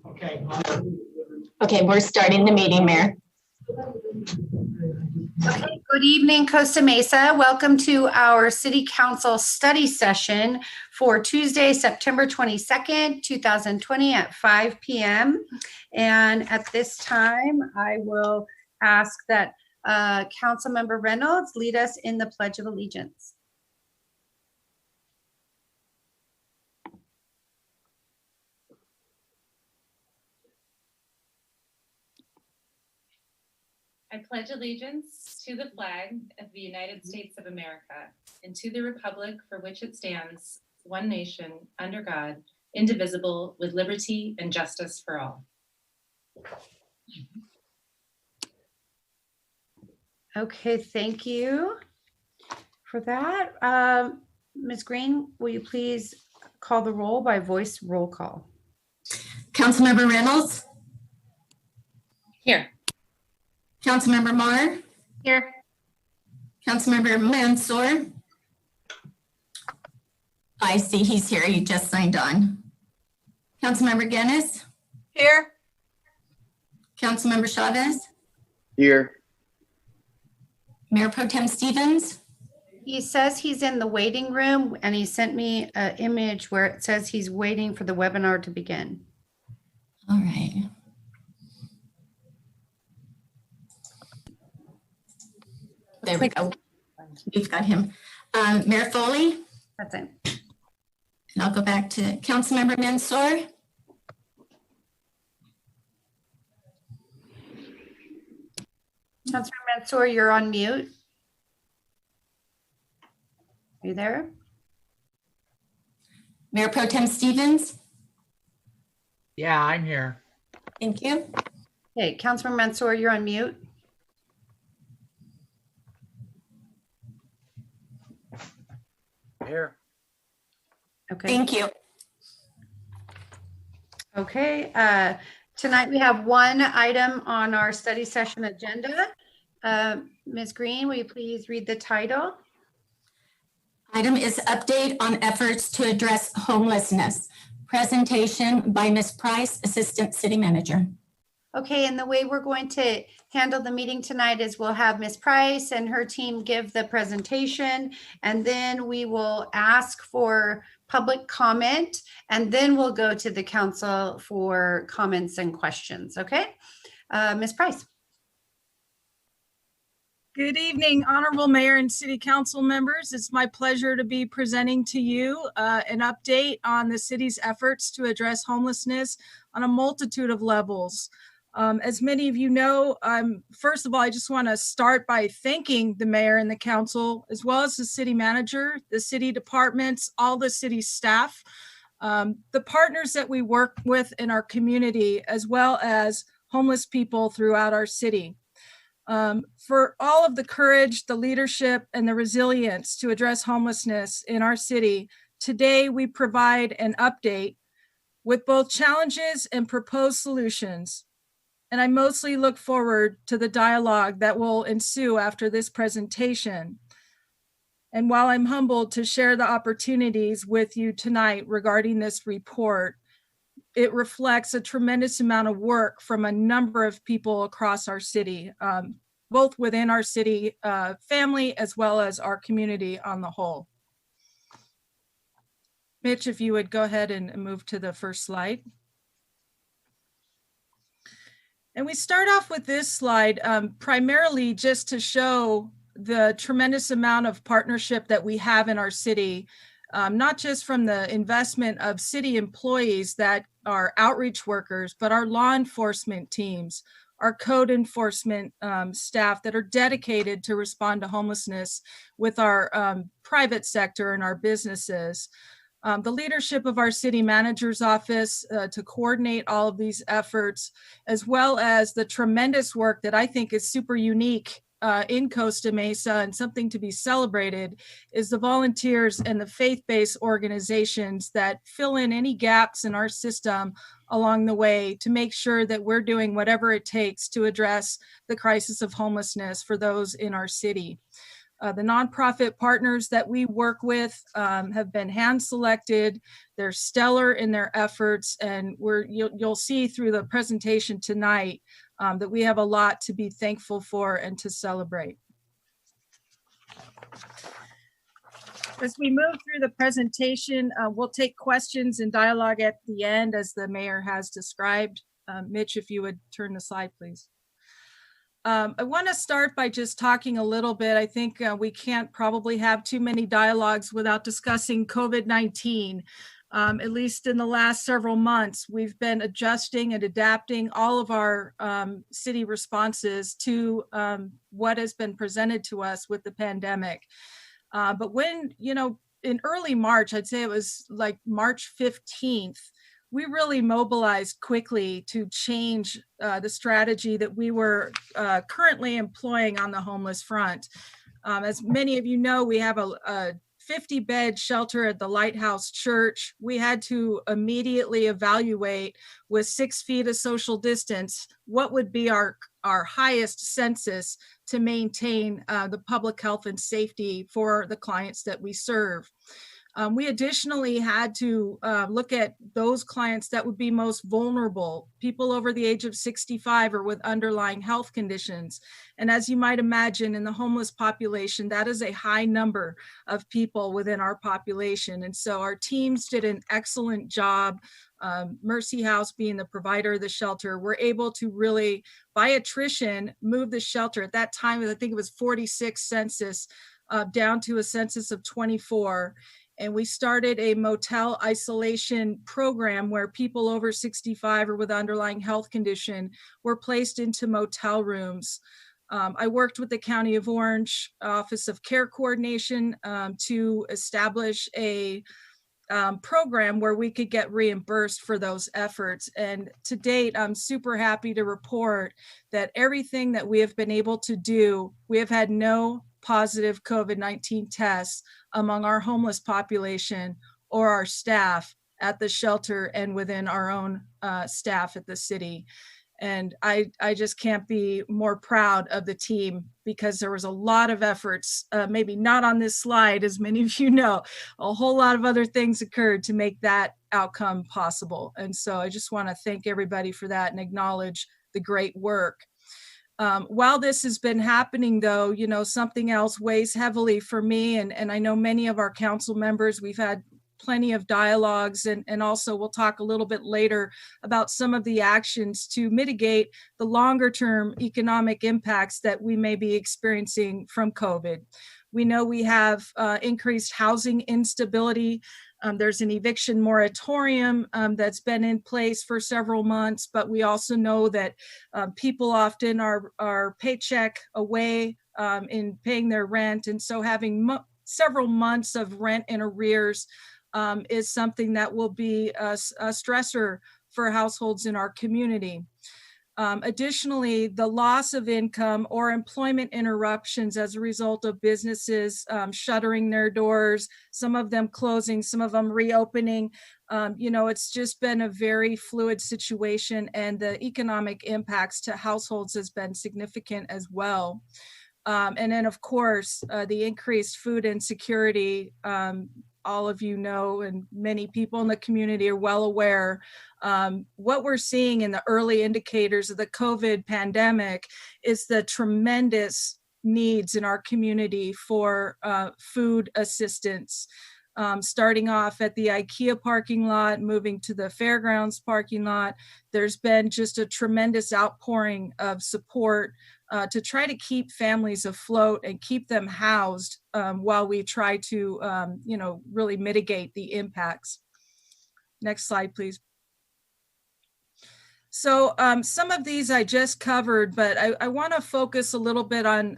Okay. Okay, we're starting the meeting, Mayor. Okay, good evening, Costa Mesa. Welcome to our City Council study session for Tuesday, September 22nd, 2020 at 5 p.m. And at this time, I will ask that Councilmember Reynolds lead us in the Pledge of Allegiance. I pledge allegiance to the flag of the United States of America and to the republic for which it stands, one nation, under God, indivisible, with liberty and justice for all. Okay, thank you for that. Ms. Green, will you please call the roll by voice roll call? Councilmember Reynolds, Here. Councilmember Marr, Here. Councilmember Mansour. I see he's here. He just signed on. Councilmember Guinness, Here. Councilmember Chavez, Here. Mayor Pro Tem Stevens. He says he's in the waiting room and he sent me an image where it says he's waiting for the webinar to begin. All right. There we go. We've got him. Mayor Foley, That's it. and I'll go back to Councilmember Mansour. Councilor Mansour, you're on mute. Are you there? Mayor Pro Tem Stevens. Yeah, I'm here. Thank you. Okay, Councilor Mansour, you're on mute. Here. Okay. Thank you. Okay, tonight we have one item on our study session agenda. Ms. Green, will you please read the title? Item is update on efforts to address homelessness. Presentation by Ms. Price, Assistant City Manager. Okay, and the way we're going to handle the meeting tonight is we'll have Ms. Price and her team give the presentation, and then we will ask for public comment, and then we'll go to the council for comments and questions, okay? Ms. Price. Good evening, Honorable Mayor and City Council members. It's my pleasure to be presenting to you an update on the city's efforts to address homelessness on a multitude of levels. As many of you know, first of all, I just want to start by thanking the mayor and the council, as well as the city manager, the city departments, all the city staff, the partners that we work with in our community, as well as homeless people throughout our city. For all of the courage, the leadership, and the resilience to address homelessness in our city, today we provide an update with both challenges and proposed solutions. And I mostly look forward to the dialogue that will ensue after this presentation. And while I'm humbled to share the opportunities with you tonight regarding this report, it reflects a tremendous amount of work from a number of people across our city, both within our city family as well as our community on the whole. Mitch, if you would go ahead and move to the first slide. And we start off with this slide primarily just to show the tremendous amount of partnership that we have in our city, not just from the investment of city employees that are outreach workers, but our law enforcement teams, our code enforcement staff that are dedicated to respond to homelessness with our private sector and our businesses. The leadership of our city manager's office to coordinate all of these efforts, as well as the tremendous work that I think is super unique in Costa Mesa and something to be celebrated, is the volunteers and the faith-based organizations that fill in any gaps in our system along the way to make sure that we're doing whatever it takes to address the crisis of homelessness for those in our city. The nonprofit partners that we work with have been hand-selected. They're stellar in their efforts, and you'll see through the presentation tonight that we have a lot to be thankful for and to celebrate. As we move through the presentation, we'll take questions and dialogue at the end, as the mayor has described. Mitch, if you would turn the slide, please. I want to start by just talking a little bit. I think we can't probably have too many dialogues without discussing COVID-19. At least in the last several months, we've been adjusting and adapting all of our city responses to what has been presented to us with the pandemic. But when, in early March, I'd say it was like March 15th, we really mobilized quickly to change the strategy that we were currently employing on the homeless front. As many of you know, we have a 50-bed shelter at the Lighthouse Church. We had to immediately evaluate, with 6 feet of social distance, what would be our highest census to maintain the public health and safety for the clients that we serve. We additionally had to look at those clients that would be most vulnerable, people over the age of 65 or with underlying health conditions. And as you might imagine, in the homeless population, that is a high number of people within our population. And so our teams did an excellent job. Mercy House being the provider of the shelter, we're able to really, by attrition, move the shelter. At that time, I think it was 46 census, down to a census of 24. And we started a motel isolation program where people over 65 or with underlying health condition were placed into motel rooms. I worked with the County of Orange Office of Care Coordination to establish a program where we could get reimbursed for those efforts. And to date, I'm super happy to report that everything that we have been able to do, we have had no positive COVID-19 tests among our homeless population or our staff at the shelter and within our own staff at the city. And I just can't be more proud of the team, because there was a lot of efforts, maybe not on this slide, as many of you know, a whole lot of other things occurred to make that outcome possible. And so I just want to thank everybody for that and acknowledge the great work. While this has been happening, though, something else weighs heavily for me, and I know many of our council members. We've had plenty of dialogues, and also we'll talk a little bit later about some of the actions to mitigate the longer term economic impacts that we may be experiencing from COVID. We know we have increased housing instability. There's an eviction moratorium that's been in place for several months, but we also know that people often are paycheck away in paying their rent. And so having several months of rent in arrears is something that will be a stressor for households in our community. Additionally, the loss of income or employment interruptions as a result of businesses shuttering their doors, some of them closing, some of them reopening. It's just been a very fluid situation, and the economic impacts to households has been significant as well. And then, of course, the increased food insecurity. All of you know, and many people in the community are well aware, what we're seeing in the early indicators of the COVID pandemic is the tremendous needs in our community for food assistance. Starting off at the IKEA parking lot, moving to the fairgrounds parking lot, there's been just a tremendous outpouring of support to try to keep families afloat and keep them housed while we try to, really mitigate the impacts. Next slide, please. So some of these I just covered, but I want to focus a little bit on,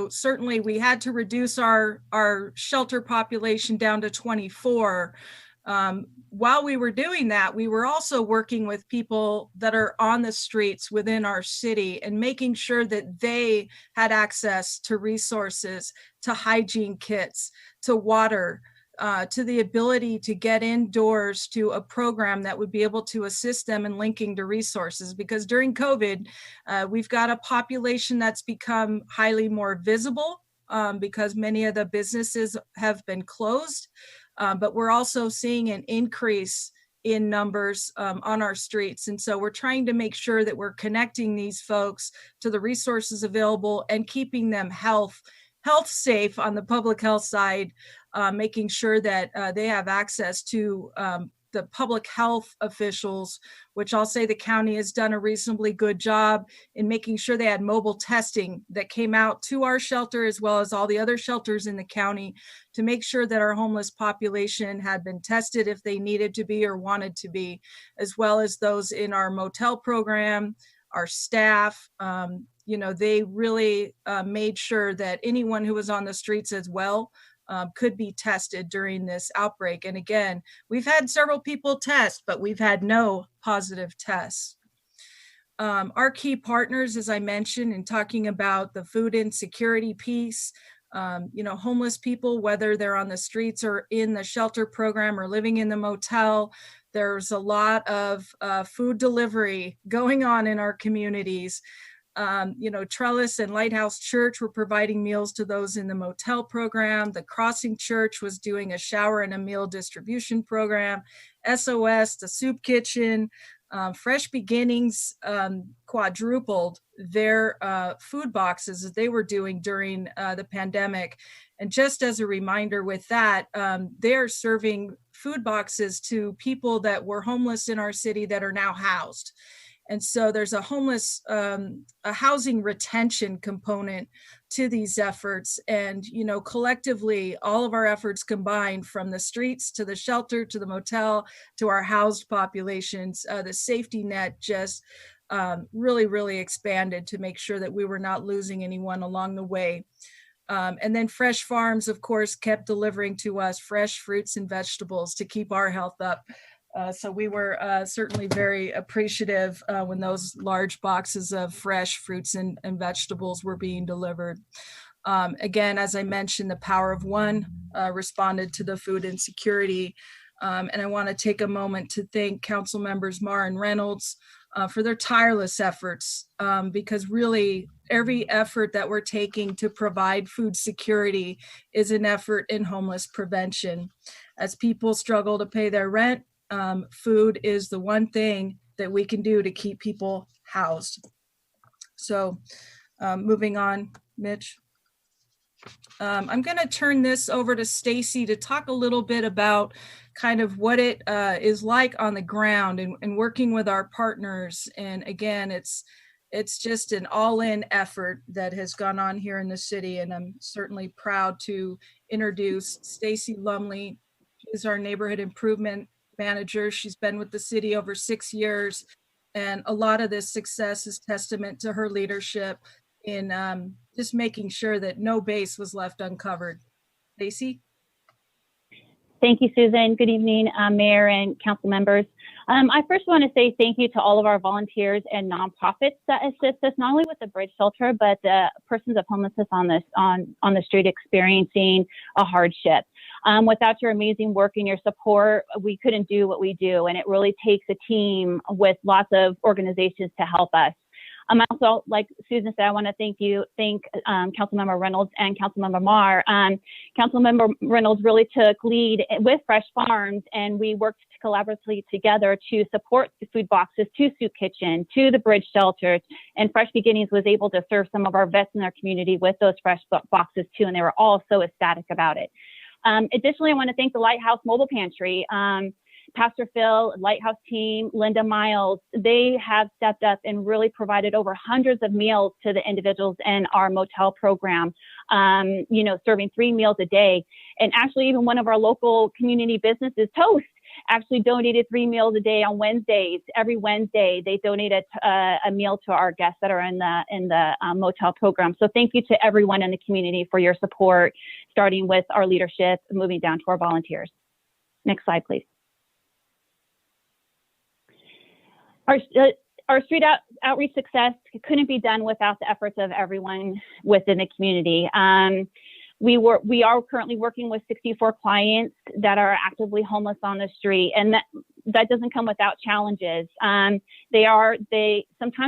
certainly we had to reduce our shelter population down to 24. While we were doing that, we were also working with people that are on the streets within our city and making sure that they had access to resources, to hygiene kits, to water, to the ability to get indoors to a program that would be able to assist them in linking to resources. Because during COVID, we've got a population that's become highly more visible because many of the businesses have been closed. But we're also seeing an increase in numbers on our streets. And so we're trying to make sure that we're connecting these folks to the resources available and keeping them health safe on the public health side, making sure that they have access to the public health officials, which I'll say the county has done a reasonably good job in making sure they had mobile testing that came out to our shelter as well as all the other shelters in the county to make sure that our homeless population had been tested if they needed to be or wanted to be, as well as those in our motel program, our staff. They really made sure that anyone who was on the streets as well could be tested during this outbreak. And again, we've had several people test, but we've had no positive tests. Our key partners, as I mentioned, in talking about the food insecurity piece, homeless people, whether they're on the streets or in the shelter program or living in the motel, there's a lot of food delivery going on in our communities. Trellis and Lighthouse Church were providing meals to those in the motel program. The Crossing Church was doing a shower and a meal distribution program. SOS, the soup kitchen, Fresh Beginnings quadrupled their food boxes that they were doing during the pandemic. And just as a reminder with that, they're serving food boxes to people that were homeless in our city that are now housed. And so there's a housing retention component to these efforts. And, collectively, all of our efforts combined from the streets to the shelter, to the motel, to our housed populations, the safety net just really, really expanded to make sure that we were not losing anyone along the way. And then Fresh Farms, of course, kept delivering to us fresh fruits and vegetables to keep our health up. So we were certainly very appreciative when those large boxes of fresh fruits and vegetables were being delivered. Again, as I mentioned, the Power of One responded to the food insecurity. And I want to take a moment to thank Council Members Marr and Reynolds for their tireless efforts, because really every effort that we're taking to provide food security is an effort in homeless prevention. As people struggle to pay their rent, food is the one thing that we can do to keep people housed. So moving on, Mitch. I'm going to turn this over to Stacy to talk a little bit about kind of what it is like on the ground and working with our partners. And again, it's just an all-in effort that has gone on here in the city. And I'm certainly proud to introduce Stacy Lumley. She's our neighborhood improvement manager. She's been with the city over 6 years, and a lot of this success is testament to her leadership in just making sure that no base was left uncovered. Stacy? Thank you, Susan. Good evening, Mayor and council members. I first want to say thank you to all of our volunteers and nonprofits that assist us not only with the bridge shelter, but the persons of homelessness on the street experiencing a hardship. Without your amazing work and your support, we couldn't do what we do, and it really takes a team with lots of organizations to help us. Also, like Susan said, I want to thank Councilmember Reynolds and Councilmember Marr. Councilmember Reynolds really took lead with Fresh Farms, and we worked collaboratively together to support the food boxes to Soup Kitchen, to the bridge shelters, and Fresh Beginnings was able to serve some of our vets in our community with those fresh boxes too, and they were all so ecstatic about it. Additionally, I want to thank the Lighthouse Mobile Pantry. Pastor Phil, Lighthouse team, Linda Miles, they have stepped up and really provided over hundreds of meals to the individuals in our motel program, serving 3 meals a day. And actually, even one of our local community businesses, Toast, actually donated 3 meals a day on Wednesdays. Every Wednesday, they donated a meal to our guests that are in the motel program. So thank you to everyone in the community for your support, starting with our leadership, moving down to our volunteers. Next slide, please. Our street outreach success couldn't be done without the efforts of everyone within the community. We are currently working with 64 clients that are actively homeless on the street, and that doesn't come without challenges. Sometimes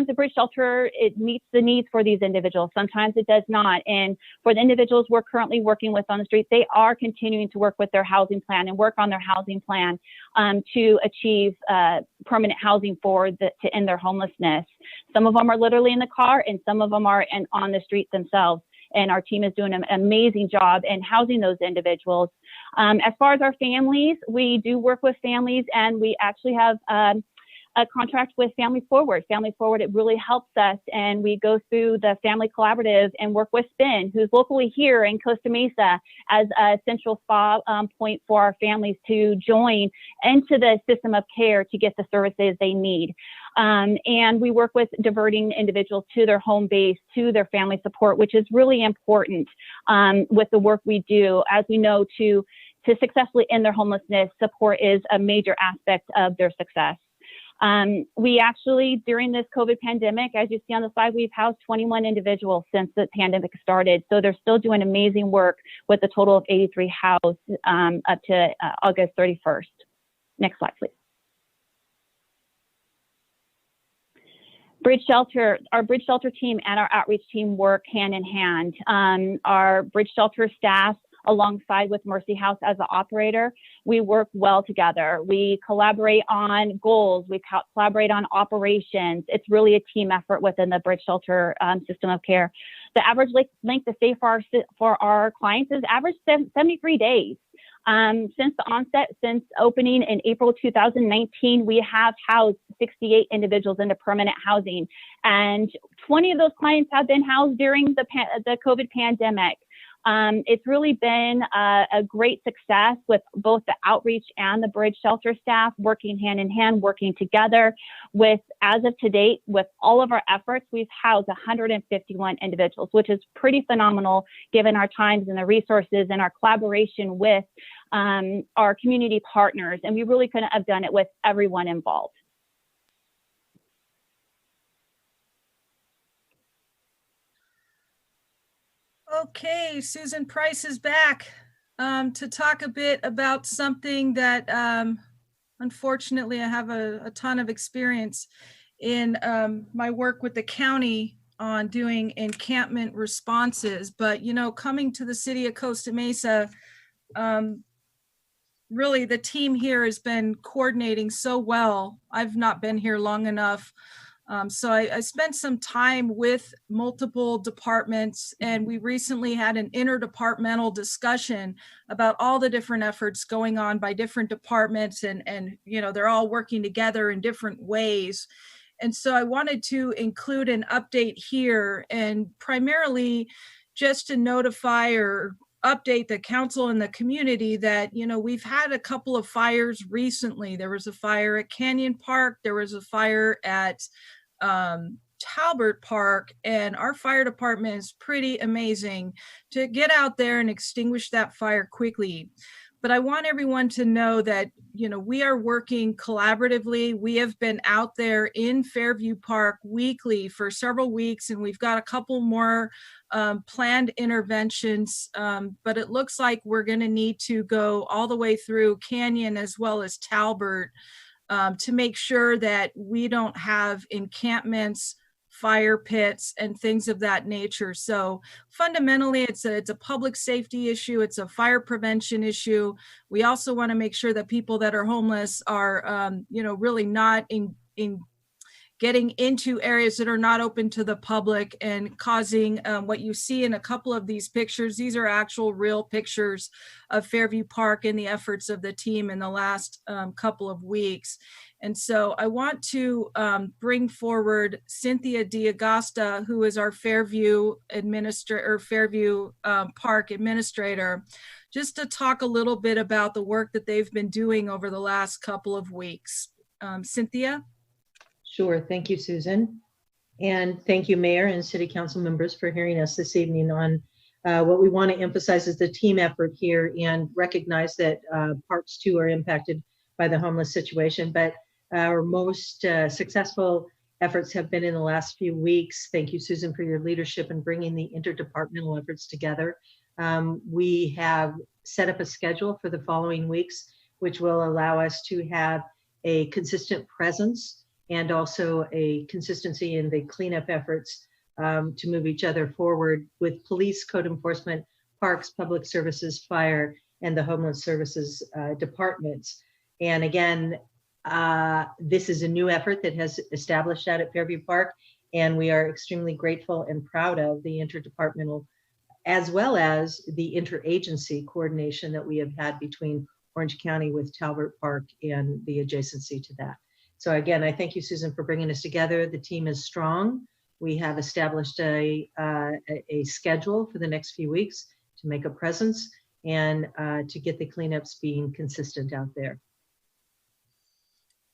the bridge shelter, it meets the needs for these individuals. Sometimes it does not. And for the individuals we're currently working with on the street, they are continuing to work with their housing plan and work on their housing plan to achieve permanent housing to end their homelessness. Some of them are literally in the car, and some of them are on the streets themselves. And our team is doing an amazing job in housing those individuals. As far as our families, we do work with families, and we actually have a contract with Family Forward. Family Forward, it really helps us, and we go through the Family Collaborative and work with Spin, who's locally here in Costa Mesa, as a central spa point for our families to join into the system of care to get the services they need. And we work with diverting individuals to their home base, to their family support, which is really important with the work we do. As we know, to successfully end their homelessness, support is a major aspect of their success. We actually, during this COVID pandemic, as you see on the slide, we've housed 21 individuals since the pandemic started. So they're still doing amazing work with a total of 83 housed up to August 31st. Next slide, please. Our bridge shelter team and our outreach team work hand in hand. Our bridge shelter staff, alongside with Mercy House as the operator, we work well together. We collaborate on goals. We collaborate on operations. It's really a team effort within the bridge shelter system of care. The average length of stay for our clients is average 73 days. Since opening in April 2019, we have housed 68 individuals into permanent housing, and 20 of those clients have been housed during the COVID pandemic. It's really been a great success with both the outreach and the bridge shelter staff working hand in hand, working together. As of to date, with all of our efforts, we've housed 151 individuals, which is pretty phenomenal given our times and the resources and our collaboration with our community partners. And we really couldn't have done it with everyone involved. Okay, Susan Price is back to talk a bit about something that unfortunately I have a ton of experience in my work with the county on doing encampment responses. But, you know, coming to the city of Costa Mesa, really the team here has been coordinating so well. I've not been here long enough. So I spent some time with multiple departments, and we recently had an interdepartmental discussion about all the different efforts going on by different departments, and you know, they're all working together in different ways. And so I wanted to include an update here, and primarily just to notify or update the council and the community that, you know, we've had a couple of fires recently. There was a fire at Canyon Park. There was a fire at Talbert Park, and our fire department is pretty amazing to get out there and extinguish that fire quickly. But I want everyone to know that, you know, we are working collaboratively. We have been out there in Fairview Park weekly for several weeks, and we've got a couple more planned interventions, but it looks like we're going to need to go all the way through Canyon as well as Talbert to make sure that we don't have encampments, fire pits, and things of that nature. So fundamentally, it's a public safety issue. It's a fire prevention issue. We also want to make sure that people that are homeless are, you know, really not in getting into areas that are not open to the public and causing what you see in a couple of these pictures. These are actual real pictures of Fairview Park and the efforts of the team in the last couple of weeks. And so I want to bring forward Cynthia D'Agosta, who is our Fairview Park administrator, just to talk a little bit about the work that they've been doing over the last couple of weeks. Cynthia? Sure. Thank you, Susan. And thank you, Mayor and City Council members, for hearing us this evening on what we want to emphasize is the team effort here, and recognize that parks too are impacted by the homeless situation. But our most successful efforts have been in the last few weeks. Thank you, Susan, for your leadership in bringing the interdepartmental efforts together. We have set up a schedule for the following weeks, which will allow us to have a consistent presence and also a consistency in the cleanup efforts to move each other forward with police, code enforcement, parks, public services, fire, and the homeless services departments. And again, this is a new effort that has established out at Fairview Park, and we are extremely grateful and proud of the interdepartmental as well as the interagency coordination that we have had between Orange County with Talbot Park and the adjacency to that. So again, I thank you, Susan, for bringing us together. The team is strong. We have established a schedule for the next few weeks to make a presence and to get the cleanups being consistent out there.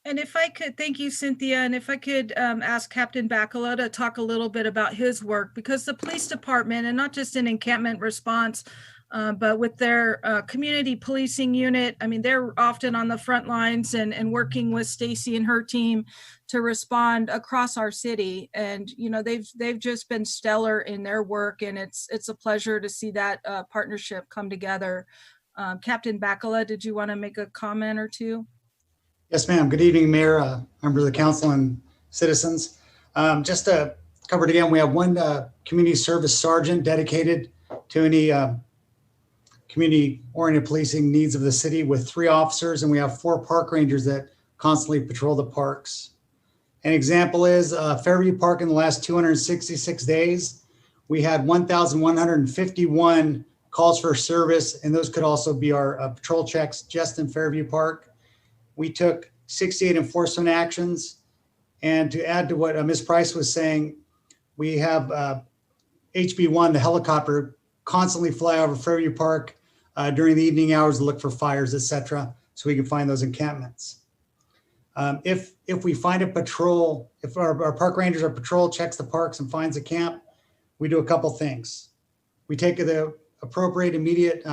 And if I could, thank you, Cynthia. And if I could ask Captain Bacala to talk a little bit about his work, because the police department, and not just in encampment response, but with their community policing unit, I mean, they're often on the front lines and working with Stacy and her team to respond across our city. And, you know, they've just been stellar in their work, and it's a pleasure to see that partnership come together. Captain Bacala, did you want to make a comment or two? Yes, ma'am. Good evening, Mayor, members of the council, and citizens. Just to cover it again, we have one community service sergeant dedicated to any community-oriented policing needs of the city with 3 officers, and we have 4 park rangers that constantly patrol the parks. An example is Fairview Park in the last 266 days, we had 1,151 calls for service, and those could also be our patrol checks just in Fairview Park. We took 68 enforcement actions. And to add to what Ms. Price was saying, we have HB1, the helicopter, constantly fly over Fairview Park during the evening hours to look for fires, et cetera, so we can find those encampments. If we find a patrol, if our park rangers or patrol checks the parks and finds a camp, we do a couple things. We take the appropriate immediate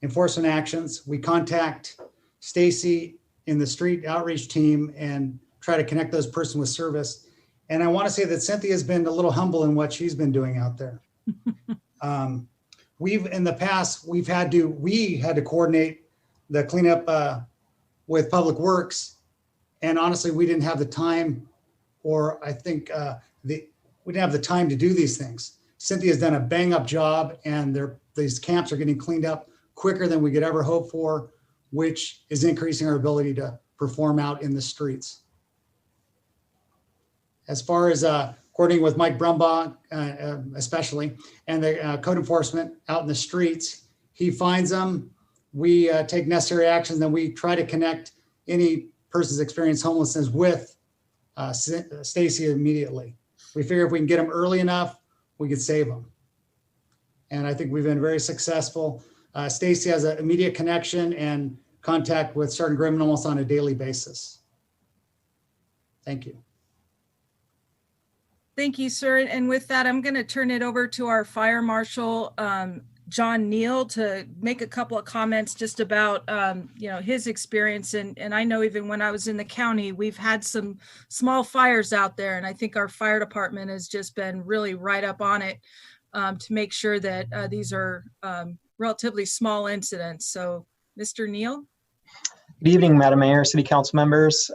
enforcement actions. We contact Stacy in the street outreach team and try to connect those persons with service. And I want to say that Cynthia has been a little humble in what she's been doing out there. In the past, we had to coordinate the cleanup with Public Works. And honestly, we didn't have the time, or I think we didn't have the time to do these things. Cynthia's done a bang up job, and these camps are getting cleaned up quicker than we could ever hope for, which is increasing our ability to perform out in the streets. As far as coordinating with Mike Brumbaugh, especially, and the code enforcement out in the streets, he finds them, we take necessary actions, then we try to connect any person's experienced homelessness with Stacy immediately. We figure if we can get them early enough, we could save them. And I think we've been very successful. Stacy has an immediate connection and contact with Sergeant Grimmon almost on a daily basis. Thank you. Thank you, sir. And with that, I'm going to turn it over to our Fire Marshal, John Neal, to make a couple of comments just about his experience. And I know even when I was in the county, we've had some small fires out there, and I think our fire department has just been really right up on it to make sure that these are relatively small incidents. So, Mr. Neal. Good evening, Madam Mayor, City Council members.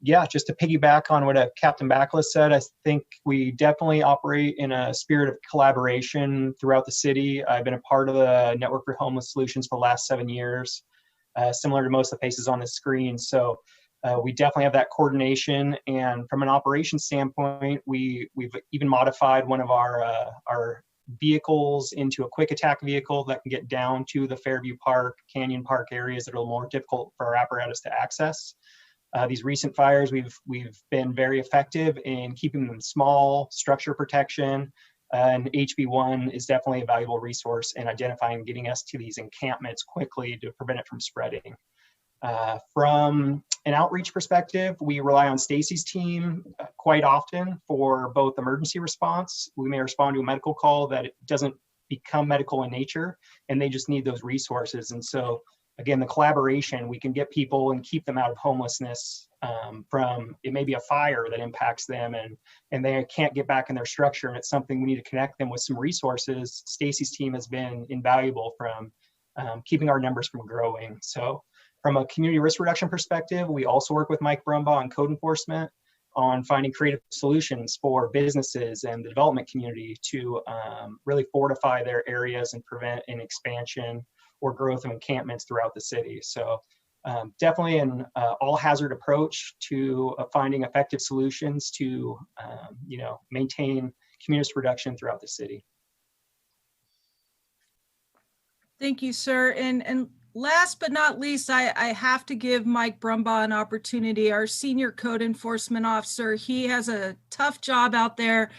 Just to piggyback on what Captain Bacala said, I think we definitely operate in a spirit of collaboration throughout the city. I've been a part of the Network for Homeless Solutions for the last 7 years, similar to most of the faces on the screen. So we definitely have that coordination. And from an operations standpoint, we've even modified one of our vehicles into a quick attack vehicle that can get down to the Fairview Park, Canyon Park areas that are more difficult for our apparatus to access. These recent fires, we've been very effective in keeping them small, structure protection, and HB1 is definitely a valuable resource in identifying and getting us to these encampments quickly to prevent it from spreading. From an outreach perspective, we rely on Stacy's team quite often for both emergency response. We may respond to a medical call that it doesn't become medical in nature, and they just need those resources. And so, again, the collaboration, we can get people and keep them out of homelessness from, it may be a fire that impacts them and they can't get back in their structure, and it's something we need to connect them with some resources. Stacy's team has been invaluable from keeping our numbers from growing. So From a community risk reduction perspective, we also work with Mike Brumbaugh on code enforcement on finding creative solutions for businesses and the development community to really fortify their areas and prevent an expansion or growth of encampments throughout the city. So definitely an all-hazard approach to finding effective solutions to maintain community reduction throughout the city. Thank you, sir. And last but not least, I have to give Mike Brumbaugh an opportunity, our senior code enforcement officer. He has a tough job out there.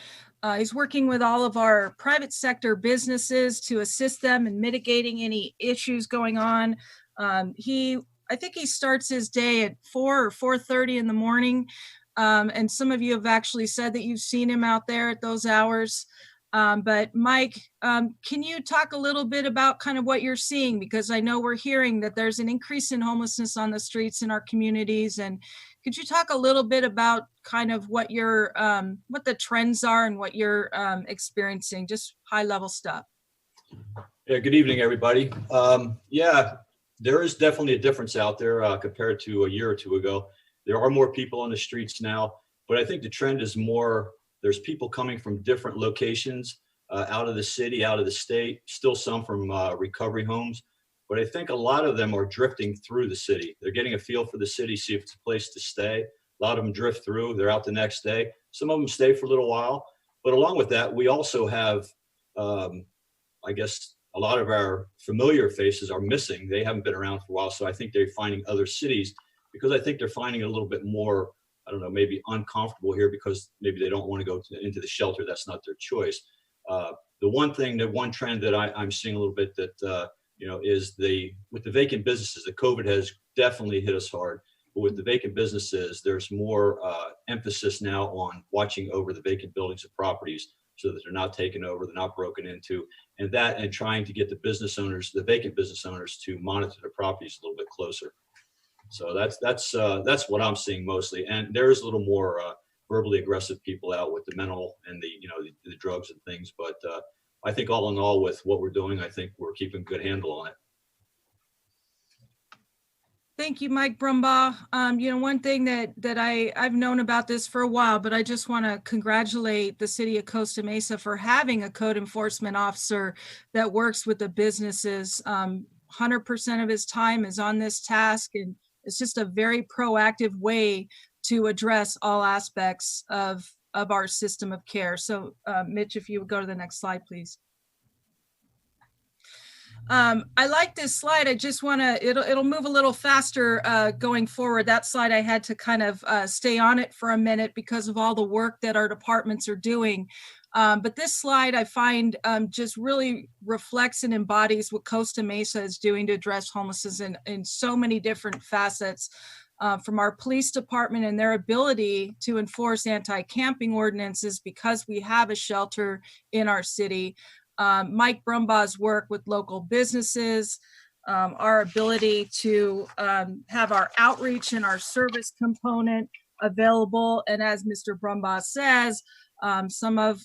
He's working with all of our private sector businesses to assist them in mitigating any issues going on. I think he starts his day at 4 or 4:30 in the morning. And some of you have actually said that you've seen him out there at those hours. But Mike, can you talk a little bit about kind of what you're seeing? Because I know we're hearing that there's an increase in homelessness on the streets in our communities. And could you talk a little bit about kind of what what the trends are and what you're experiencing, just high level stuff? Yeah, good evening, everybody. Yeah, there is definitely a difference out there compared to a year or two ago. There are more people on the streets now, but I think the trend is more, there's people coming from different locations, out of the city, out of the state, still some from recovery homes. But I think a lot of them are drifting through the city. They're getting a feel for the city, see if it's a place to stay. A lot of them drift through, they're out the next day. Some of them stay for a little while. But along with that, we also have, I guess, a lot of our familiar faces are missing. They haven't been around for a while. So I think they're finding other cities because I think they're finding it a little bit more, I don't know, maybe uncomfortable here because maybe they don't want to go into the shelter. That's not their choice. The one trend that I'm seeing a little bit that, is with the vacant businesses, the COVID has definitely hit us hard. But with the vacant businesses, there's more emphasis now on watching over the vacant buildings and properties so that they're not taken over, they're not broken into, and trying to get the business owners, the vacant business owners, to monitor the properties a little bit closer. So that's what I'm seeing mostly. And there is a little more verbally aggressive people out with the mental and the drugs and things. But I think all in all, with what we're doing, I think we're keeping a good handle on it. Thank you, Mike Brumbaugh. One thing that I've known about this for a while, but I just want to congratulate the city of Costa Mesa for having a code enforcement officer that works with the businesses. 100% of his time is on this task, and it's just a very proactive way to address all aspects of our system of care. So Mitch, if you would go to the next slide, please. I like this slide. I just want to, it'll move a little faster going forward. That slide, I had to kind of stay on it for a minute because of all the work that our departments are doing. But this slide I find just really reflects and embodies what Costa Mesa is doing to address homelessness in so many different facets, from our police department and their ability to enforce anti-camping ordinances because we have a shelter in our city. Mike Brumbaugh's work with local businesses, our ability to have our outreach and our service component available. And as Mr. Brumbaugh says, some of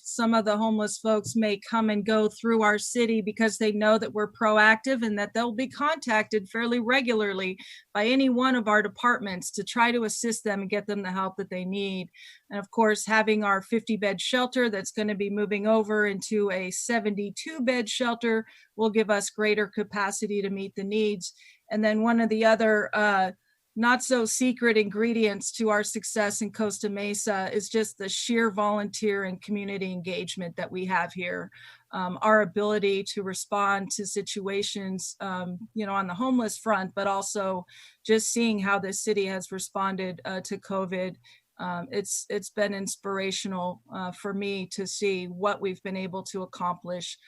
the homeless folks may come and go through our city because they know that we're proactive and that they'll be contacted fairly regularly by any one of our departments to try to assist them and get them the help that they need. And of course, having our 50-bed shelter that's going to be moving over into a 72-bed shelter will give us greater capacity to meet the needs. And then one of the other not so secret ingredients to our success in Costa Mesa is just the sheer volunteer and community engagement that we have here. Our ability to respond to situations, on the homeless front, but also just seeing how the city has responded to COVID. It's been inspirational for me to see what we've been able to accomplish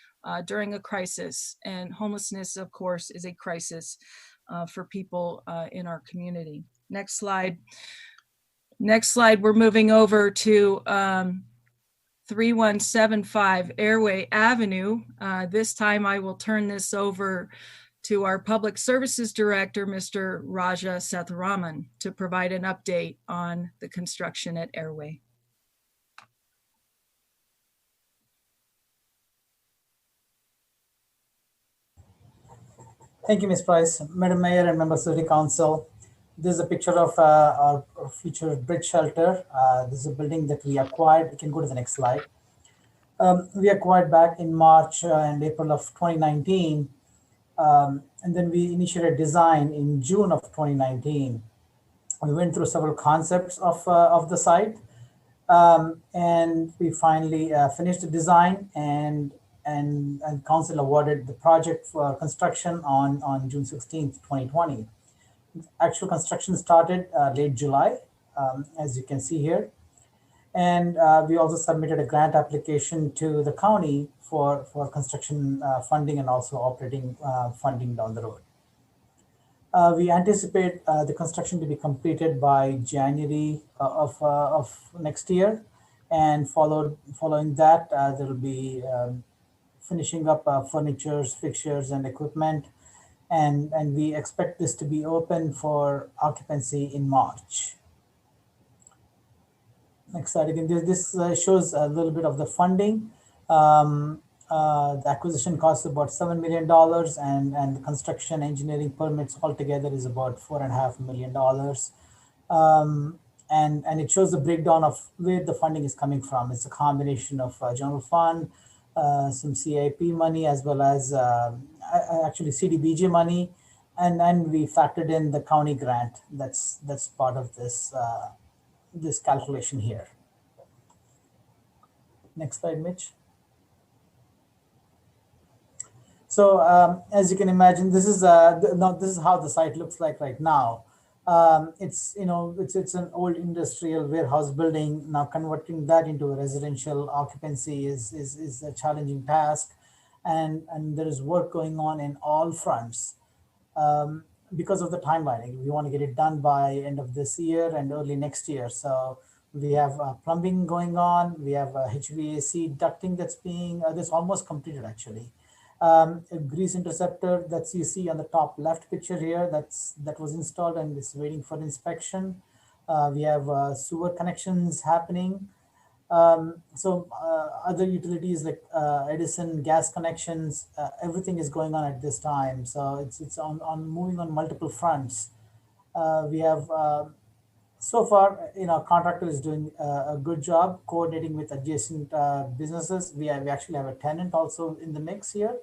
during a crisis. And homelessness, of course, is a crisis for people in our community. Next slide. Next slide, we're moving over to 3175 Airway Avenue. This time I will turn this over to our Public Services Director, Mr. Raja Sethuraman, to provide an update on the construction at Airway. Thank you, Ms. Price. Madam Mayor and members of the council, this is a picture of our future bridge shelter. This is a building that we acquired. You can go to the next slide. We acquired back in March and April of 2019. And then we initiated design in June of 2019. We went through several concepts of the site. And we finally finished the design and council awarded the project for construction on June 16th, 2020. Actual construction started late July, as you can see here. And we also submitted a grant application to the county for construction funding and also operating funding down the road. We anticipate the construction to be completed by January of next year. And following that, there will be finishing up furniture, fixtures, and equipment. And we expect this to be open for occupancy in March. Next slide again. This shows a little bit of the funding. The acquisition costs about $7 million, and the construction engineering permits altogether is about $4.5 million. And it shows the breakdown of where the funding is coming from. It's a combination of general fund, some CIP money, as well as actually CDBG money, and then we factored in the county grant. That's part of this this calculation here. Next slide, Mitch. So as you can imagine, this is how the site looks like right now. It's an old industrial warehouse building. Now converting that into a residential occupancy is a challenging task, and there is work going on in all fronts because of the timeline. We want to get it done by end of this year and early next year. So we have plumbing going on. We have HVAC ducting that's almost completed actually. A grease interceptor that you see on the top left picture here, that was installed and is waiting for inspection. We have sewer connections happening. Other utilities like Edison gas connections, everything is going on at this time. So it's on moving on multiple fronts. We have so far, contractor is doing a good job coordinating with adjacent businesses. We actually have a tenant also in the mix here.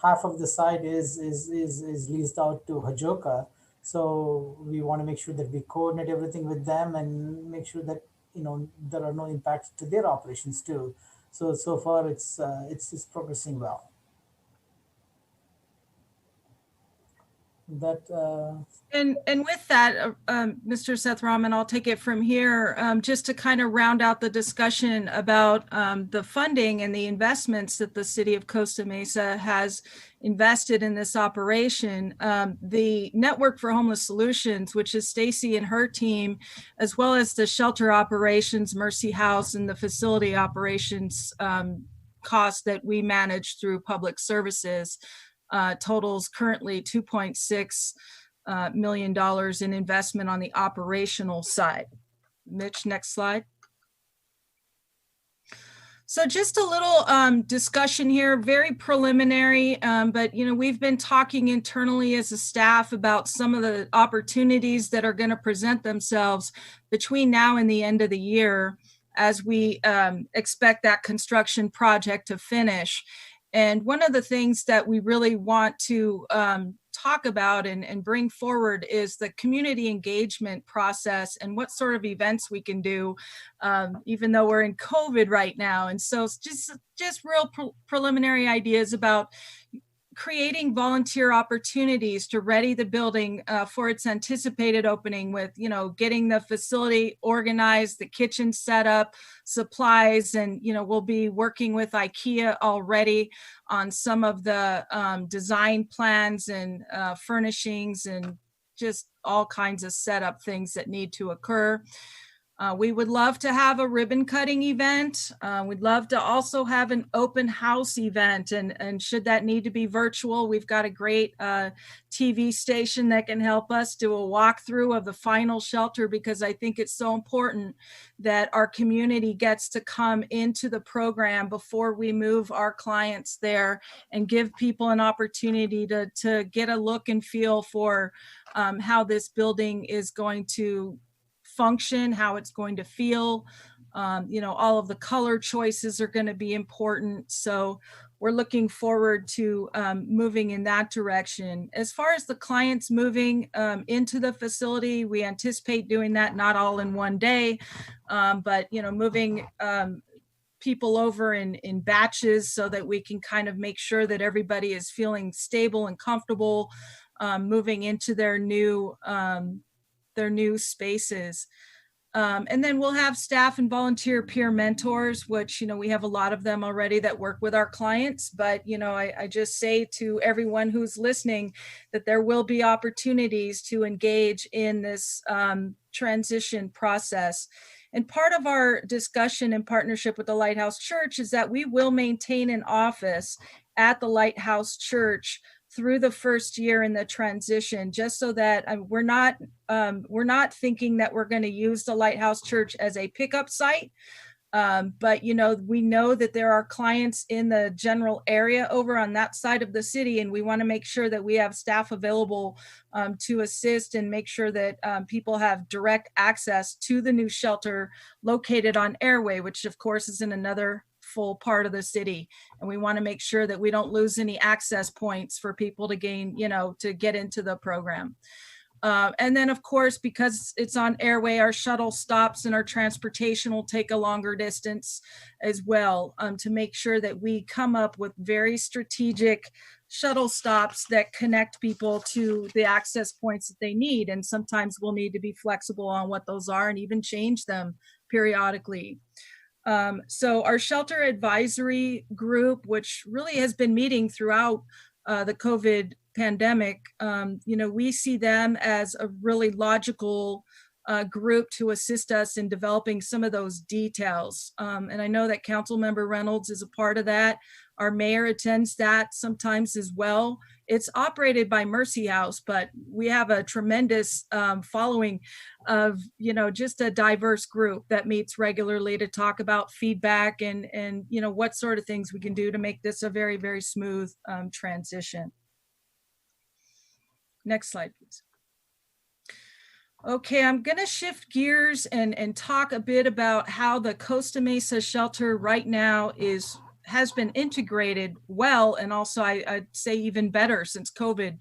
Half of the site is leased out to Hajoka. So we want to make sure that we coordinate everything with them and make sure that there are no impacts to their operations too. So far it's progressing well. And with that, Mr. Seth Rahman, I'll take it from here, just to kind of round out the discussion about the funding and the investments that the city of Costa Mesa has invested in this operation. The Network for Homeless Solutions, which is Stacy and her team, as well as the shelter operations, Mercy House, and the facility operations costs that we manage through public services, totals currently $2.6 million in investment on the operational side. Mitch, next slide. So just a little discussion here, very preliminary, but we've been talking internally as a staff about some of the opportunities that are going to present themselves between now and the end of the year as we expect that construction project to finish. And one of the things that we really want to talk about and bring forward is the community engagement process and what sort of events we can do, even though we're in COVID right now. And so it's just real preliminary ideas about creating volunteer opportunities to ready the building for its anticipated opening with, getting the facility organized, the kitchen set up, supplies, and, we'll be working with IKEA already on some of the design plans and furnishings and just all kinds of setup things that need to occur. We would love to have a ribbon cutting event. We'd love to also have an open house event, and should that need to be virtual, we've got a great TV station that can help us do a walkthrough of the final shelter, because I think it's so important that our community gets to come into the program before we move our clients there and give people an opportunity to get a look and feel for how this building is going to function, how it's going to feel. All of the color choices are going to be important. So we're looking forward to moving in that direction. As far as the clients moving into the facility, we anticipate doing that not all in one day, but moving people over in batches so that we can kind of make sure that everybody is feeling stable and comfortable moving into their new spaces. And then we'll have staff and volunteer peer mentors, which, we have a lot of them already that work with our clients. But, I just say to everyone who's listening that there will be opportunities to engage in this transition process. And part of our discussion in partnership with the Lighthouse Church is that we will maintain an office at the Lighthouse Church through the first year in the transition, just so that we're not thinking that we're going to use the Lighthouse Church as a pickup site. But we know that there are clients in the general area over on that side of the city, and we want to make sure that we have staff available to assist and make sure that people have direct access to the new shelter located on Airway, which of course is in another full part of the city. And we want to make sure that we don't lose any access points for people to gain, to get into the program. And then of course, because it's on Airway, our shuttle stops and our transportation will take a longer distance as well, to make sure that we come up with very strategic shuttle stops that connect people to the access points that they need. And sometimes we'll need to be flexible on what those are and even change them periodically. So our shelter advisory group, which really has been meeting throughout the COVID pandemic, we see them as a really logical group to assist us in developing some of those details. And I know that Councilmember Reynolds is a part of that. Our mayor attends that sometimes as well. It's operated by Mercy House, but we have a tremendous following of, just a diverse group that meets regularly to talk about feedback and what sort of things we can do to make this a very, very smooth transition. Next slide, please. Okay, I'm going to shift gears and talk a bit about how the Costa Mesa shelter right now has been integrated well, and also I'd say even better since COVID,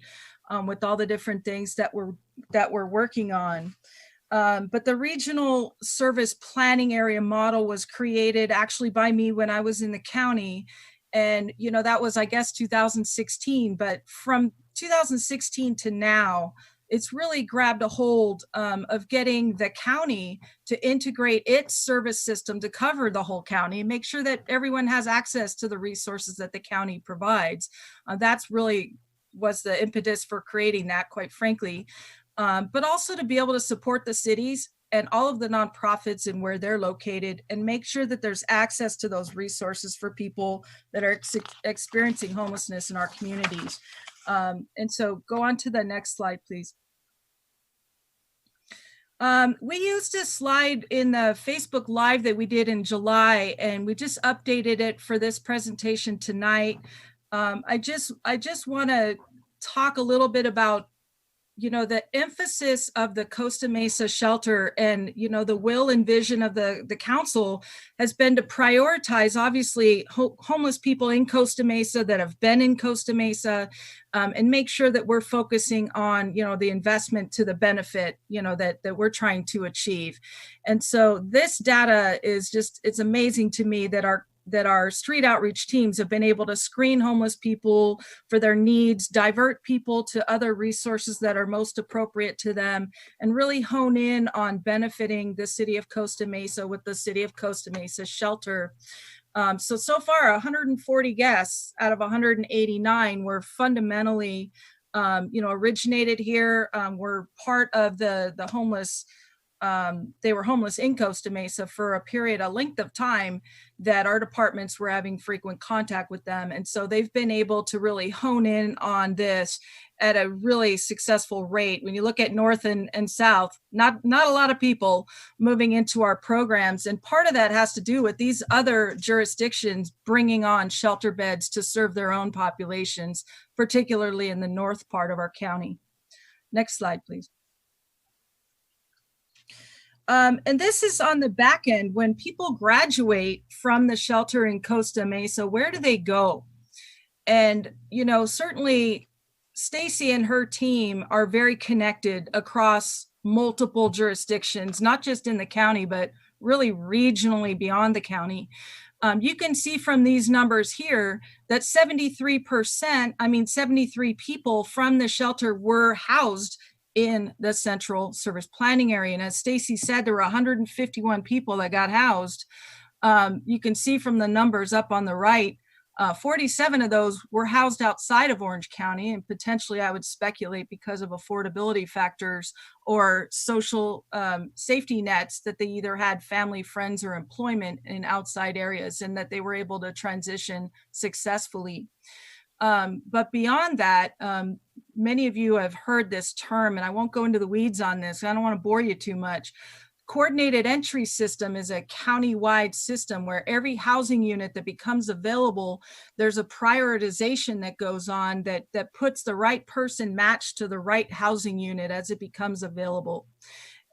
with all the different things that we're working on. But the regional service planning area model was created actually by me when I was in the county, and that was, I guess, 2016. But from 2016 to now, it's really grabbed a hold of getting the county to integrate its service system to cover the whole county and make sure that everyone has access to the resources that the county provides. That's really was the impetus for creating that, quite frankly, but also to be able to support the cities and all of the nonprofits and where they're located and make sure that there's access to those resources for people that are experiencing homelessness in our communities. And so go on to the next slide, please. We used a slide in the Facebook Live that we did in July, and we just updated it for this presentation tonight. I just want to talk a little bit about the emphasis of the Costa Mesa shelter and, the will and vision of the council has been to prioritize, obviously, homeless people in Costa Mesa that have been in Costa Mesa, and make sure that we're focusing on, the investment to the benefit, that we're trying to achieve. And so this data is it's amazing to me that our street outreach teams have been able to screen homeless people for their needs, divert people to other resources that are most appropriate to them, and really hone in on benefiting the city of Costa Mesa with the City of Costa Mesa shelter. So far, 140 guests out of 189 were fundamentally, originated here. We're part of the homeless they were homeless in Costa Mesa for a length of time that our departments were having frequent contact with them. And so they've been able to really hone in on this at a really successful rate. When you look at North and South, not a lot of people moving into our programs. And part of that has to do with these other jurisdictions bringing on shelter beds to serve their own populations, particularly in the north part of our county. Next slide, please. And this is on the back end. When people graduate from the shelter in Costa Mesa, where do they go? And, you know, certainly Stacy and her team are very connected across multiple jurisdictions, not just in the county, but really regionally beyond the county. You can see from these numbers here that 73 people from the shelter were housed in the central service planning area. And as Stacy said, there were 151 people that got housed. You can see from the numbers up on the right, 47 of those were housed outside of Orange County, and potentially I would speculate because of affordability factors or social safety nets that they either had family, friends, or employment in outside areas, and that they were able to transition successfully. But beyond that, many of you have heard this term, and I won't go into the weeds on this. I don't want to bore you too much. Coordinated entry system is a county-wide system where every housing unit that becomes available, there's a prioritization that goes on that puts the right person matched to the right housing unit as it becomes available.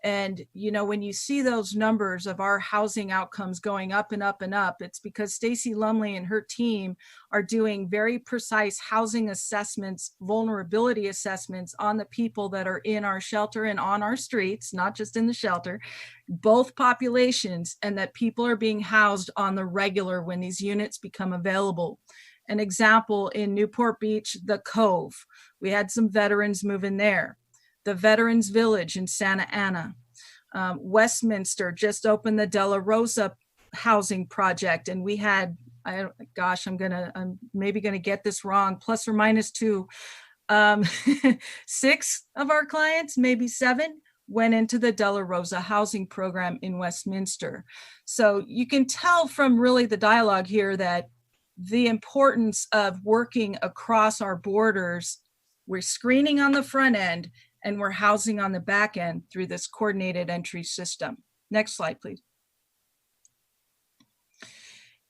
And, you know, when you see those numbers of our housing outcomes going up and up and up, it's because Stacy Lumley and her team are doing very precise housing assessments, vulnerability assessments on the people that are in our shelter and on our streets, not just in the shelter, both populations, and that people are being housed on the regular when these units become available. An example in Newport Beach, the Cove, we had some veterans move in there. The Veterans Village in Santa Ana. Westminster just opened the De La Rosa housing project, and we had, I'm maybe gonna get this wrong, plus or minus 2, 6 of our clients, maybe 7, went into the De La Rosa housing program in Westminster. So you can tell from really the dialogue here that the importance of working across our borders. We're screening on the front end, and we're housing on the back end through this coordinated entry system. Next slide, please.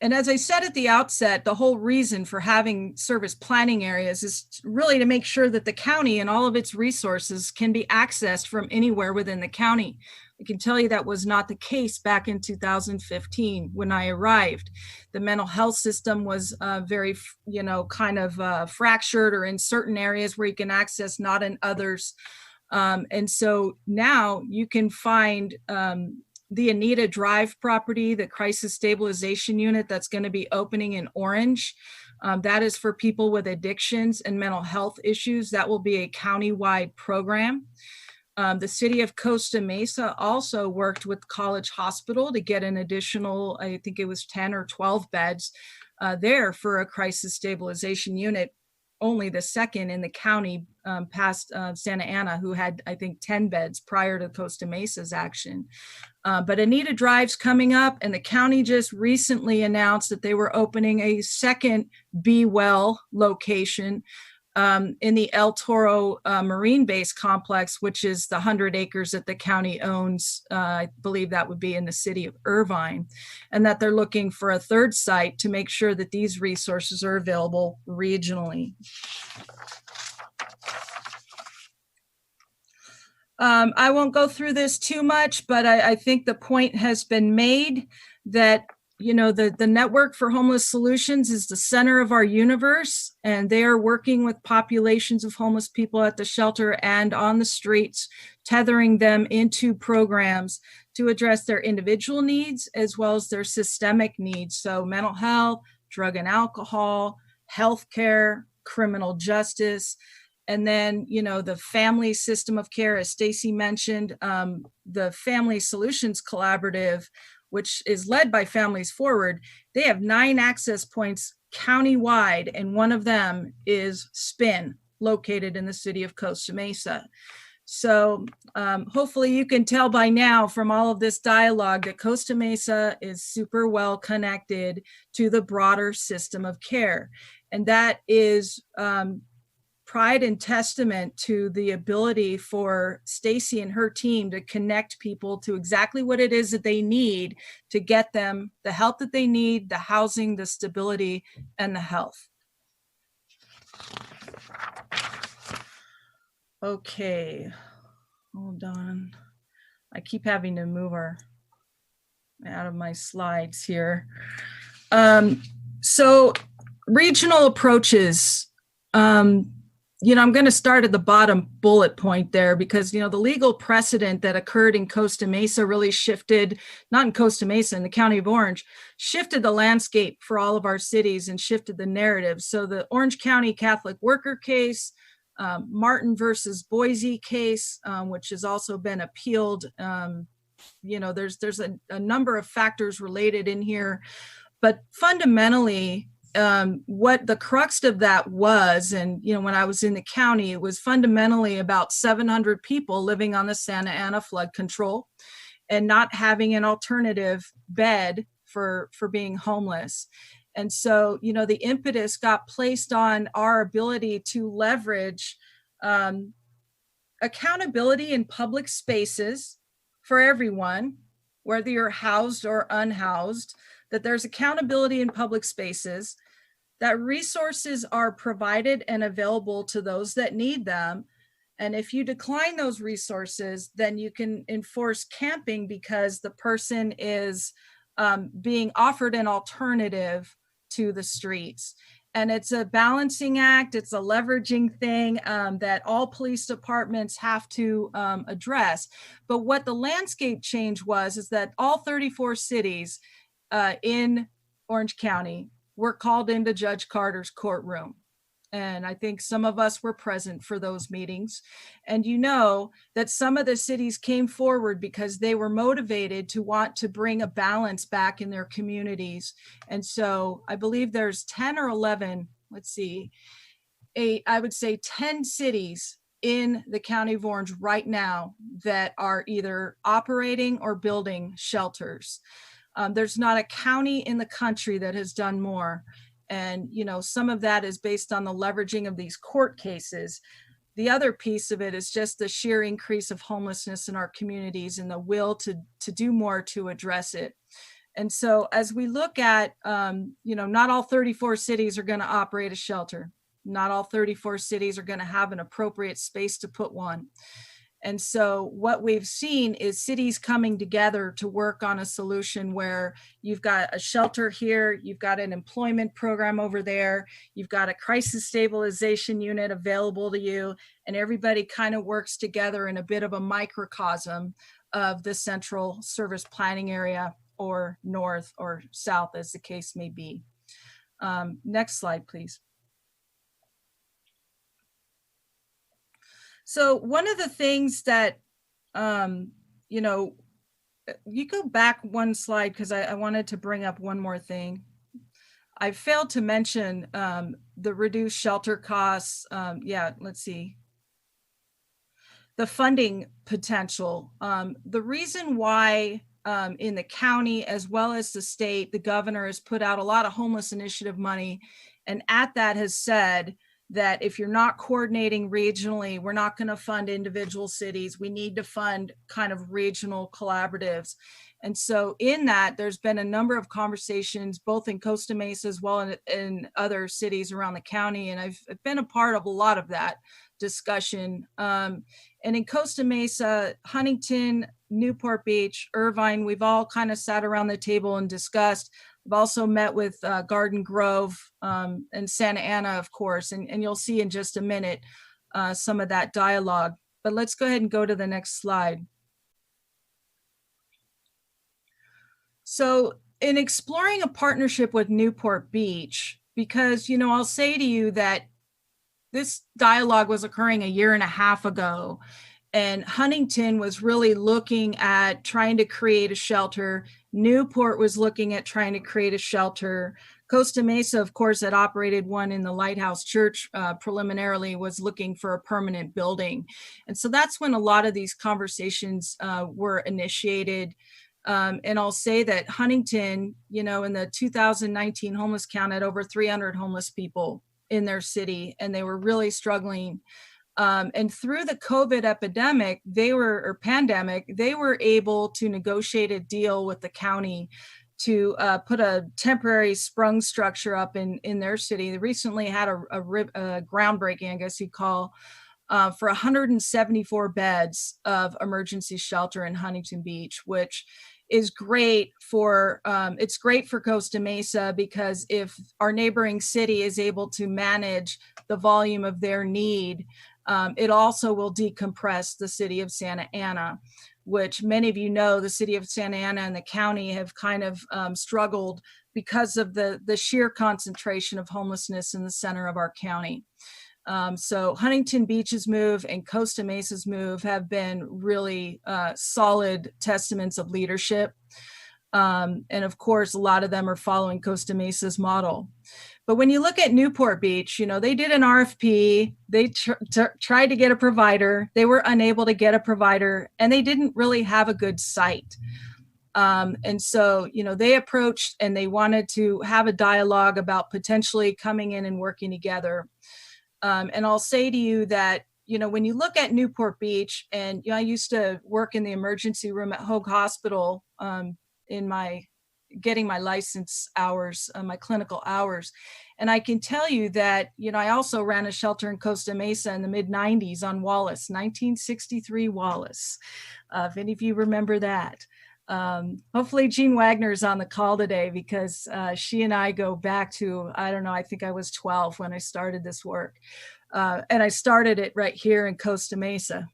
And as I said at the outset, the whole reason for having service planning areas is really to make sure that the county and all of its resources can be accessed from anywhere within the county. I can tell you that was not the case back in 2015 when I arrived. The mental health system was very, fractured, or in certain areas where you can access, not in others. And so now you can find the Anita Drive property, the crisis stabilization unit that's going to be opening in Orange. That is for people with addictions and mental health issues. That will be a county-wide program. The city of Costa Mesa also worked with College Hospital to get an additional, I think it was 10 or 12 beds there for a crisis stabilization unit, only the second in the county past Santa Ana, who had, I think, 10 beds prior to Costa Mesa's action. But Anita Drive's coming up, and the county just recently announced that they were opening a second Be Well location in the El Toro Marine Base Complex, which is the 100 acres that the county owns. I believe that would be in the city of Irvine, and that they're looking for a third site to make sure that these resources are available regionally. I won't go through this too much, but I think the point has been made that the Network for Homeless Solutions is the center of our universe, and they are working with populations of homeless people at the shelter and on the streets, tethering them into programs to address their individual needs as well as their systemic needs. So mental health, drug and alcohol, healthcare, criminal justice, and then, the family system of care, as Stacy mentioned, the Family Solutions Collaborative, which is led by Families Forward. They have 9 access points countywide, and one of them is SPIN, located in the city of Costa Mesa. So hopefully you can tell by now from all of this dialogue that Costa Mesa is super well connected to the broader system of care. And that is pride and testament to the ability for Stacy and her team to connect people to exactly what it is that they need to get them the help that they need, the housing, the stability, and the health. Okay, hold on. I keep having to move her out of my slides here. So regional approaches, I'm going to start at the bottom bullet point there because, the legal precedent that occurred in Costa Mesa really shifted, not in Costa Mesa, in the County of Orange, shifted the landscape for all of our cities and shifted the narrative. So the Orange County Catholic worker case, Martin versus Boise case, which has also been appealed. There's a number of factors related in here, but fundamentally, what the crux of that was, and when I was in the county, it was fundamentally about 700 people living on the Santa Ana flood control and not having an alternative bed for being homeless. And so, the impetus got placed on our ability to leverage accountability in public spaces for everyone, whether you're housed or unhoused, that there's accountability in public spaces, that resources are provided and available to those that need them. And if you decline those resources, then you can enforce camping because the person is being offered an alternative to the streets. And it's a balancing act. It's a leveraging thing that all police departments have to address. But what the landscape change is that all 34 cities in Orange County were called into Judge Carter's courtroom. And I think some of us were present for those meetings. And that some of the cities came forward because they were motivated to want to bring a balance back in their communities. And so I believe there's 10 or 11, I would say 10 cities in the County of Orange right now that are either operating or building shelters. There's not a county in the country that has done more. And, some of that is based on the leveraging of these court cases. The other piece of it is just the sheer increase of homelessness in our communities and the will to do more to address it. And so as we look at, not all 34 cities are going to operate a shelter. Not all 34 cities are going to have an appropriate space to put one. And so what we've seen is cities coming together to work on a solution where you've got a shelter here, you've got an employment program over there, you've got a crisis stabilization unit available to you, and everybody kind of works together in a bit of a microcosm of the central service planning area or north or south, as the case may be. Next slide, please. So one of the things that, you go back one slide because I wanted to bring up one more thing. I failed to mention the reduced shelter costs. Let's see. The funding potential. The reason why in the county as well as the state, the governor has put out a lot of homeless initiative money, and at that has said that if you're not coordinating regionally, we're not going to fund individual cities. We need to fund kind of regional collaboratives. And so in that, there's been a number of conversations, both in Costa Mesa as well as in other cities around the county. And I've been a part of a lot of that discussion. And in Costa Mesa, Huntington, Newport Beach, Irvine, we've all kind of sat around the table and discussed. I've also met with Garden Grove and Santa Ana, of course, and you'll see in just a minute some of that dialogue. But let's go ahead and go to the next slide. So in exploring a partnership with Newport Beach, because, I'll say to you that this dialogue was occurring a year and a half ago, and Huntington was really looking at trying to create a shelter. Newport was looking at trying to create a shelter. Costa Mesa, of course, had operated one in the Lighthouse Church preliminarily, was looking for a permanent building. And so that's when a lot of these conversations were initiated. And I'll say that Huntington, in the 2019 homeless count had over 300 homeless people in their city, and they were really struggling. And through the COVID epidemic, pandemic, they were able to negotiate a deal with the county to put a temporary sprung structure up in their city. They recently had a groundbreaking, I guess you'd call, for 174 beds of emergency shelter in Huntington Beach, which is great for Costa Mesa, because if our neighboring city is able to manage the volume of their need, it also will decompress the city of Santa Ana, which many of you know, the city of Santa Ana and the county have kind of struggled because of the sheer concentration of homelessness in the center of our county. So Huntington Beach's move and Costa Mesa's move have been really solid testaments of leadership. And of course, a lot of them are following Costa Mesa's model. But when you look at Newport Beach, they did an RFP, they tried to get a provider, they were unable to get a provider, and they didn't really have a good site. And so, they approached and they wanted to have a dialogue about potentially coming in and working together. And I'll say to you that, when you look at Newport Beach, and I used to work in the emergency room at Hoag Hospital in getting my license hours, my clinical hours. And I can tell you that, I also ran a shelter in Costa Mesa in the mid-90s on Wallace, 1963 Wallace. If any of you remember that. Hopefully Jean Wagner is on the call today, because she and I go back to, I don't know, I think I was 12 when I started this work. And I started it right here in Costa Mesa.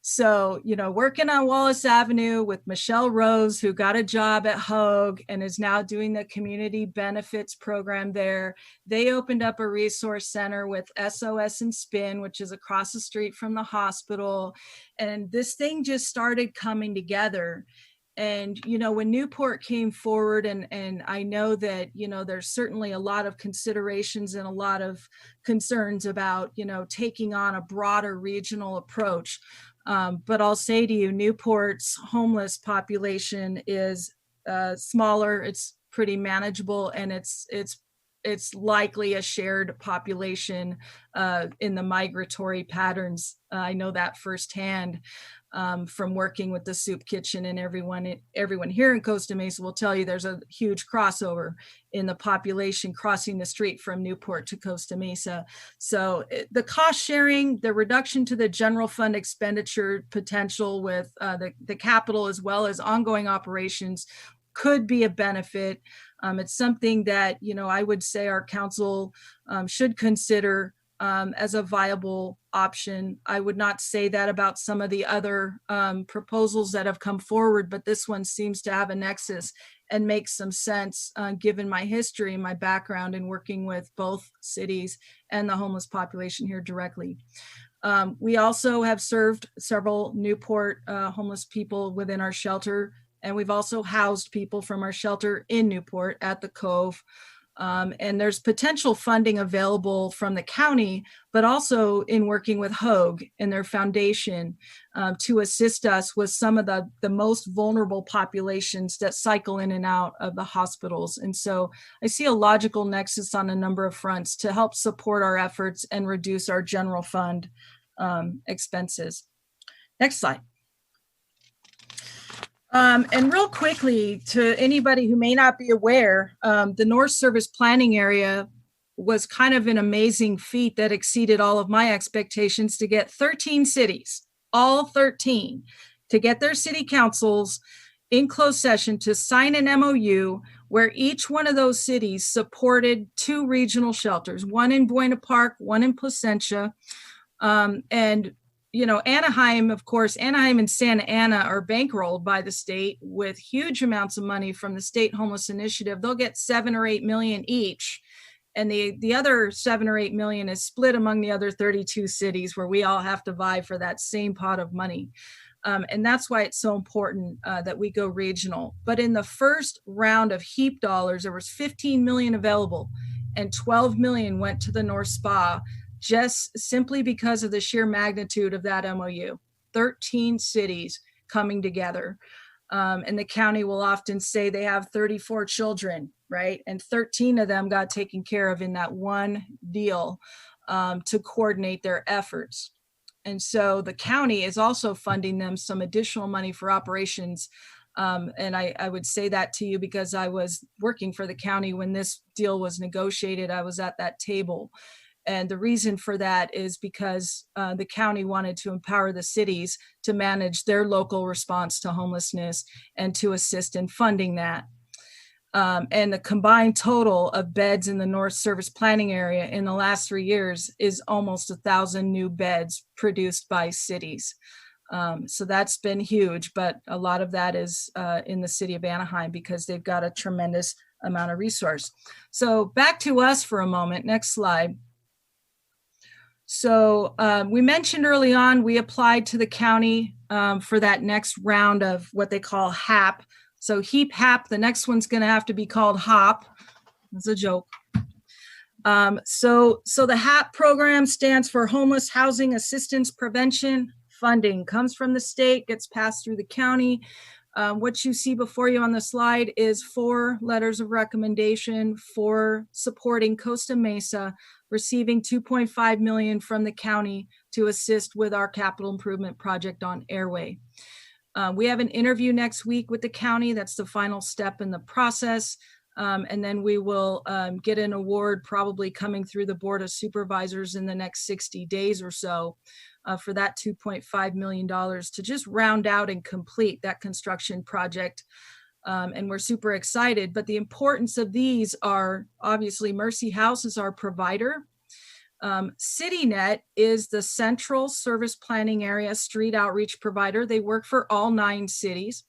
So, working on Wallace Avenue with Michelle Rose, who got a job at Hoag and is now doing the community benefits program there. They opened up a resource center with SOS and Spin, which is across the street from the hospital. And this thing just started coming together. And, when Newport came forward, and I know that, there's certainly a lot of considerations and a lot of concerns about, taking on a broader regional approach. But I'll say to you, Newport's homeless population is smaller, it's pretty manageable, and it's likely a shared population in the migratory patterns. I know that firsthand. From working with the soup kitchen, and everyone here in Costa Mesa will tell you there's a huge crossover in the population crossing the street from Newport to Costa Mesa. So the cost sharing, the reduction to the general fund expenditure potential with the capital as well as ongoing operations could be a benefit. It's something that, I would say our council should consider as a viable option. I would not say that about some of the other proposals that have come forward, but this one seems to have a nexus and makes some sense given my history and my background in working with both cities and the homeless population here directly. We also have served several Newport homeless people within our shelter, and we've also housed people from our shelter in Newport at the Cove. And there's potential funding available from the county, but also in working with Hoag and their foundation to assist us with some of the most vulnerable populations that cycle in and out of the hospitals. And so I see a logical nexus on a number of fronts to help support our efforts and reduce our general fund expenses. Next slide. And real quickly, to anybody who may not be aware, the North Service Planning Area was kind of an amazing feat that exceeded all of my expectations to get 13 cities, all 13, to get their city councils in closed session to sign an MOU where each one of those cities supported 2 regional shelters, one in Buena Park, one in Placentia. Anaheim, of course, Anaheim and Santa Ana are bankrolled by the state with huge amounts of money from the State Homeless Initiative. They'll get 7 or 8 million each. And the other 7 or 8 million is split among the other 32 cities where we all have to vie for that same pot of money. And that's why it's so important that we go regional. But in the first round of HEAP dollars, there was 15 million available and 12 million went to the North Spa, just simply because of the sheer magnitude of that MOU. 13 cities coming together. And the county will often say they have 34 children, right? And 13 of them got taken care of in that one deal to coordinate their efforts. And so the county is also funding them some additional money for operations. And I would say that to you because I was working for the county when this deal was negotiated. I was at that table. And the reason for that is because the county wanted to empower the cities to manage their local response to homelessness and to assist in funding that. And the combined total of beds in the North Service Planning Area in the last 3 years is almost 1,000 new beds produced by cities. So that's been huge, but a lot of that is in the city of Anaheim because they've got a tremendous amount of resource. So back to us for a moment. Next slide. So we mentioned early on, we applied to the county for that next round of what they call HAP. So HEAP, HAP, the next one's gonna have to be called HOP. That's a joke. So the HAP program stands for Homeless Housing Assistance Prevention Funding. Comes from the state, gets passed through the county. What you see before you on the slide is 4 letters of recommendation for supporting Costa Mesa, receiving 2.5 million from the county to assist with our capital improvement project on Airway. We have an interview next week with the county. That's the final step in the process. And then we will get an award probably coming through the Board of Supervisors in the next 60 days or so for that $2.5 million to just round out and complete that construction project. And we're super excited, but the importance of these are obviously Mercy House is our provider. CityNet is the central service planning area street outreach provider. They work for all 9 cities.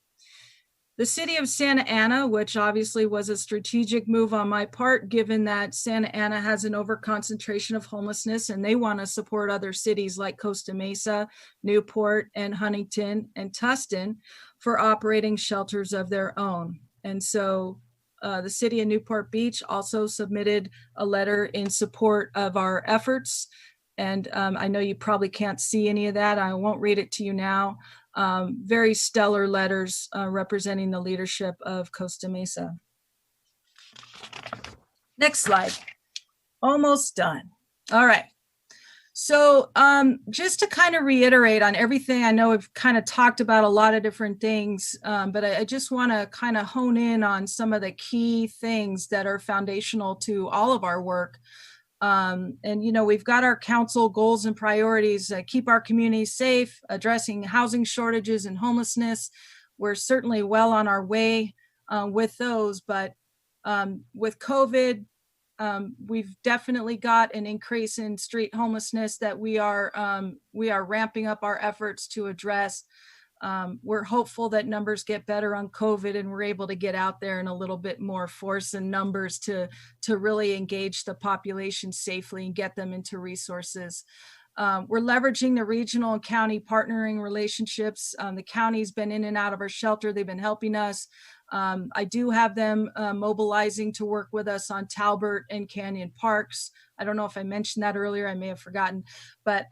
The city of Santa Ana, which obviously was a strategic move on my part, given that Santa Ana has an overconcentration of homelessness and they want to support other cities like Costa Mesa, Newport, and Huntington and Tustin for operating shelters of their own. And so the city of Newport Beach also submitted a letter in support of our efforts. And I know you probably can't see any of that. I won't read it to you now. Very stellar letters representing the leadership of Costa Mesa. Next slide. Almost done. All right. So just to kind of reiterate on everything, I know we've kind of talked about a lot of different things, but I just want to kind of hone in on some of the key things that are foundational to all of our work. And, you know, we've got our council goals and priorities, keep our communities safe, addressing housing shortages and homelessness. We're certainly well on our way with those, but with COVID, we've definitely got an increase in street homelessness that we are ramping up our efforts to address. We're hopeful that numbers get better on COVID and we're able to get out there in a little bit more force and numbers to really engage the population safely and get them into resources. We're leveraging the regional and county partnering relationships. The county's been in and out of our shelter. They've been helping us. I do have them mobilizing to work with us on Talbert and Canyon Parks. I don't know if I mentioned that earlier, I may have forgotten, but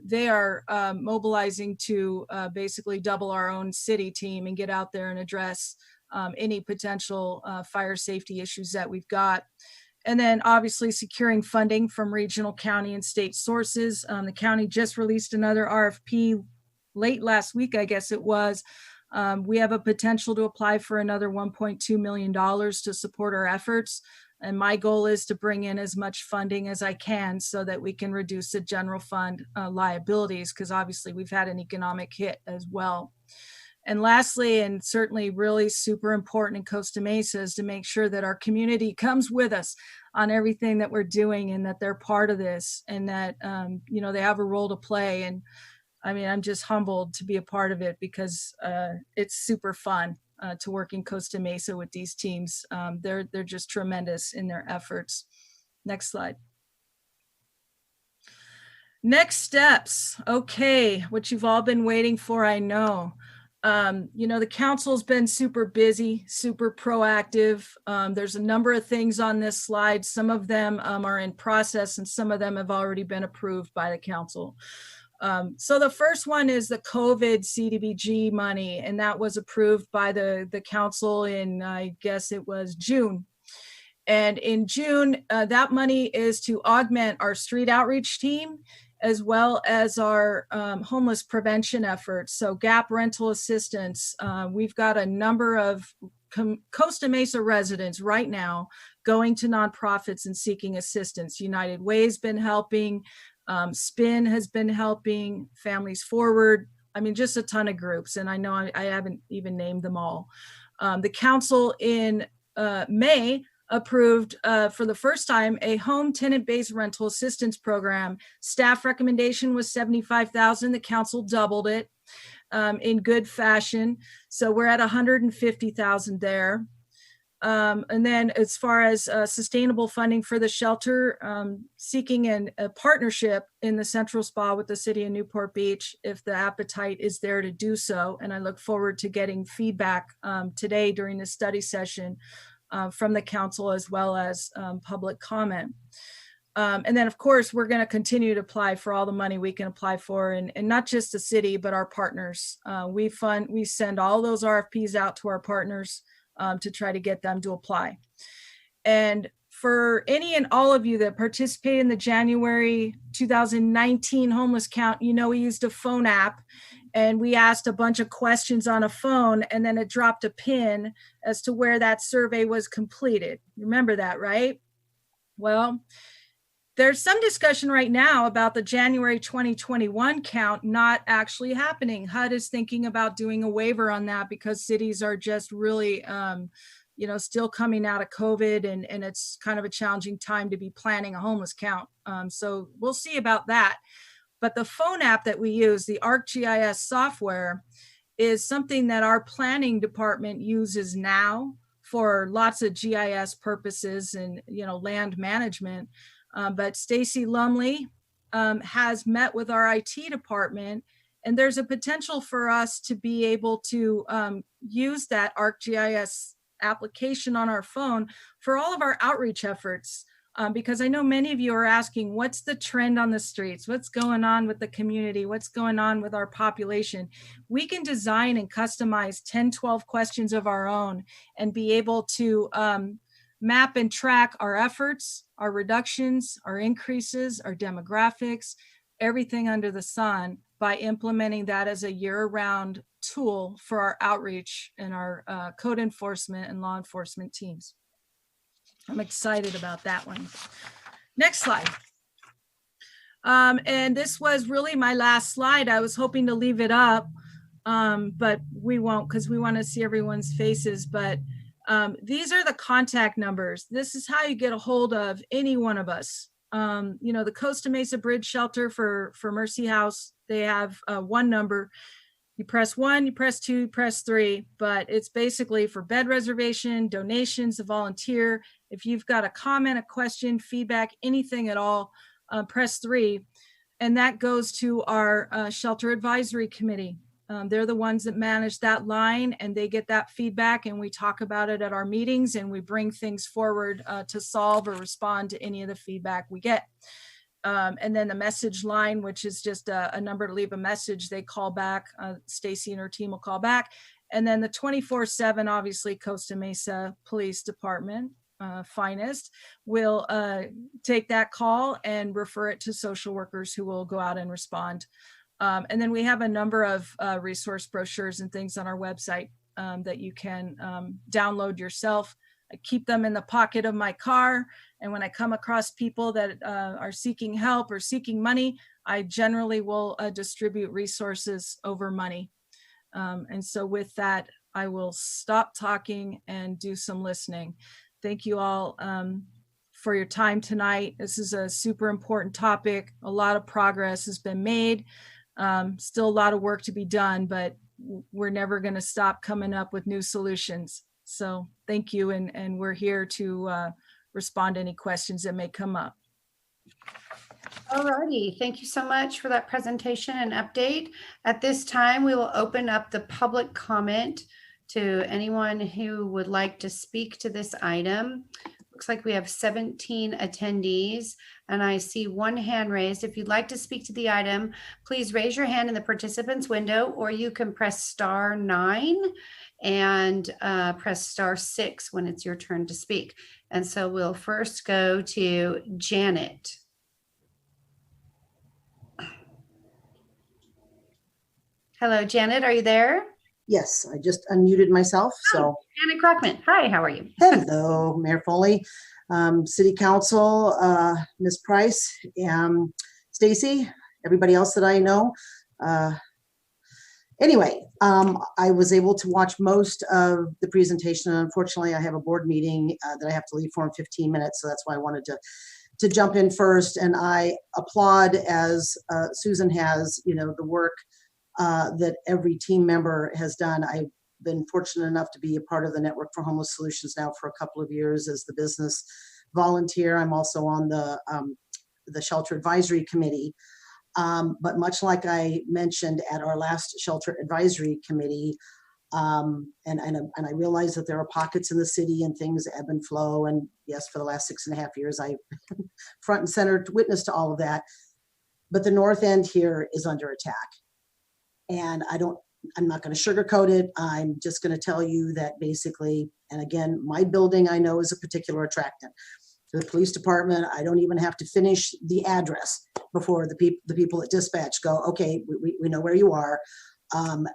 they are mobilizing to basically double our own city team and get out there and address any potential fire safety issues that we've got. And then obviously securing funding from regional, county, and state sources. The county just released another RFP late last week, I guess it was. We have a potential to apply for another $1.2 million to support our efforts. And my goal is to bring in as much funding as I can so that we can reduce the general fund liabilities, because obviously we've had an economic hit as well. And lastly, and certainly really super important in Costa Mesa, is to make sure that our community comes with us on everything that we're doing and that they're part of this and that, you know, they have a role to play. And I mean, I'm just humbled to be a part of it because it's super fun to work in Costa Mesa with these teams. They're just tremendous in their efforts. Next slide. Next steps. Okay, what you've all been waiting for, I know. The council's been super busy, super proactive. There's a number of things on this slide. Some of them are in process and some of them have already been approved by the council. So the first one is the COVID CDBG money, and that was approved by the council in, I guess it was June. And in June, that money is to augment our street outreach team, as well as our homeless prevention efforts. So gap rental assistance. We've got a number of Costa Mesa residents right now going to nonprofits and seeking assistance. United Way's been helping. SPIN has been helping. Families Forward. I mean, just a ton of groups. And I know I haven't even named them all. The council in May approved for the first time a home tenant-based rental assistance program. Staff recommendation was $75,000. The council doubled it in good fashion. So we're at $150,000 there. And then as far as sustainable funding for the shelter, seeking a partnership in the Central Spa with the city of Newport Beach, if the appetite is there to do so. And I look forward to getting feedback today during the study session from the council, as well as public comment. And then of course, we're going to continue to apply for all the money we can apply for, and not just the city, but our partners. We send all those RFPs out to our partners to try to get them to apply. And for any and all of you that participated in the January 2019 homeless count, we used a phone app and we asked a bunch of questions on a phone, and then it dropped a pin as to where that survey was completed. Remember that, right? Well, there's some discussion right now about the January 2021 count not actually happening. HUD is thinking about doing a waiver on that because cities are just really, still coming out of COVID, and it's kind of a challenging time to be planning a homeless count. So we'll see about that. But the phone app that we use, the ArcGIS software, is something that our planning department uses now for lots of GIS purposes and, land management. But Stacy Lumley has met with our IT department, and there's a potential for us to be able to use that ArcGIS application on our phone for all of our outreach efforts. Because I know many of you are asking, what's the trend on the streets? What's going on with the community? What's going on with our population? We can design and customize 10, 12 questions of our own and be able to map and track our efforts, our reductions, our increases, our demographics, everything under the sun, by implementing that as a year-round tool for our outreach and our code enforcement and law enforcement teams. I'm excited about that one. Next slide. And this was really my last slide. I was hoping to leave it up, but we won't, because we want to see everyone's faces. But these are the contact numbers. This is how you get a hold of any one of us. The Costa Mesa Bridge Shelter for Mercy House, they have one number. You press 1, you press 2, you press 3, but it's basically for bed reservation, donations, a volunteer. If you've got a comment, a question, feedback, anything at all, press 3. And that goes to our Shelter Advisory Committee. They're the ones that manage that line, and they get that feedback, and we talk about it at our meetings, and we bring things forward to solve or respond to any of the feedback we get. And then the message line, which is just a number to leave a message, they call back. Stacy and her team will call back. And then the 24/7, obviously, Costa Mesa Police Department, finest, will take that call and refer it to social workers who will go out and respond. And then we have a number of resource brochures and things on our website that you can download yourself. I keep them in the pocket of my car. And when I come across people that are seeking help or seeking money, I generally will distribute resources over money. And so with that, I will stop talking and do some listening. Thank you all for your time tonight. This is a super important topic. A lot of progress has been made. Still a lot of work to be done, but we're never going to stop coming up with new solutions. So thank you, and we're here to respond to any questions that may come up. All righty. Thank you so much for that presentation and update. At this time, we will open up the public comment to anyone who would like to speak to this item. Looks like we have 17 attendees, and I see one hand raised. If you'd like to speak to the item, please raise your hand in the participants window, or you can press *9 and press *6 when it's your turn to speak. And so we'll first go to Janet. Hello, Janet, are you there? Yes, I just unmuted myself. So, Janet Crockman. Hi, how are you? hello, Mayor Foley, City Council, Ms. Price, Stacy, everybody else that I know. Anyway, I was able to watch most of the presentation. Unfortunately, I have a board meeting that I have to leave for in 15 minutes, so that's why I wanted to jump in first. And I applaud, as Susan has, the work that every team member has done. I've been fortunate enough to be a part of the Network for Homeless Solutions now for a couple of years as the business volunteer. I'm also on the Shelter Advisory Committee. But much like I mentioned at our last Shelter Advisory Committee, and I realize that there are pockets in the city and things ebb and flow. And yes, for the last 6.5 years, I front and center witness to all of that. But the North End here is under attack. And I'm not going to sugarcoat it. I'm just going to tell you that basically, and again, my building I know is a particular attractant. The police department, I don't even have to finish the address before the people at dispatch go, okay, we know where you are.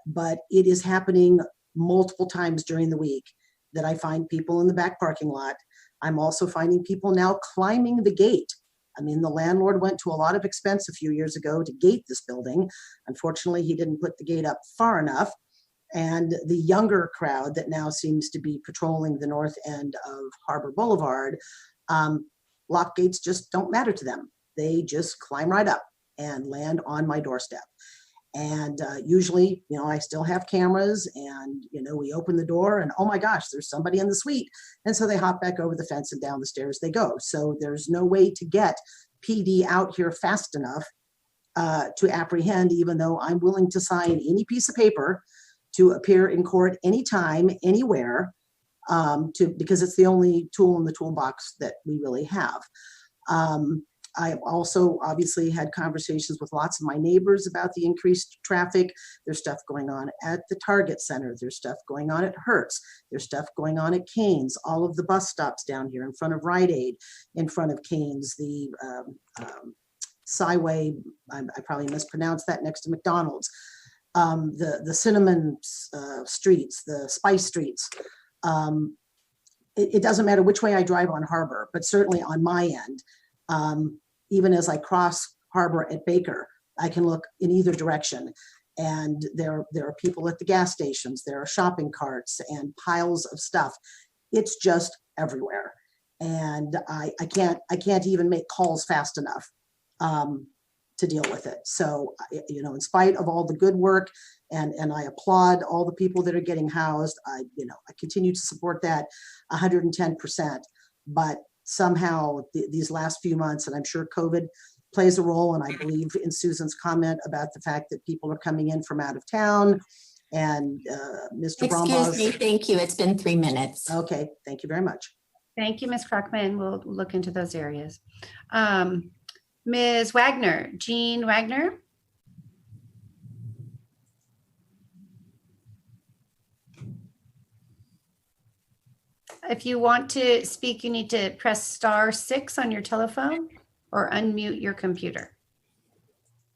But it is happening multiple times during the week that I find people in the back parking lot. I'm also finding people now climbing the gate. I mean, the landlord went to a lot of expense a few years ago to gate this building. Unfortunately, he didn't put the gate up far enough. And the younger crowd that now seems to be patrolling the north end of Harbor Boulevard, lock gates just don't matter to them. They just climb right up and land on my doorstep. And usually, I still have cameras and, we open the door and, oh my gosh, there's somebody in the suite. And so they hop back over the fence and down the stairs they go. So there's no way to get PD out here fast enough to apprehend, even though I'm willing to sign any piece of paper to appear in court anytime, anywhere, because it's the only tool in the toolbox that we really have. I also obviously had conversations with lots of my neighbors about the increased traffic. There's stuff going on at the Target Center. There's stuff going on at Hertz. There's stuff going on at Haynes. All of the bus stops down here in front of Rite Aid, in front of Haynes, the Skyway, I probably mispronounced that, next to McDonald's. The cinnamon streets, the spice streets. It doesn't matter which way I drive on Harbor, but certainly on my end, even as I cross Harbor at Baker, I can look in either direction. And there are people at the gas stations, there are shopping carts and piles of stuff. It's just everywhere. And I can't even make calls fast enough to deal with it. So, in spite of all the good work, and I applaud all the people that are getting housed, I continue to support that 110%. But somehow these last few months, and I'm sure COVID plays a role, and I believe in Susan's comment about the fact that people are coming in from out of town, and Mr. Excuse me, thank you. It's been 3 minutes. Okay, thank you very much. Thank you, Ms. Crockman. We'll look into those areas. Ms. Wagner, Jean Wagner. If you want to speak, you need to press *6 on your telephone or unmute your computer.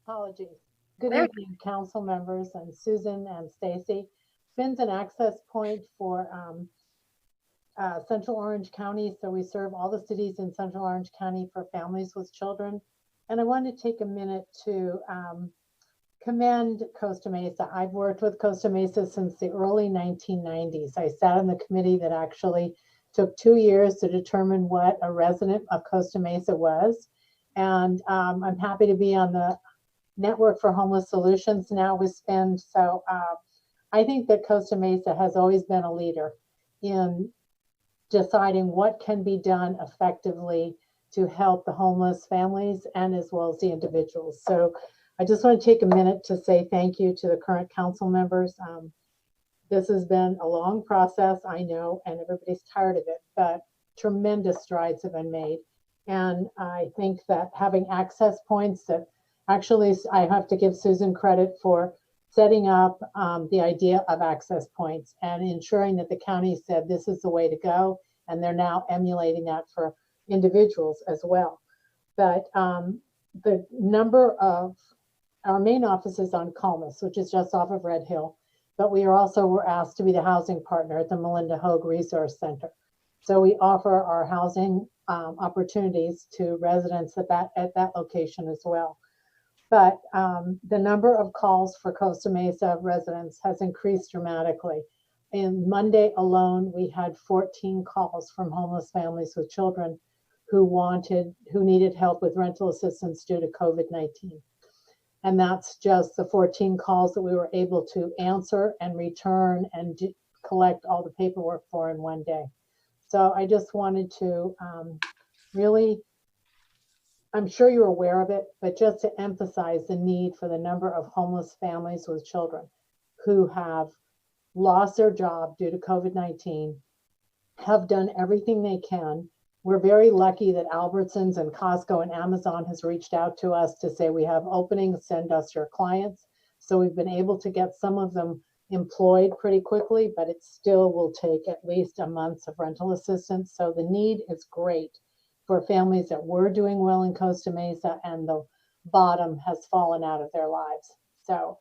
Apologies. Good evening, council members and Susan and Stacy. Finn's an access point for Central Orange County. So we serve all the cities in Central Orange County for families with children. And I wanted to take a minute to commend Costa Mesa. I've worked with Costa Mesa since the early 1990s. I sat on the committee that actually took 2 years to determine what a resident of Costa Mesa was. And I'm happy to be on the Network for Homeless Solutions now with SPIN. So I think that Costa Mesa has always been a leader in deciding what can be done effectively to help the homeless families and as well as the individuals. So I just want to take a minute to say thank you to the current council members. This has been a long process, I know, and everybody's tired of it, but tremendous strides have been made. And I think that having access points that actually, I have to give Susan credit for setting up the idea of access points and ensuring that the county said this is the way to go. And they're now emulating that for individuals as well. But the number of our main office is on Calmus, which is just off of Red Hill. But we were asked to be the housing partner at the Melinda Hogue Resource Center. So we offer our housing opportunities to residents at that location as well. But the number of calls for Costa Mesa residents has increased dramatically. In Monday alone, we had 14 calls from homeless families with children who needed help with rental assistance due to COVID-19. And that's just the 14 calls that we were able to answer and return and collect all the paperwork for in one day. So I just wanted to really, I'm sure you're aware of it, but just to emphasize the need for the number of homeless families with children who have lost their job due to COVID-19, have done everything they can. We're very lucky that Albertsons and Costco and Amazon has reached out to us to say we have openings, send us your clients. So we've been able to get some of them employed pretty quickly, but it still will take at least a month of rental assistance. So the need is great for families that were doing well in Costa Mesa and the bottom has fallen out of their lives. So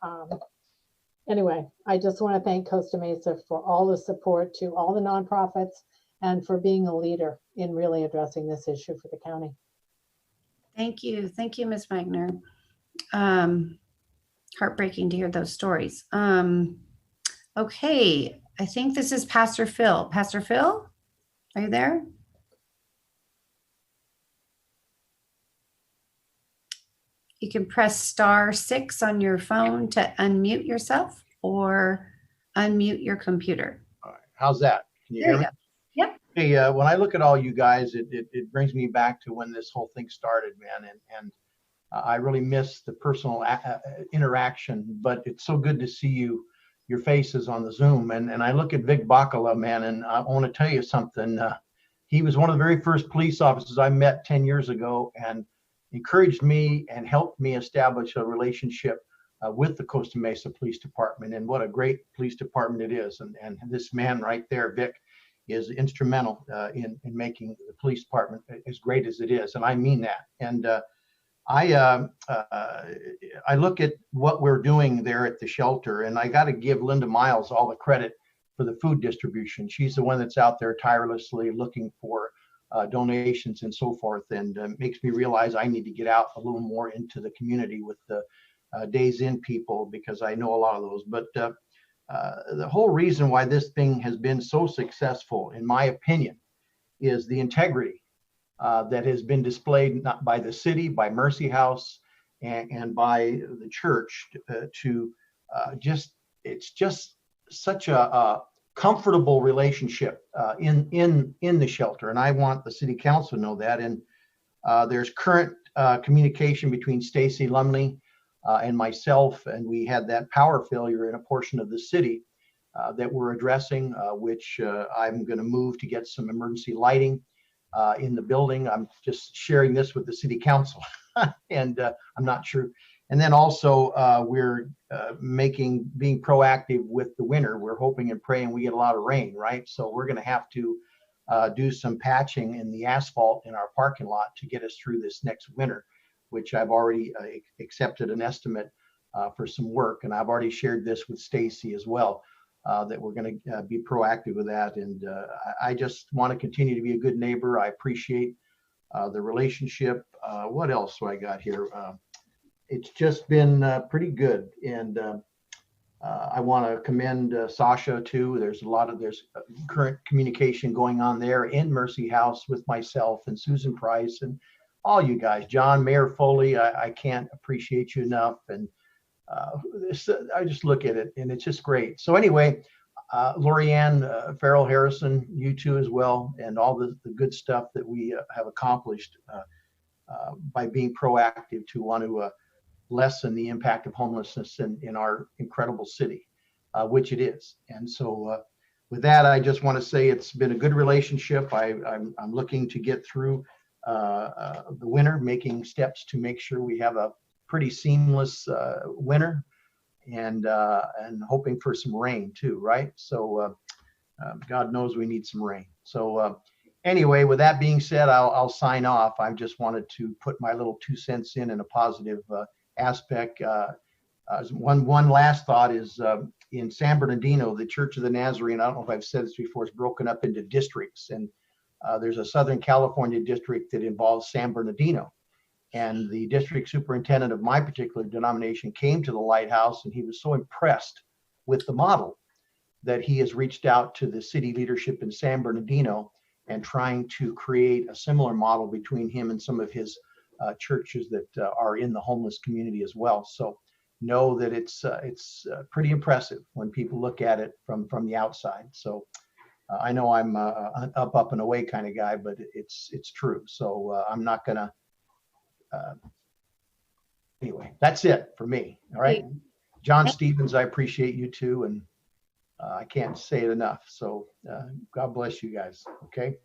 anyway, I just want to thank Costa Mesa for all the support to all the nonprofits and for being a leader in really addressing this issue for the county. Thank you. Thank you, Ms. Wagner. Heartbreaking to hear those stories. Okay, I think this is Pastor Phil. Pastor Phil, are you there? You can press *6 on your phone to unmute yourself or unmute your computer. All right. How's that? Can you hear me? Yep. Hey, when I look at all you guys, it brings me back to when this whole thing started, man. And I really miss the personal interaction, but it's so good to see your faces on the Zoom. And I look at Vic Bacala, man, and I want to tell you something. He was one of the very first police officers I met 10 years ago and encouraged me and helped me establish a relationship with the Costa Mesa Police Department. And what a great police department it is. And this man right there, Vic, is instrumental in making the police department as great as it is. And I mean that. And I look at what we're doing there at the shelter, and I got to give Linda Miles all the credit for the food distribution. She's the one that's out there tirelessly looking for donations and so forth, and makes me realize I need to get out a little more into the community with the Days In people, because I know a lot of those. But the whole reason why this thing has been so successful, in my opinion, is the integrity that has been displayed not by the city, by Mercy House, and by the church it's just such a comfortable relationship in the shelter. And I want the city council to know that. And there's current communication between Stacy Lumley and myself, and we had that power failure in a portion of the city that we're addressing, which I'm going to move to get some emergency lighting in the building. I'm just sharing this with the city council, and I'm not sure. And then also we're being proactive with the winter. We're hoping and praying we get a lot of rain, right? So we're going to have to do some patching in the asphalt in our parking lot to get us through this next winter, which I've already accepted an estimate for some work. And I've already shared this with Stacy as well, that we're going to be proactive with that. And I just want to continue to be a good neighbor. I appreciate the relationship. What else do I got here? It's just been pretty good. And I want to commend Sasha too. There's current communication going on there in Mercy House with myself and Susan Price and all you guys. John, Mayor Foley, I can't appreciate you enough. And I just look at it and it's just great. So anyway, Lorianne Farrell Harrison, you too as well, and all the good stuff that we have accomplished by being proactive to want to lessen the impact of homelessness in our incredible city, which it is. And so with that, I just want to say it's been a good relationship. I'm looking to get through the winter, making steps to make sure we have a pretty seamless winter, and hoping for some rain too, right? So God knows we need some rain. So anyway, with that being said, I'll sign off. I just wanted to put my little 2 cents in a positive aspect. One last thought is in San Bernardino, the Church of the Nazarene, I don't know if I've said this before, is broken up into districts. And there's a Southern California district that involves San Bernardino. And the district superintendent of my particular denomination came to the Lighthouse, and he was so impressed with the model that he has reached out to the city leadership in San Bernardino and trying to create a similar model between him and some of his churches that are in the homeless community as well. So know that it's pretty impressive when people look at it from the outside. So I know I'm an up and away kind of guy, but it's true. So I'm not gonna. Anyway, that's it for me. All right, John Stevens, I appreciate you too, and I can't say it enough. So God bless you guys. Okay.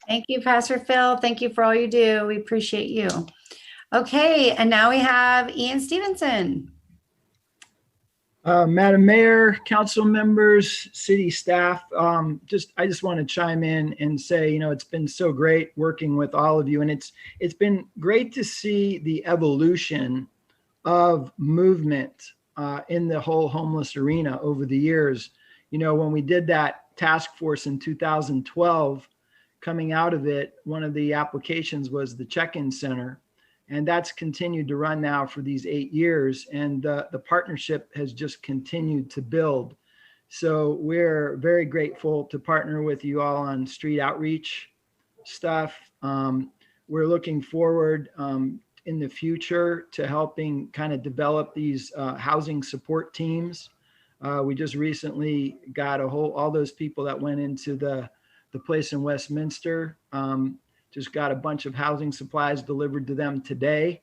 Thank you, Pastor Phil. Thank you for all you do. We appreciate you. Okay, and now we have Ian Stevenson. Madam Mayor, council members, city staff, I just want to chime in and say, it's been so great working with all of you, and it's been great to see the evolution of movement in the whole homeless arena over the years. When we did that task force in 2012, coming out of it, one of the applications was the check-in center. And that's continued to run now for these 8 years. And the partnership has just continued to build. So we're very grateful to partner with you all on street outreach stuff. We're looking forward in the future to helping kind of develop these housing support teams. We just recently got all those people that went into the place in Westminster, just got a bunch of housing supplies delivered to them today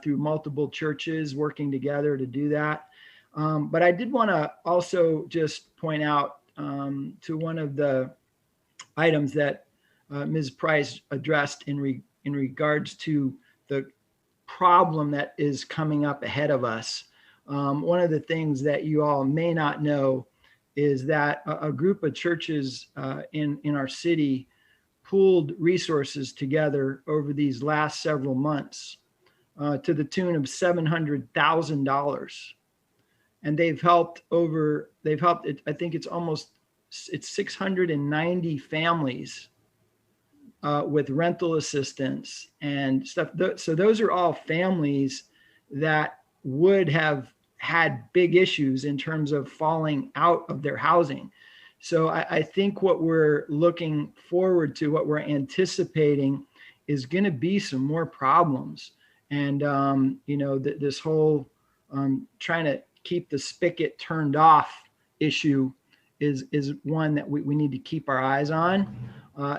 through multiple churches working together to do that. But I did want to also just point out to one of the items that Ms. Price addressed in regards to the problem that is coming up ahead of us. One of the things that you all may not know is that a group of churches in our city pooled resources together over these last several months to the tune of $700,000. And they've helped, I think it's 690 families with rental assistance and stuff. So those are all families that would have had big issues in terms of falling out of their housing. So I think what we're looking forward to, what we're anticipating, is going to be some more problems. And, this whole trying to keep the spigot turned off issue is one that we need to keep our eyes on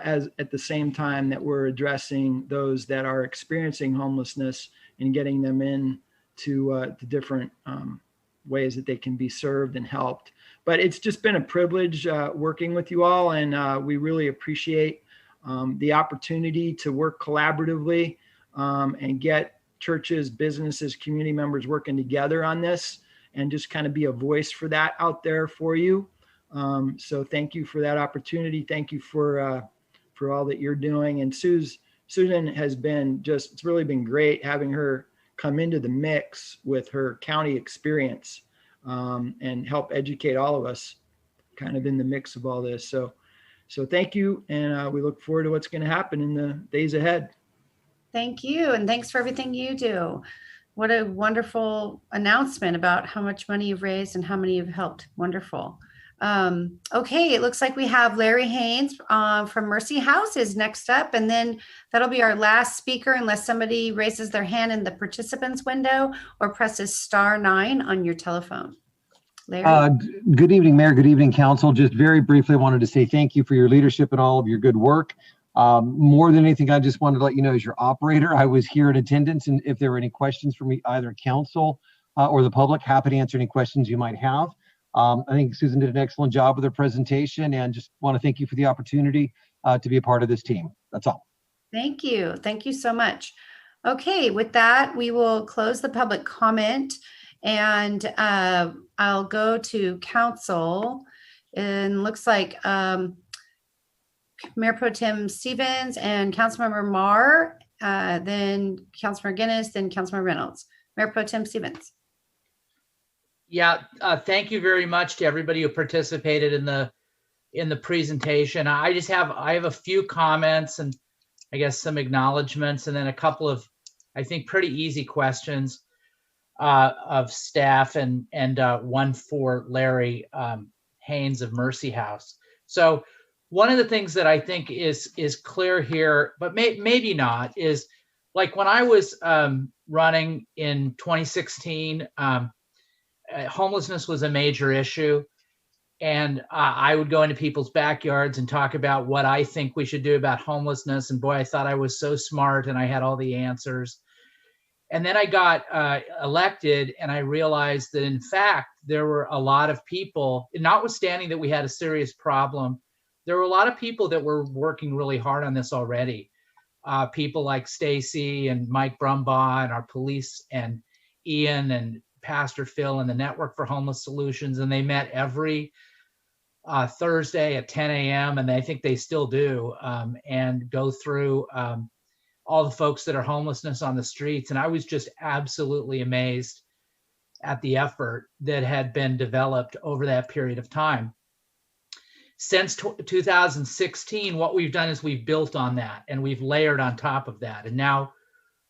as at the same time that we're addressing those that are experiencing homelessness and getting them in to different ways that they can be served and helped. But it's just been a privilege working with you all, and we really appreciate the opportunity to work collaboratively and get churches, businesses, community members working together on this, and just kind of be a voice for that out there for you. So thank you for that opportunity. Thank you for all that you're doing. And Susan has been it's really been great having her come into the mix with her county experience and help educate all of us kind of in the mix of all this. So thank you. And we look forward to what's going to happen in the days ahead. Thank you. And thanks for everything you do. What a wonderful announcement about how much money you've raised and how many you've helped. Wonderful. Okay, it looks like we have Larry Haynes from Mercy House is next up, and then that'll be our last speaker unless somebody raises their hand in the participants window or presses *9 on your telephone. Larry? Good evening, Mayor. Good evening, Council. Just very briefly, I wanted to say thank you for your leadership and all of your good work. More than anything, I just wanted to let you know, as your operator, I was here in attendance, and if there were any questions for me, either Council or the public, happy to answer any questions you might have. I think Susan did an excellent job with her presentation, and just want to thank you for the opportunity to be a part of this team. That's all. Thank you. Thank you so much. Okay, with that, we will close the public comment, and I'll go to council. And looks like Mayor Pro Tem Stevens and Councilmember Marr, then Councilmember Guinness, then Councilmember Reynolds. Mayor Pro Tem Stevens. Yeah, thank you very much to everybody who participated in the presentation. I have a few comments and I guess some acknowledgments, and then a couple of, I think, pretty easy questions of staff, and one for Larry Haynes of Mercy House. So one of the things that I think is clear here, but maybe not, is like when I was running in 2016, homelessness was a major issue. And I would go into people's backyards and talk about what I think we should do about homelessness. And boy, I thought I was so smart and I had all the answers. And then I got elected, and I realized that in fact, there were a lot of people, notwithstanding that we had a serious problem, there were a lot of people that were working really hard on this already. People like Stacy and Mike Brumbaugh and our police and Ian and Pastor Phil and the Network for Homeless Solutions. And they met every Thursday at 10 a.m. and I think they still do, and go through all the folks that are homelessness on the streets. And I was just absolutely amazed at the effort that had been developed over that period of time. Since 2016, what we've done is we've built on that and we've layered on top of that. And now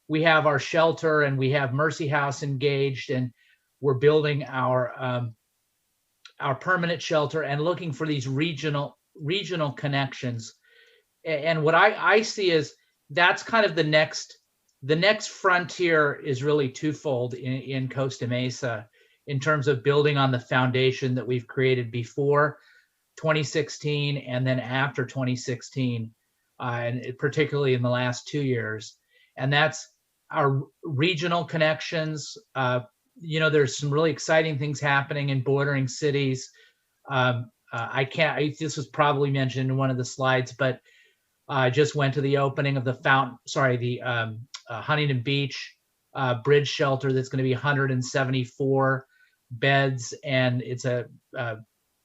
we have our shelter and we have Mercy House engaged, and we're building our permanent shelter and looking for these regional connections. And what I see is that's kind of the next frontier is really twofold in Costa Mesa in terms of building on the foundation that we've created before 2016 and then after 2016, and particularly in the last 2 years. And that's our regional connections. There's some really exciting things happening in bordering cities. This was probably mentioned in one of the slides, but I just went to the opening of the Huntington Beach bridge shelter that's going to be 174 beds, and it's a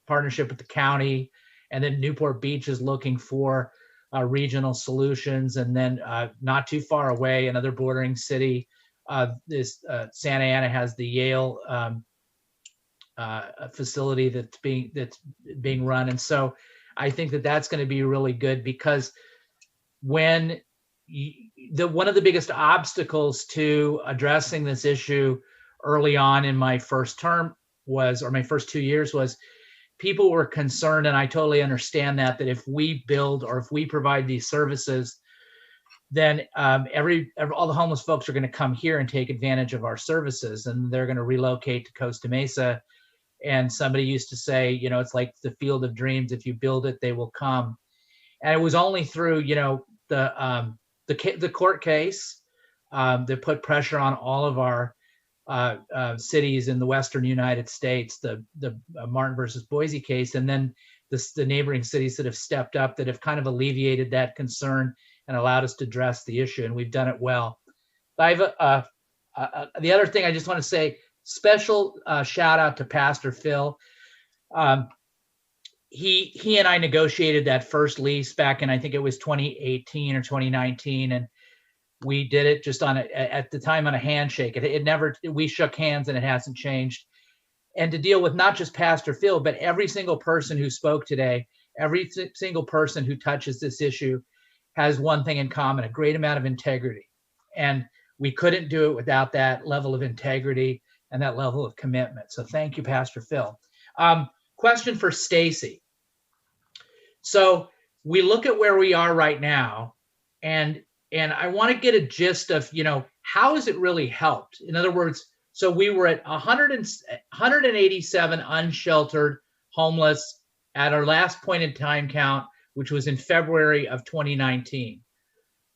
partnership with the county. And then Newport Beach is looking for regional solutions. And then not too far away, another bordering city, Santa Ana has the Yale facility that's being run. And so I think that's going to be really good, because when one of the biggest obstacles to addressing this issue early on in my first term my first 2 years was people were concerned, and I totally understand that if we build or if we provide these services, then all the homeless folks are going to come here and take advantage of our services, and they're going to relocate to Costa Mesa. And somebody used to say, it's like the field of dreams. If you build it, they will come. And it was only through, the court case that put pressure on all of our cities in the Western United States, the Martin versus Boise case, and then the neighboring cities that have stepped up, that have kind of alleviated that concern and allowed us to address the issue, and we've done it well. I have the other thing I just want to say, special shout out to Pastor Phil. He and I negotiated that first lease back in, I think it was 2018 or 2019, and we did it just at the time on a handshake. We shook hands, and it hasn't changed. And to deal with not just Pastor Phil, but every single person who spoke today, every single person who touches this issue has one thing in common: a great amount of integrity. And we couldn't do it without that level of integrity and that level of commitment. So thank you, Pastor Phil. Question for Stacy. So we look at where we are right now, and I want to get a gist of, how has it really helped? In other words, So we were at 187 unsheltered homeless at our last point in time count, which was in February of 2019.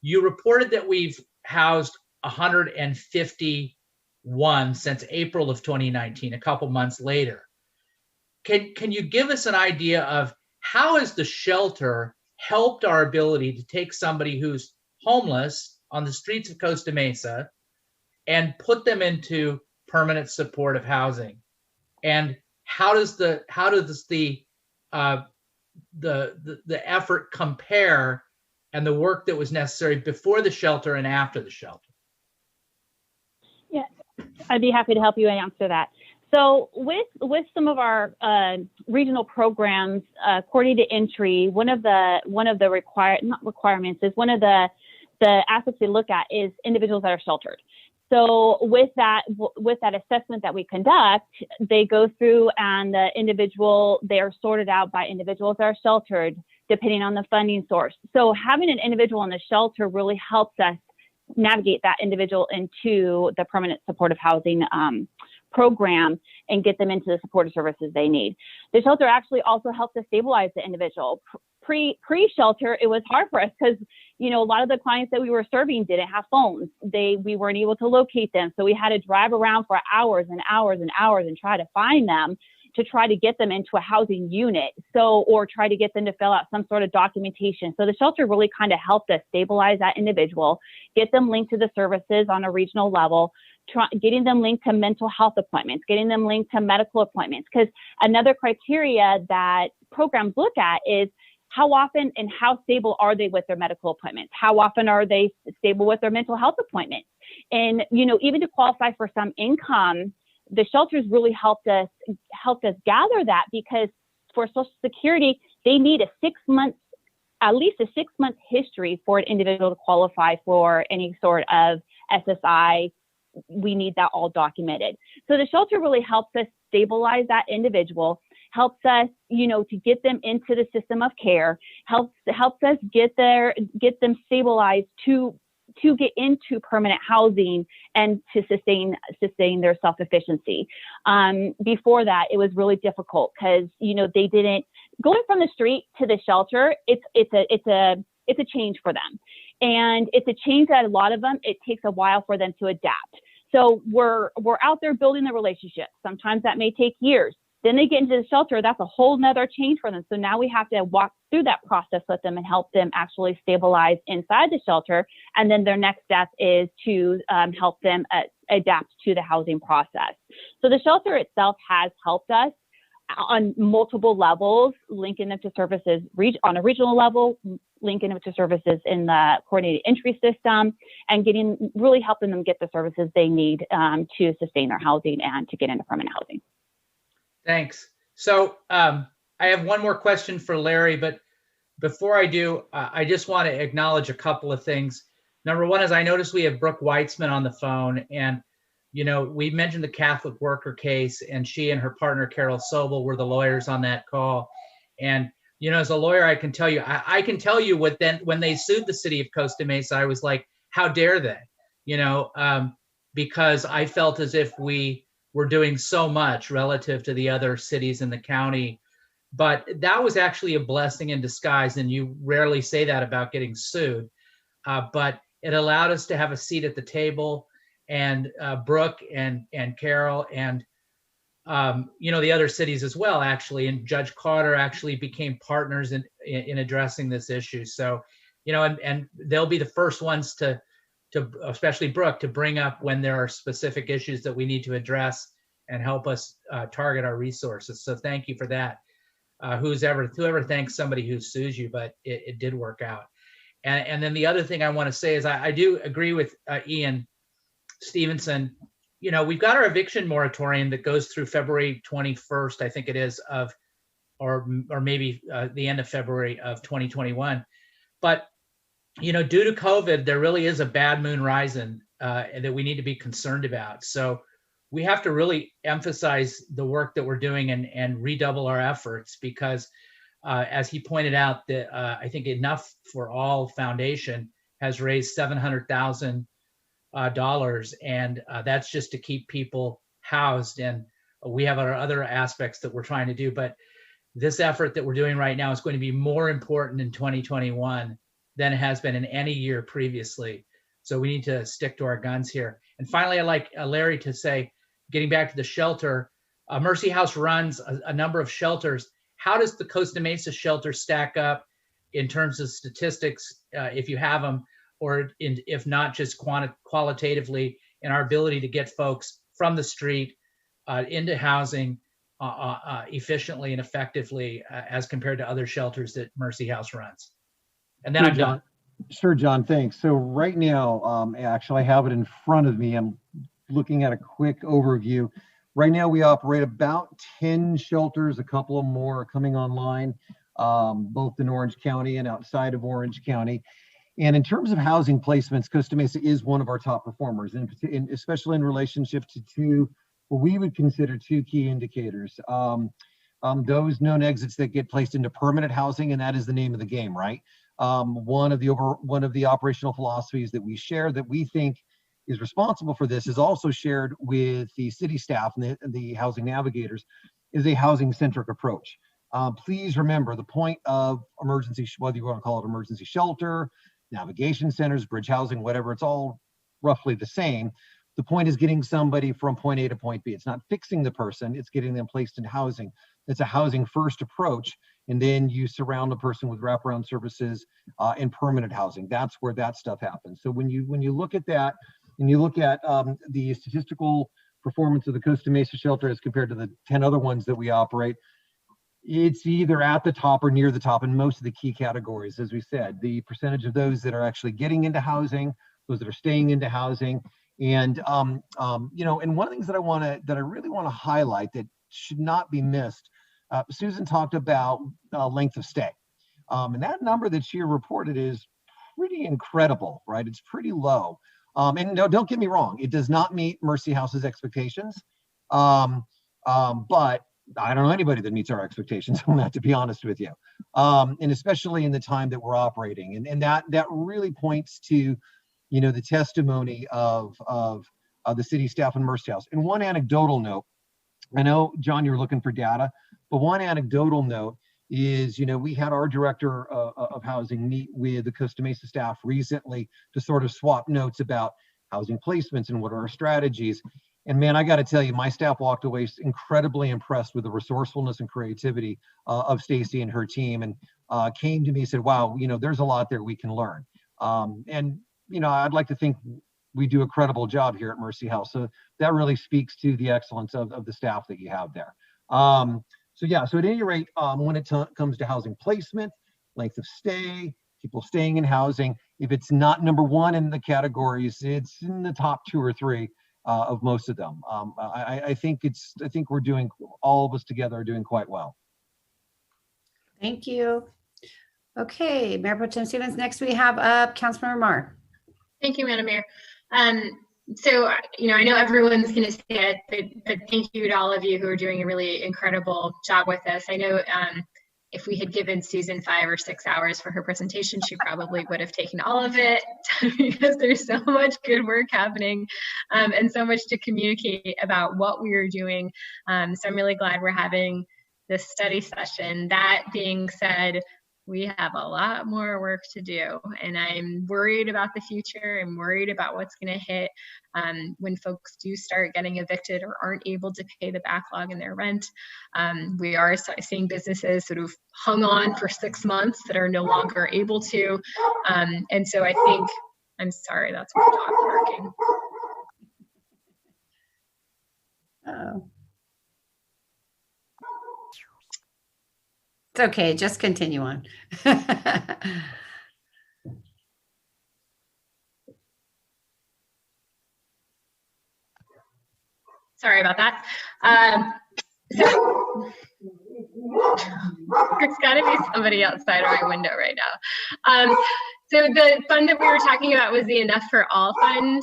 You reported that we've housed 151 since April of 2019, a couple months later. Can you give us an idea of how has the shelter helped our ability to take somebody who's homeless on the streets of Costa Mesa and put them into permanent supportive housing? And how does the effort compare and the work that was necessary before the shelter and after the shelter? Yeah, I'd be happy to help you answer that. So with some of our regional programs, according to Entry, one of the requirements is one of the aspects we look at is individuals that are sheltered. So with that assessment that we conduct, they go through and they are sorted out by individuals that are sheltered, depending on the funding source. So having an individual in the shelter really helps us navigate that individual into the permanent supportive housing program and get them into the supportive services they need. The shelter actually also helps us stabilize the individual. Pre-shelter, it was hard for us because, a lot of the clients that we were serving didn't have phones. We weren't able to locate them. So we had to drive around for hours and hours and hours and try to find them to try to get them into a housing unit. Or try to get them to fill out some sort of documentation. So the shelter really kind of helped us stabilize that individual, get them linked to the services on a regional level, getting them linked to mental health appointments, getting them linked to medical appointments. Because another criteria that programs look at is how often and how stable are they with their medical appointments? How often are they stable with their mental health appointments? And, even to qualify for some income, the shelters really helped us gather that, because for Social Security, they need at least a 6-month history for an individual to qualify for any sort of SSI. We need that all documented. So the shelter really helps us stabilize that individual, helps us, to get them into the system of care, helps us get them stabilized to get into permanent housing and to sustain their self-sufficiency. Before that, it was really difficult because, they didn't, going from the street to the shelter, it's a change for them. And it's a change that a lot of them, it takes a while for them to adapt. So we're out there building the relationship. Sometimes that may take years. Then they get into the shelter. That's a whole nother change for them. So now we have to walk through that process with them and help them actually stabilize inside the shelter. And then their next step is to help them adapt to the housing process. So the shelter itself has helped us on multiple levels, linking them to services on a regional level, linking them to services in the coordinated entry system, and really helping them get the services they need to sustain their housing and to get into permanent housing. Thanks. So I have one more question for Larry, but before I do, I just want to acknowledge a couple of things. Number one is I noticed we have Brooke Weitzman on the phone, and we mentioned the Catholic worker case, and she and her partner Carol Sobel were the lawyers on that call. And as a lawyer, I can tell you, I can tell you when they sued the city of Costa Mesa, I was like, how dare they? Because I felt as if we were doing so much relative to the other cities in the county. But that was actually a blessing in disguise, and you rarely say that about getting sued. But it allowed us to have a seat at the table, and Brooke and Carol and the other cities as well, actually, and Judge Carter actually became partners in addressing this issue. So, and they'll be the first ones to especially Brooke, to bring up when there are specific issues that we need to address and help us target our resources. So thank you for that. Whoever thanks somebody who sues you, but it did work out. And then the other thing I want to say is I do agree with Ian Stevenson. We've got our eviction moratorium that goes through February 21st, I think it is, or maybe the end of February of 2021. But due to COVID, there really is a bad moon rising that we need to be concerned about. So we have to really emphasize the work that we're doing and redouble our efforts, because as he pointed out, I think Enough for All Foundation has raised $700,000 dollars, and that's just to keep people housed. And we have our other aspects that we're trying to do, but this effort that we're doing right now is going to be more important in 2021 than it has been in any year previously. So we need to stick to our guns here. And finally, I'd like Larry to say, getting back to the shelter, Mercy House runs a number of shelters. How does the Costa Mesa shelter stack up in terms of statistics, if you have them, or if not, just qualitatively, in our ability to get folks from the street into housing efficiently and effectively as compared to other shelters that Mercy House runs? And then I'm done. Sure, John, thanks. So right now, actually, I have it in front of me. I'm looking at a quick overview. Right now, we operate about 10 shelters. A couple of more are coming online, both in Orange County and outside of Orange County. And in terms of housing placements, Costa Mesa is one of our top performers, and especially in relationship to what we would consider two key indicators. Those known exits that get placed into permanent housing, and that is the name of the game, right? One of the operational philosophies that we share that we think is responsible for this is also shared with the city staff and the housing navigators, is a housing-centric approach. Please remember the point of emergency, whether you want to call it emergency shelter, navigation centers, bridge housing, whatever, it's all roughly the same. The point is getting somebody from point A to point B. It's not fixing the person, it's getting them placed in housing. It's a housing first approach. And then you surround the person with wraparound services and permanent housing. That's where that stuff happens. So when you look at that, and you look at the statistical performance of the Costa Mesa shelter as compared to the 10 other ones that we operate, it's either at the top or near the top in most of the key categories. As we said, the percentage of those that are actually getting into housing, those that are staying into housing, and you know, and one of the things that I really want to highlight that should not be missed. Susan talked about length of stay, and that number that she reported is pretty incredible, right? It's pretty low. And no, don't get me wrong, it does not meet Mercy House's expectations, but I don't know anybody that meets our expectations on that, to be honest with you, and especially in the time that we're operating, and that really points to, you know, the testimony of the city staff and Mercy House. And one anecdotal note, I know, John, you're looking for data, but one anecdotal note is, you know, we had our director of housing meet with the Costa Mesa staff recently to sort of swap notes about housing placements and what are our strategies. And man, I got to tell you, my staff walked away incredibly impressed with the resourcefulness and creativity of Stacy and her team, and came to me and said, wow, you know, there's a lot there we can learn. And, you know, I'd like to think we do a credible job here at Mercy House. So that really speaks to the excellence of the staff that you have there. So yeah, so at any rate, when it comes to housing placement, length of stay, people staying in housing, if it's not number one in the categories, it's in the top 2 or 3 of most of them. I think we're doing, all of us together are doing quite well. Thank you. Okay, Mayor Pro Tem Stevens. Next we have up Councilmember Marr. Thank you, Madam Mayor. So, you know, I know everyone's going to say it, but thank you to all of you who are doing a really incredible job with this. I know if we had given Susan 5 or 6 hours for her presentation, she probably would have taken all of it because there's so much good work happening and so much to communicate about what we are doing. So I'm really glad we're having this study session. That being said, we have a lot more work to do, and I'm worried about the future. I'm worried about what's going to hit when folks do start getting evicted or aren't able to pay the backlog in their rent. We are seeing businesses sort of hung on for 6 months that are no longer able to. And so I think, I'm sorry, that's my dog barking. Oh. It's okay, just continue on. Sorry about that. So there's got to be somebody outside of my window right now. So the fund that we were talking about was the Enough for All fund.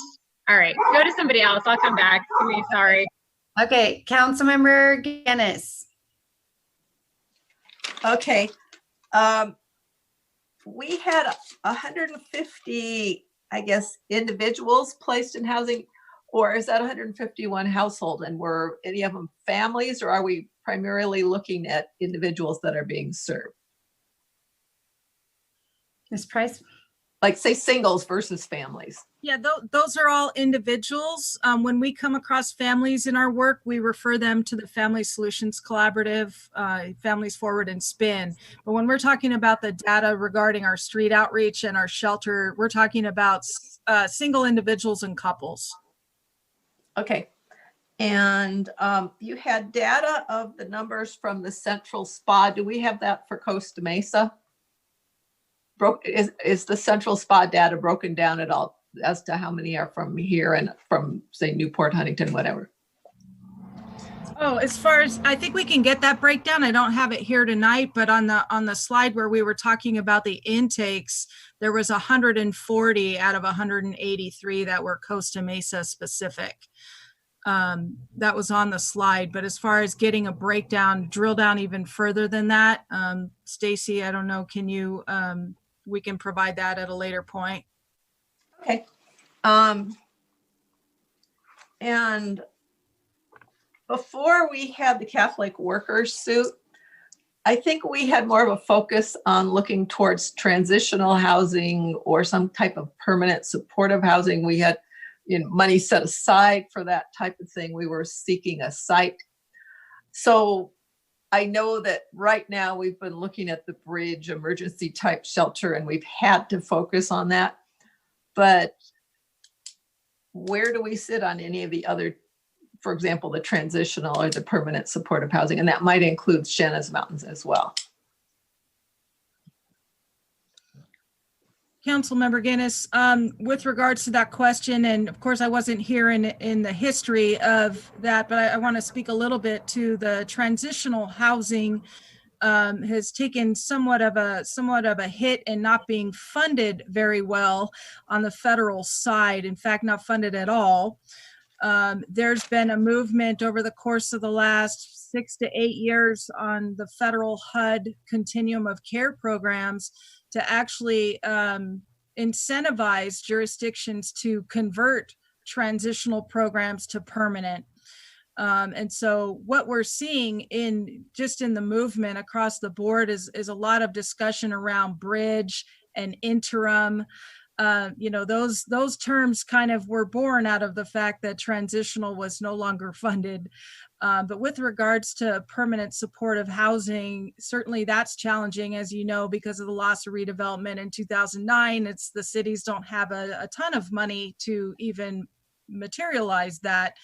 All right, go to somebody else. I'll come back. Sorry. Okay, Councilmember Guinness. Okay, we had 150 I guess, individuals placed in housing? Or is that 151 household, and were any of them families, or are we primarily looking at individuals that are being served? Ms. Price? Like say singles versus families. Yeah, those are all individuals. When we come across families in our work, we refer them to the Family Solutions Collaborative, Families Forward and Spin. But when we're talking about the data regarding our street outreach and our shelter, we're talking about single individuals and couples. Okay. And you had data of the numbers from the central spa. Do we have that for Costa Mesa? Is the central spa data broken down at all as to how many are from here and from, say, Newport, Huntington, whatever? Oh, as far as, I think we can get that breakdown. I don't have it here tonight, but on the slide where we were talking about the intakes, there was 140 out of 183 that were Costa Mesa specific. That was on the slide, but as far as getting a breakdown, drill down even further than that, Stacy, I don't know, can you, we can provide that at a later point. Okay. And before we had the Catholic workers suit, I think we had more of a focus on looking towards transitional housing or some type of permanent supportive housing. We had money set aside for that type of thing. We were seeking a site. So I know that right now we've been looking at the bridge emergency type shelter, and we've had to focus on that. But where do we sit on any of the other, for example, the transitional or the permanent supportive housing? And that might include Shanna's Mountains as well. Councilmember Guinness, with regards to that question, and of course I wasn't here in the history of that, but I want to speak a little bit to the transitional housing has taken somewhat of a hit and not being funded very well on the federal side. In fact, not funded at all. There's been a movement over the course of the last 6 to 8 years on the federal HUD continuum of care programs to actually incentivize jurisdictions to convert transitional programs to permanent. And so what we're seeing in the movement across the board is a lot of discussion around bridge and interim. Those terms kind of were born out of the fact that transitional was no longer funded. But with regards to permanent supportive housing, certainly that's challenging, as you know, because of the loss of redevelopment in 2009. It's the cities don't have a ton of money to even materialize that.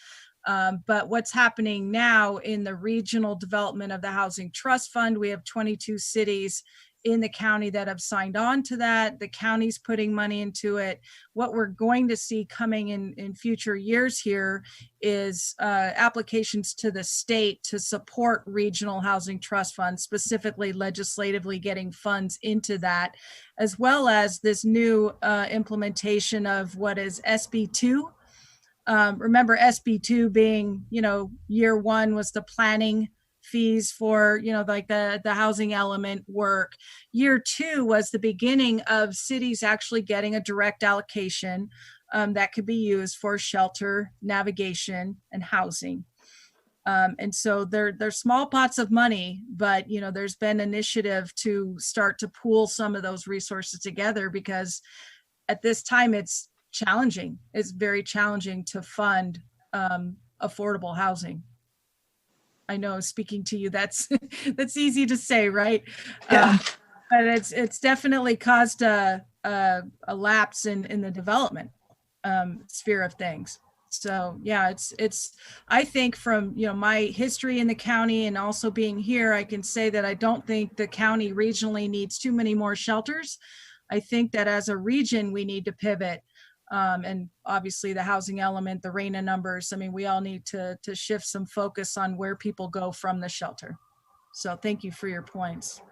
But what's happening now in the regional development of the Housing Trust Fund, we have 22 cities in the county that have signed on to that. The county's putting money into it. What we're going to see coming in future years here is applications to the state to support regional housing trust funds, specifically legislatively getting funds into that, as well as this new implementation of what is SB2. Remember SB2 being, year one was the planning fees for, like the housing element work. Year two was the beginning of cities actually getting a direct allocation that could be used for shelter, navigation, and housing. And so they're small pots of money, but there's been initiative to start to pool some of those resources together, because at this time it's challenging. It's very challenging to fund affordable housing. I know, speaking to you, that's easy to say, right? Yeah. But it's definitely caused a lapse in the development sphere of things. So yeah, it's I think from my history in the county and also being here, I can say that I don't think the county regionally needs too many more shelters. I think that as a region we need to pivot. And obviously the housing element, the RENA numbers, we all need to shift some focus on where people go from the shelter. So thank you for your points.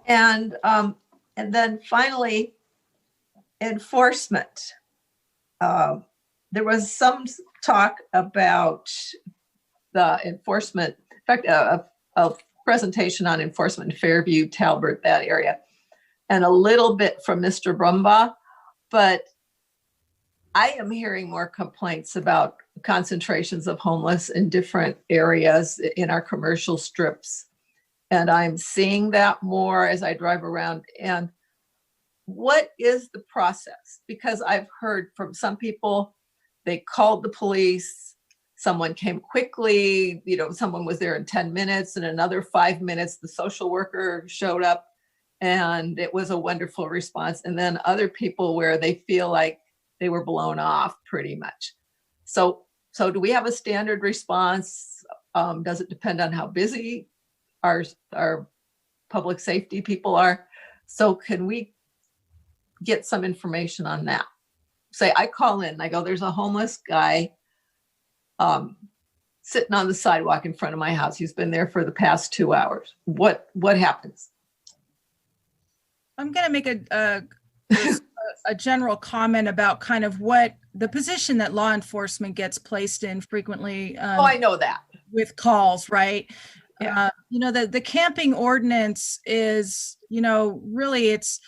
And then finally, enforcement. There was some talk about the enforcement, in fact, a presentation on enforcement in Fairview, Talbot, that area, and a little bit from Mr. Brumbaugh, but I am hearing more complaints about concentrations of homeless in different areas in our commercial strips. And I'm seeing that more as I drive around. And what is the process? Because I've heard from some people, they called the police, someone came quickly, someone was there in 10 minutes, and another 5 minutes, the social worker showed up, and it was a wonderful response. And then other people where they feel like they were blown off pretty much. So do we have a standard response? Does it depend on how busy our public safety people are? So can we get some information on that? Say I call in, I go, there's a homeless guy sitting on the sidewalk in front of my house. He's been there for the past 2 hours. What happens? I'm going to make a general comment about kind of what the position that law enforcement gets placed in frequently. I know that. With calls, right? Yeah. The camping ordinance is, really it's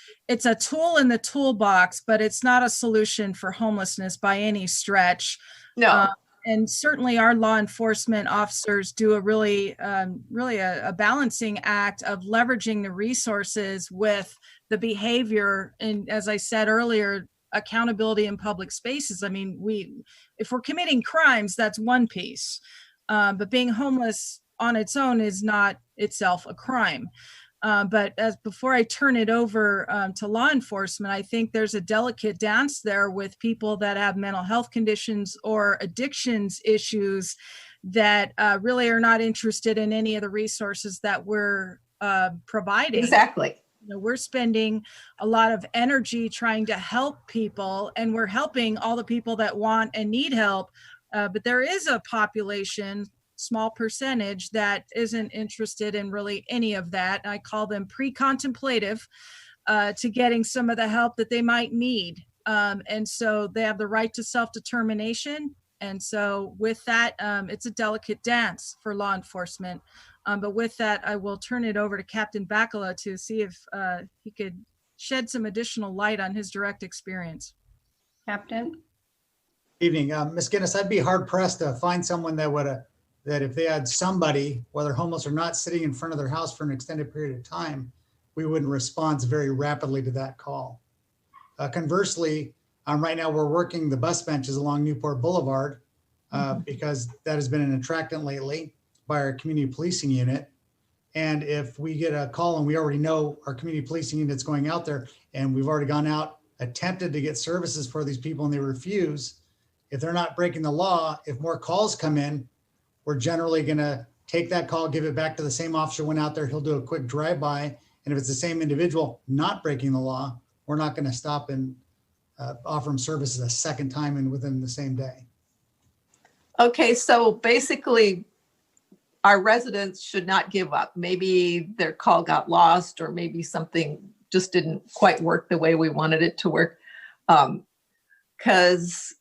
a tool in the toolbox, but it's not a solution for homelessness by any stretch. No. And certainly our law enforcement officers do a really a balancing act of leveraging the resources with the behavior. And as I said earlier, accountability in public spaces. I mean, if we're committing crimes, that's one piece. But being homeless on its own is not itself a crime. But before I turn it over to law enforcement, I think there's a delicate dance there with people that have mental health conditions or addictions issues that really are not interested in any of the resources that we're providing. Exactly. We're spending a lot of energy trying to help people, and we're helping all the people that want and need help. But there is a population, small percentage, that isn't interested in really any of that. I call them pre-contemplative to getting some of the help that they might need. And so they have the right to self-determination. And so with that, it's a delicate dance for law enforcement. But with that, I will turn it over to Captain Bacala to see if he could shed some additional light on his direct experience. Captain? Evening. Ms. Guinness, I'd be hard pressed to find someone that if they had somebody, whether homeless or not, sitting in front of their house for an extended period of time, we wouldn't respond very rapidly to that call. Conversely, right now we're working the bus benches along Newport Boulevard because that has been an attractant lately by our community policing unit. And if we get a call and we already know our community policing unit's going out there and we've already gone out, attempted to get services for these people and they refuse, if they're not breaking the law, if more calls come in, we're generally going to take that call, give it back to the same officer went out there. He'll do a quick drive-by. And if it's the same individual not breaking the law, we're not going to stop and offer them services a second time and within the same day. Okay, so basically our residents should not give up. Maybe their call got lost, or maybe something just didn't quite work the way we wanted it to work. Because,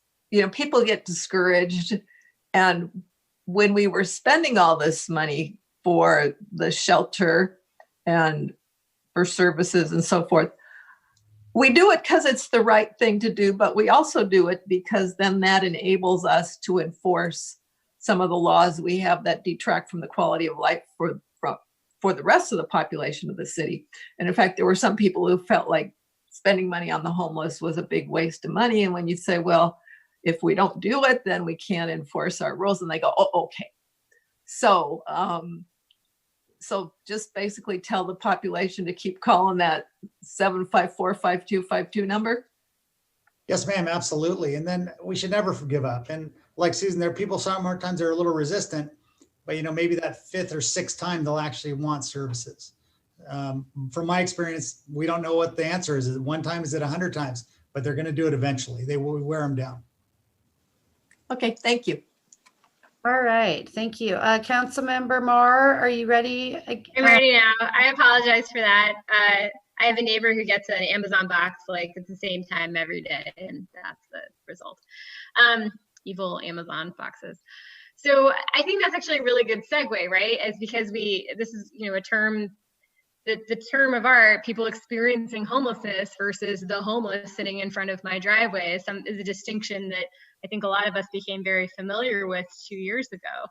people get discouraged. And when we were spending all this money for the shelter and for services and so forth, we do it because it's the right thing to do, but we also do it because then that enables us to enforce some of the laws we have that detract from the quality of life for the rest of the population of the city. And in fact, there were some people who felt like spending money on the homeless was a big waste of money. And when you say, well, if we don't do it, then we can't enforce our rules. And they go, oh, okay. So, so just basically tell the population to keep calling that 754-5252 number. Yes, ma'am, absolutely. And then we should never give up. And like Susan, there are people sometimes they're a little resistant, but maybe that fifth or sixth time they'll actually want services. From my experience, we don't know what the answer is. Is it one time? Is it 100 times? But they're going to do it eventually. They will wear them down. Okay, thank you. All right, thank you. Councilmember Marr, are you ready? I'm ready now. I apologize for that. I have a neighbor who gets an Amazon box like at the same time every day, and that's the result. Evil Amazon boxes. So I think that's actually a really good segue, right? Is because this is, a term the term of art, people experiencing homelessness versus the homeless sitting in front of my driveway is a distinction that I think a lot of us became very familiar with 2 years ago.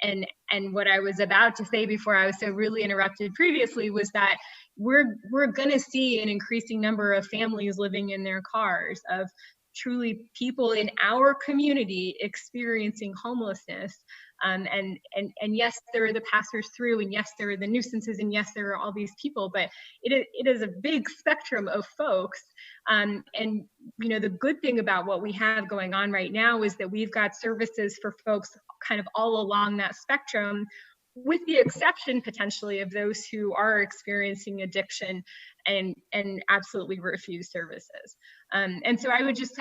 And what I was about to say before I was so rudely interrupted previously was that we're going to see an increasing number of families living in their cars, of truly people in our community experiencing homelessness. And yes, there are the passers through, and yes, there are the nuisances, and yes, there are all these people, but it is a big spectrum of folks. And you know, the good thing about what we have going on right now is that we've got services for folks kind of all along that spectrum, with the exception potentially of those who are experiencing addiction and absolutely refuse services. And so I would just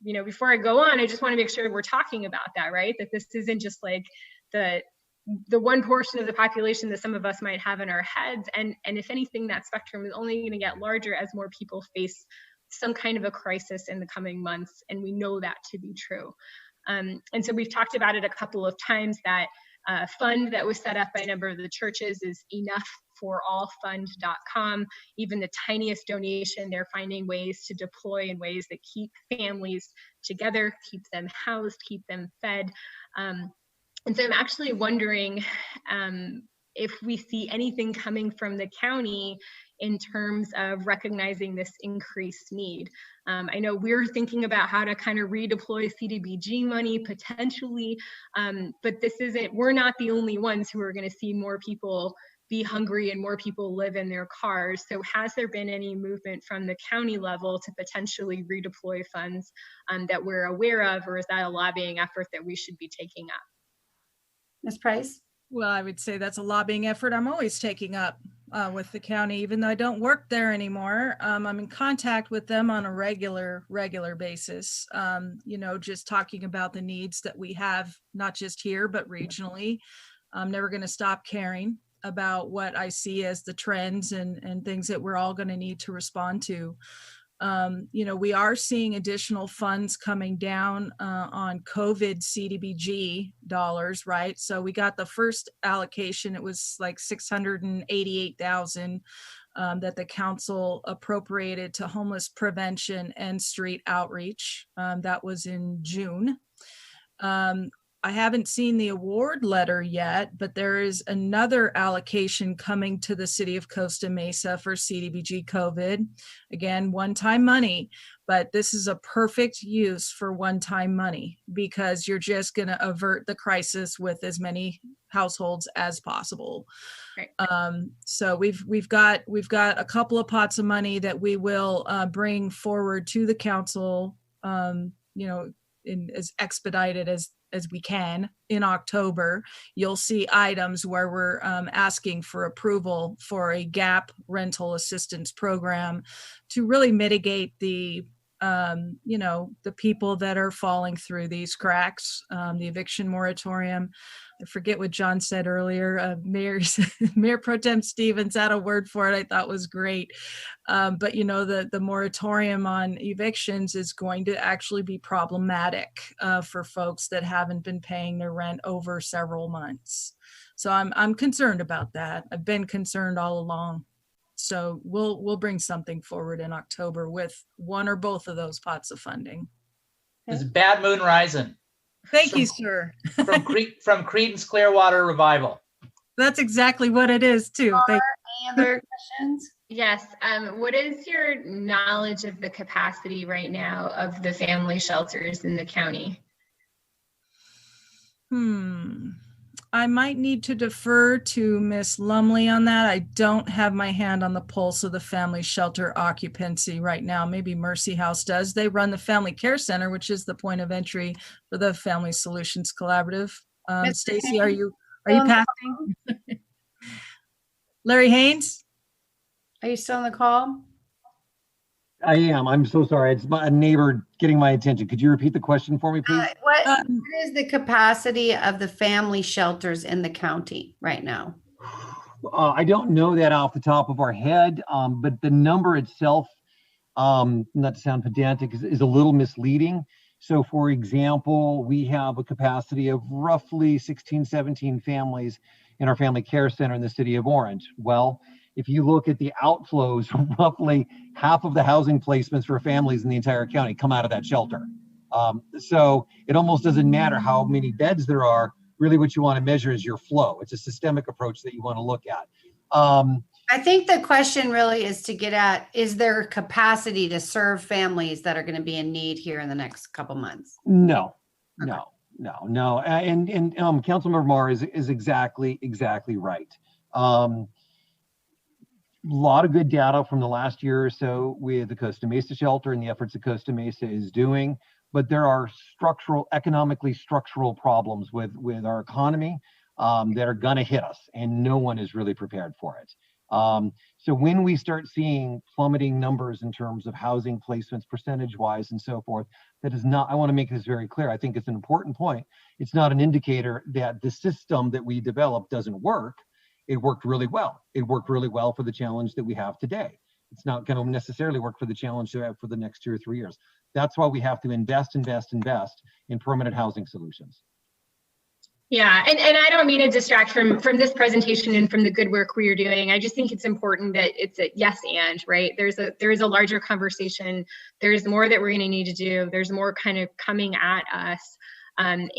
you know, before I go on, I just want to make sure we're talking about that, right? That this isn't just like the one portion of the population that some of us might have in our heads. And if anything, that spectrum is only going to get larger as more people face some kind of a crisis in the coming months. And we know that to be true. And so we've talked about it a couple of times, that fund that was set up by a number of the churches is enoughforallfund.com. Even the tiniest donation, they're finding ways to deploy in ways that keep families together, keep them housed, keep them fed. And so I'm actually wondering if we see anything coming from the county in terms of recognizing this increased need. I know we're thinking about how to kind of redeploy CDBG money potentially, but we're not the only ones who are going to see more people be hungry and more people live in their cars. So has there been any movement from the county level to potentially redeploy funds that we're aware of, or is that a lobbying effort that we should be taking up? Ms. Price? Well, I would say that's a lobbying effort I'm always taking up with the county, even though I don't work there anymore. I'm in contact with them on a regular basis, you know, just talking about the needs that we have, not just here, but regionally. I'm never going to stop caring about what I see as the trends and things that we're all going to need to respond to. You know, we are seeing additional funds coming down on COVID CDBG dollars, right? So we got the first allocation, it was like $688,000 that the council appropriated to homeless prevention and street outreach. That was in June. I haven't seen the award letter yet, but there is another allocation coming to the city of Costa Mesa for CDBG COVID. Again, one-time money, but this is a perfect use for one-time money because you're just going to avert the crisis with as many households as possible. Right. So we've got a couple of pots of money that we will bring forward to the council, you know, in as expedited as we can in October. You'll see items where we're asking for approval for a gap rental assistance program to really mitigate the you know, the people that are falling through these cracks, the eviction moratorium. I forget what John said earlier. Mayor Pro Tem Stevens had a word for it I thought was great. But you know, the moratorium on evictions is going to actually be problematic for folks that haven't been paying their rent over several months. So I'm concerned about that. I've been concerned all along. So we'll bring something forward in October with one or both of those pots of funding. It's Bad Moon Rising. Thank you, sir. from Creedence Clearwater Revival. That's exactly what it is too. Any other questions? Yes. What is your knowledge of the capacity right now of the family shelters in the county? I might need to defer to Miss Lumley on that. I don't have my hand on the pulse of the family shelter occupancy right now. Maybe Mercy House does. They run the Family Care Center, which is the point of entry for the Family Solutions Collaborative. Stacy, are you passing? Larry Haynes? Are you still on the call? I am. I'm so sorry. It's a neighbor getting my attention. Could you repeat the question for me, please? What is the capacity of the family shelters in the county right now? I don't know that off the top of our head, but the number itself, not to sound pedantic, is a little misleading. So for example, we have a capacity of roughly 16, 17 families in our family care center in the city of Orange. Well, if you look at the outflows, roughly half of the housing placements for families in the entire county come out of that shelter. So it almost doesn't matter how many beds there are. Really what you want to measure is your flow. It's a systemic approach that you want to look at. I think the question really is to get at, is there capacity to serve families that are going to be in need here in the next couple months? No. And Councilmember Marr is exactly right. Lot of good data from the last year or so with the Costa Mesa shelter and the efforts that Costa Mesa is doing, but there are economically structural problems with our economy that are gonna hit us, and no one is really prepared for it. So when we start seeing plummeting numbers in terms of housing placements percentage-wise and so forth, that is not, I want to make this very clear. I think it's an important point. It's not an indicator that the system that we developed doesn't work. It worked really well. It worked really well for the challenge that we have today. It's not going to necessarily work for the challenge that we have for the next 2 or 3 years. That's why we have to invest in permanent housing solutions. Yeah, and I don't mean to distract from this presentation and from the good work we are doing. I just think it's important that it's a yes and, right? There is a larger conversation. There's more that we're going to need to do. There's more kind of coming at us. And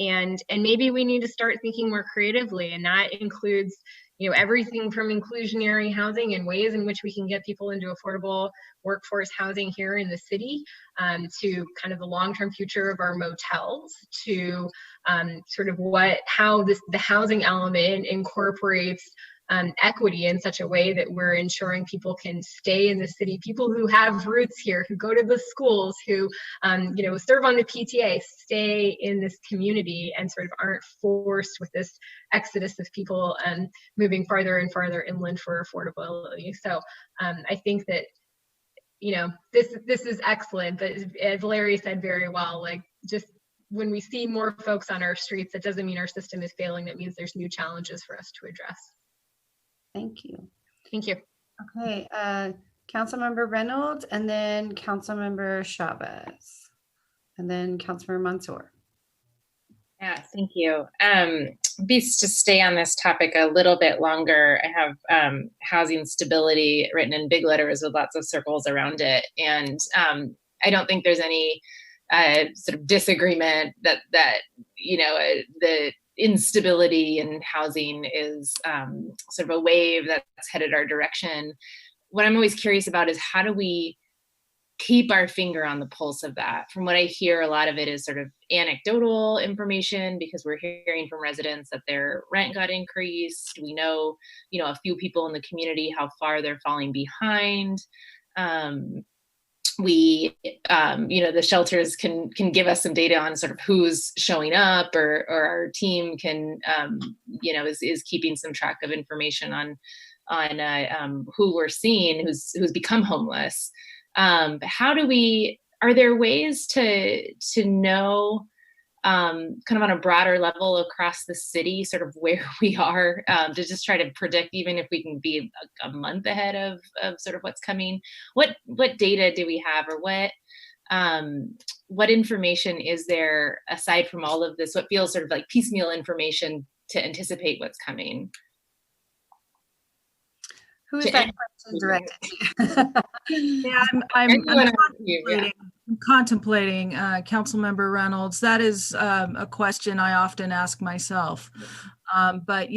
maybe we need to start thinking more creatively, and that includes, you know, everything from inclusionary housing and ways in which we can get people into affordable workforce housing here in the city, to kind of the long-term future of our motels, to sort of how the housing element incorporates equity in such a way that we're ensuring people can stay in the city, people who have roots here, who go to the schools, who serve on the PTA, stay in this community and sort of aren't forced with this exodus of people moving farther and farther inland for affordability. So I think that, you know, this is excellent, but as Larry said very well, like, just when we see more folks on our streets, that doesn't mean our system is failing. That means there's new challenges for us to address. Thank you. Thank you. Okay, Councilmember Reynolds, and then Councilmember Chavez, and then Councilmember Mansour. Yeah, thank you. Beast to stay on this topic a little bit longer. I have housing stability written in big letters with lots of circles around it, and I don't think there's any sort of disagreement that the instability in housing is sort of a wave that's headed our direction. What I'm always curious about is, how do we keep our finger on the pulse of that? From what I hear, a lot of it is sort of anecdotal information, because we're hearing from residents that their rent got increased. We know, a few people in the community, how far they're falling behind. The shelters can give us some data on sort of who's showing up, or our team can, is keeping some track of information on who we're seeing, who's become homeless. But are there ways to know, kind of on a broader level across the city, sort of where we are, to just try to predict, even if we can be a month ahead of sort of what's coming? What data do we have, or what information is there aside from all of this, what feels sort of like piecemeal information, to anticipate what's coming? Who is that question directed? Yeah, I'm contemplating, Councilmember Reynolds. That is a question I often ask myself. But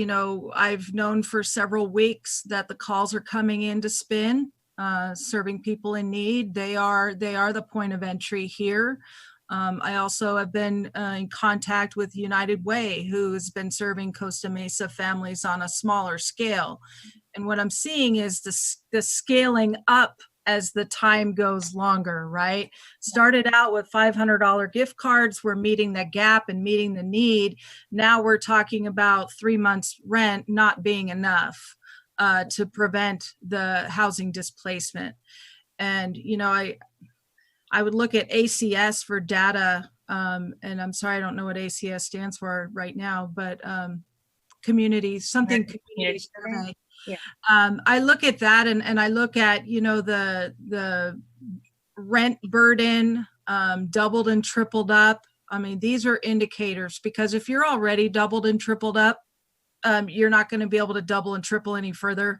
I've known for several weeks that the calls are coming in to SPIN, serving people in need. They are the point of entry here. I also have been in contact with United Way, who has been serving Costa Mesa families on a smaller scale. And what I'm seeing is the scaling up as the time goes longer, right? Started out with $500 gift cards. We're meeting the gap and meeting the need. Now we're talking about 3 months rent not being enough to prevent the housing displacement. And, I would look at ACS for data, and I'm sorry, I don't know what ACS stands for right now, but community survey. Yeah. I look at that, and I look at, the rent burden doubled and tripled up. I mean, these are indicators, because if you're already doubled and tripled up, you're not going to be able to double and triple any further.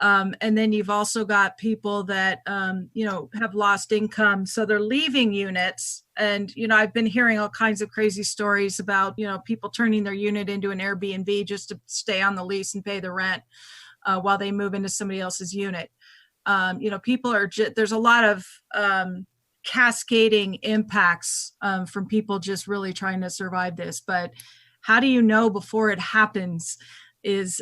And then you've also got people that, have lost income. So they're leaving units. And, I've been hearing all kinds of crazy stories about, people turning their unit into an Airbnb just to stay on the lease and pay the rent while they move into somebody else's unit. People are there's a lot of cascading impacts from people just really trying to survive this. But how do you know before it happens is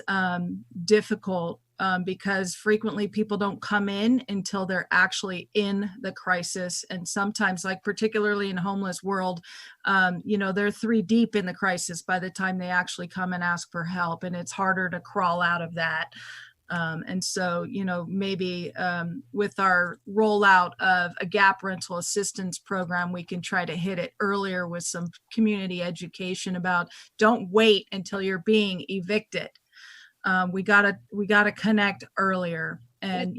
difficult because frequently people don't come in until they're actually in the crisis. And sometimes, like particularly in homeless world, they're 3 deep in the crisis by the time they actually come and ask for help. And it's harder to crawl out of that. And so, maybe with our rollout of a gap rental assistance program, we can try to hit it earlier with some community education about don't wait until you're being evicted. We gotta connect earlier. And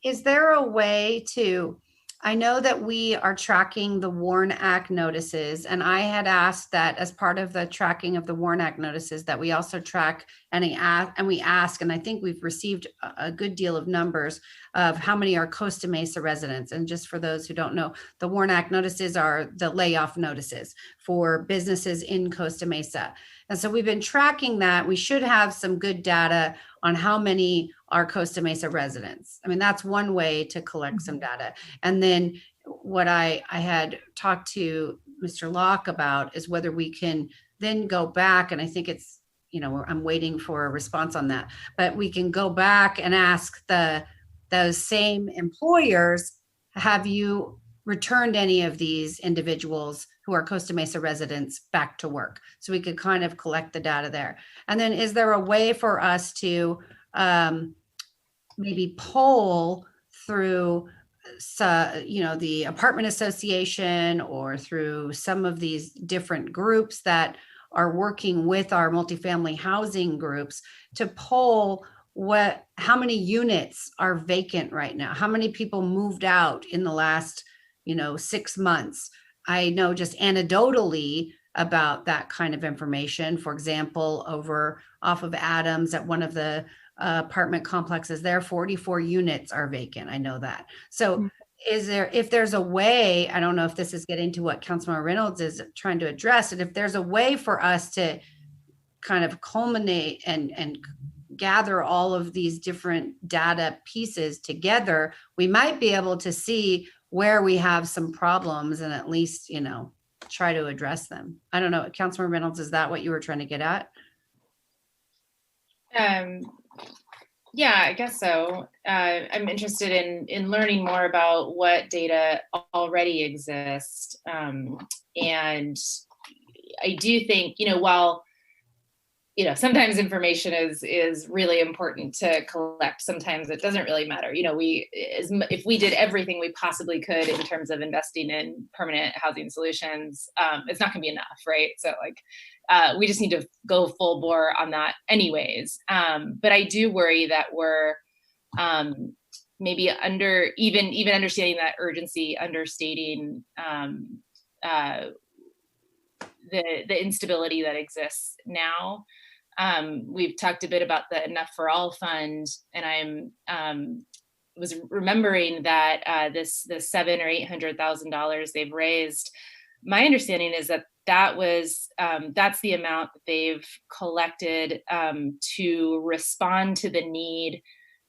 is there a way to, I know that we are tracking the WARN Act notices, and I had asked that as part of the tracking of the WARN Act notices that we also track and we ask, and I think we've received a good deal of numbers of how many are Costa Mesa residents. And just for those who don't know, the WARN Act notices are the layoff notices for businesses in Costa Mesa. And so we've been tracking that. We should have some good data on how many are Costa Mesa residents. I mean, that's one way to collect some data. And then what I had talked to Mr. Locke about is whether we can then go back, and I think it's, I'm waiting for a response on that, but we can go back and ask those same employers, have you returned any of these individuals who are Costa Mesa residents back to work? So we could kind of collect the data there. And then is there a way for us to maybe poll through, the apartment association or through some of these different groups that are working with our multifamily housing groups to poll how many units are vacant right now? How many people moved out in the last 6 months? I know just anecdotally about that kind of information. For example, off of Adams at one of the apartment complexes, there 44 units are vacant. I know that. So if there's a way, I don't know if this is getting to what Councilmember Reynolds is trying to address, and if there's a way for us to kind of culminate and gather all of these different data pieces together, we might be able to see where we have some problems and at least, try to address them. I don't know, Councilmember Reynolds, is that what you were trying to get at? Yeah, I guess so. I'm interested in learning more about what data already exists. And I do think, while sometimes information is really important to collect. Sometimes it doesn't really matter. If we did everything we possibly could in terms of investing in permanent housing solutions, it's not going to be enough, right? So we just need to go full bore on that anyways. But I do worry that we're maybe even understanding that urgency, understating the instability that exists now. We've talked a bit about the Enough for All fund, and I'm was remembering that this $700,000 or $800,000 they've raised. My understanding is that's the amount that they've collected to respond to the need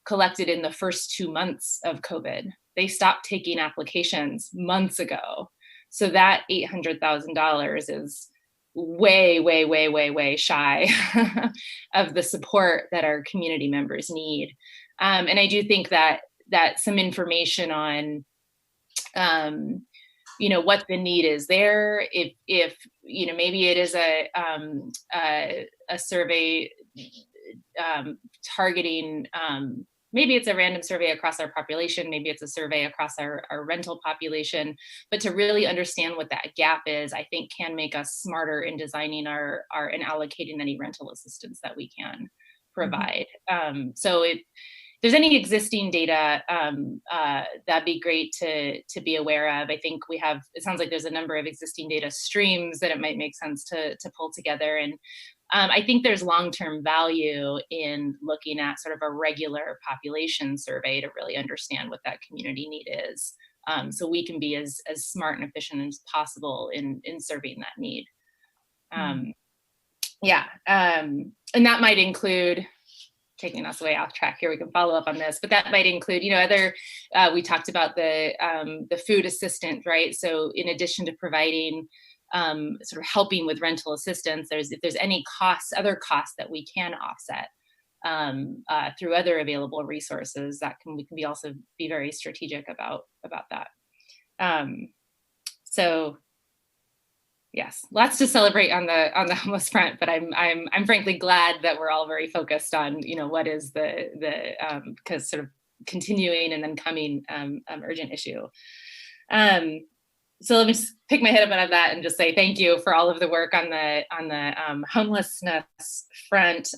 collected in the first 2 months of COVID. They stopped taking applications months ago. So that $800,000 is way shy of the support that our community members need. And I do think that some information on, what the need is there, if maybe it is a survey targeting, maybe it's a random survey across our population, maybe it's a survey across our rental population, but to really understand what that gap is, I think can make us smarter in designing and allocating any rental assistance that we can provide. So if there's any existing data, that'd be great to be aware of. I think it sounds like there's a number of existing data streams that it might make sense to pull together. And I think there's long-term value in looking at sort of a regular population survey to really understand what that community need is, so we can be as smart and efficient as possible in serving that need. And that might include, taking us way off track here, we can follow up on this, but that might include, other, we talked about the food assistant, right? So in addition to providing sort of helping with rental assistance, if there's any other costs that we can offset through other available resources, we can also be very strategic about that. So yes, lots to celebrate on the homeless front, but I'm frankly glad that we're all very focused on what is the because sort of continuing and then coming urgent issue. So let me just pick my head up out of that and just say thank you for all of the work on the homelessness front.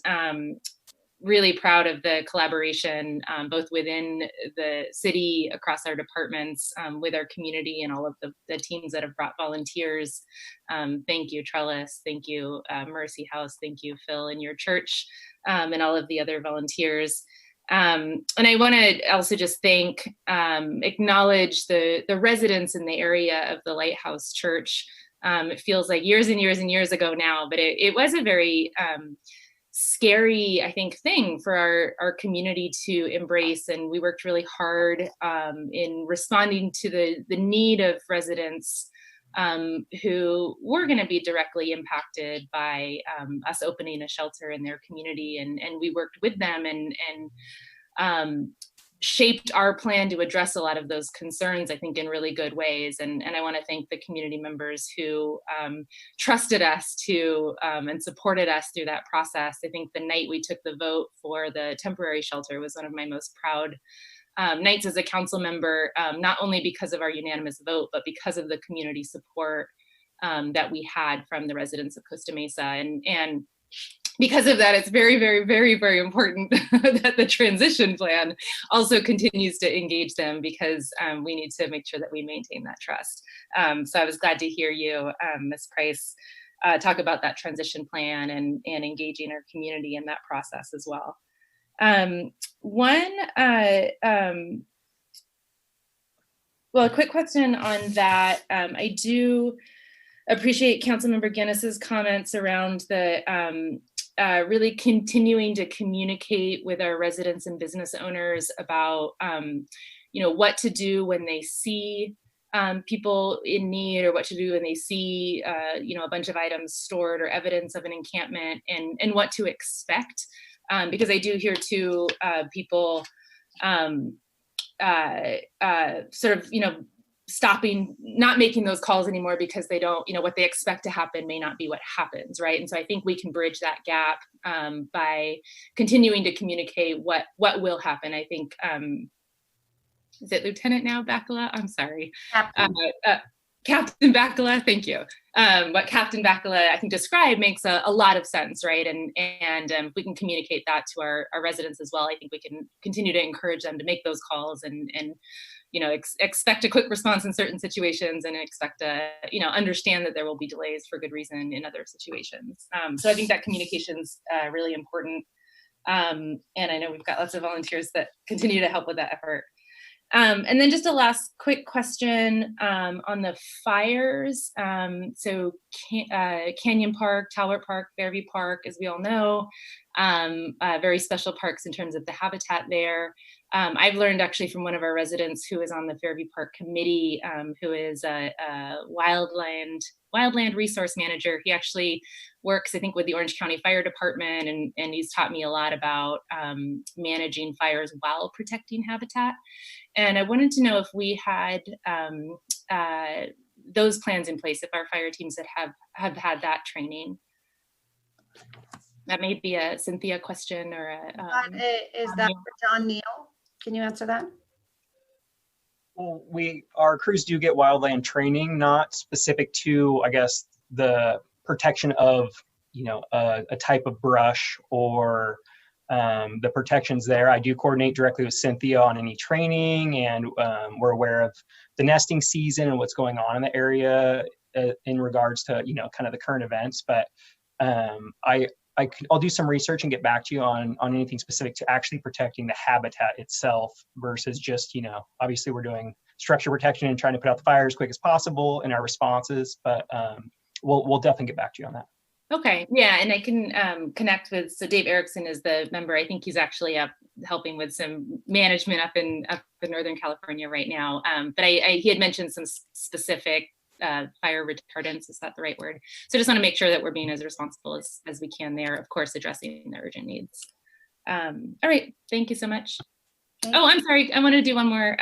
Really proud of the collaboration, both within the city, across our departments, with our community, and all of the teams that have brought volunteers. Thank you, Trellis. Thank you, Mercy House. Thank you, Phil, and your church, and all of the other volunteers. And I want to also just acknowledge the residents in the area of the Lighthouse Church. It feels like years and years and years ago now, but it was a very scary, I think, thing for our community to embrace. And we worked really hard in responding to the need of residents who were going to be directly impacted by us opening a shelter in their community. And we worked with them and shaped our plan to address a lot of those concerns, I think, in really good ways. And I want to thank the community members who trusted us and supported us through that process. I think the night we took the vote for the temporary shelter was one of my most proud nights as a council member, not only because of our unanimous vote, but because of the community support that we had from the residents of Costa Mesa. And because of that, it's very, very, very, very important that the transition plan also continues to engage them, because we need to make sure that we maintain that trust. So I was glad to hear you, Ms. Price, talk about that transition plan and engaging our community in that process as well. A quick question on that. I do appreciate Councilmember Guinness's comments around the really continuing to communicate with our residents and business owners about what to do when they see people in need, or what to do when they see a bunch of items stored or evidence of an encampment, and what to expect. Because I do hear too people sort of stopping, not making those calls anymore because they don't, what they expect to happen may not be what happens, right? And so I think we can bridge that gap by continuing to communicate what will happen. I think, is it Lieutenant now, Bacala? I'm sorry. Captain Bacala, thank you. What Captain Bacala, I think, described makes a lot of sense, right? And if we can communicate that to our residents as well, I think we can continue to encourage them to make those calls and expect a quick response in certain situations, and expect to, understand that there will be delays for good reason in other situations. So I think that communication's really important. And I know we've got lots of volunteers that continue to help with that effort. And then just a last quick question on the fires. So Canyon Park, Talbot Park, Fairview Park, as we all know, very special parks in terms of the habitat there. I've learned actually from one of our residents who is on the Fairview Park Committee, who is a wildland resource manager. He actually works, I think, with the Orange County Fire Department, and he's taught me a lot about managing fires while protecting habitat. And I wanted to know if we had those plans in place, if our fire teams have had that training. That may be a Cynthia question, or is that for John Neal? Can you answer that? Well, our crews do get wildland training, not specific to, I guess, the protection of, a type of brush or the protections there. I do coordinate directly with Cynthia on any training, and we're aware of the nesting season and what's going on in the area in regards to, kind of the current events. But I'll do some research and get back to you on anything specific to actually protecting the habitat itself versus just, obviously we're doing structure protection and trying to put out the fire as quick as possible in our responses, but we'll definitely get back to you on that. Okay, yeah, and I can connect with, so Dave Erickson is the member. I think he's actually up helping with some management up in Northern California right now. But he had mentioned some specific fire retardants, is that the right word? So I just want to make sure that we're being as responsible as we can there, of course, addressing the urgent needs. All right, thank you so much. Oh, I'm sorry, I want to do one more.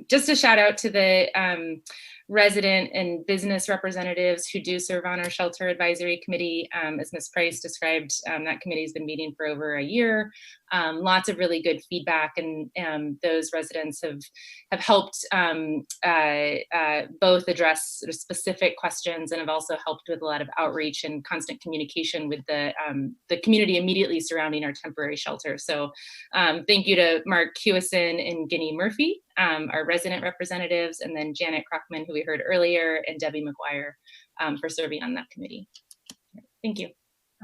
Just a shout out to the resident and business representatives who do serve on our shelter advisory committee. As Ms. Price described, that committee has been meeting for over a year. Lots of really good feedback, and those residents have helped both address sort of specific questions and have also helped with a lot of outreach and constant communication with the community immediately surrounding our temporary shelter. So thank you to Mark Hewison and Ginny Murphy, our resident representatives, and then Janet Krockman, who we heard earlier, and Debbie McGuire for serving on that committee. Thank you.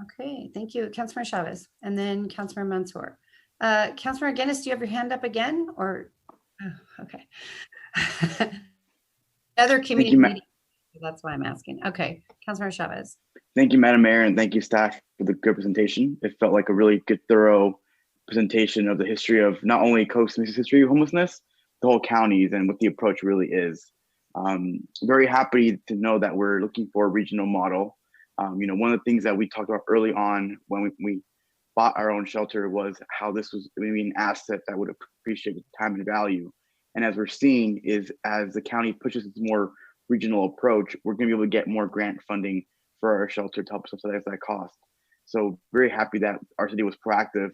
Okay, thank you, Councilmember Chavez, and then Councilmember Mansour. Councilmember Guinness, do you have your hand up again, or? Oh, okay. Other community meeting, that's why I'm asking. Okay, Councilmember Chavez. Thank you, Madam Mayor, and thank you, staff, for the good presentation. It felt like a really good, thorough presentation of the history of not only Costa Mesa's history of homelessness, the whole counties, and what the approach really is. Very happy to know that we're looking for a regional model. One of the things that we talked about early on when we bought our own shelter was how this was maybe an asset that would appreciate with time and value. And as we're seeing is as the county pushes its more regional approach, we're going to be able to get more grant funding for our shelter to help subsidize that cost. So very happy that our city was proactive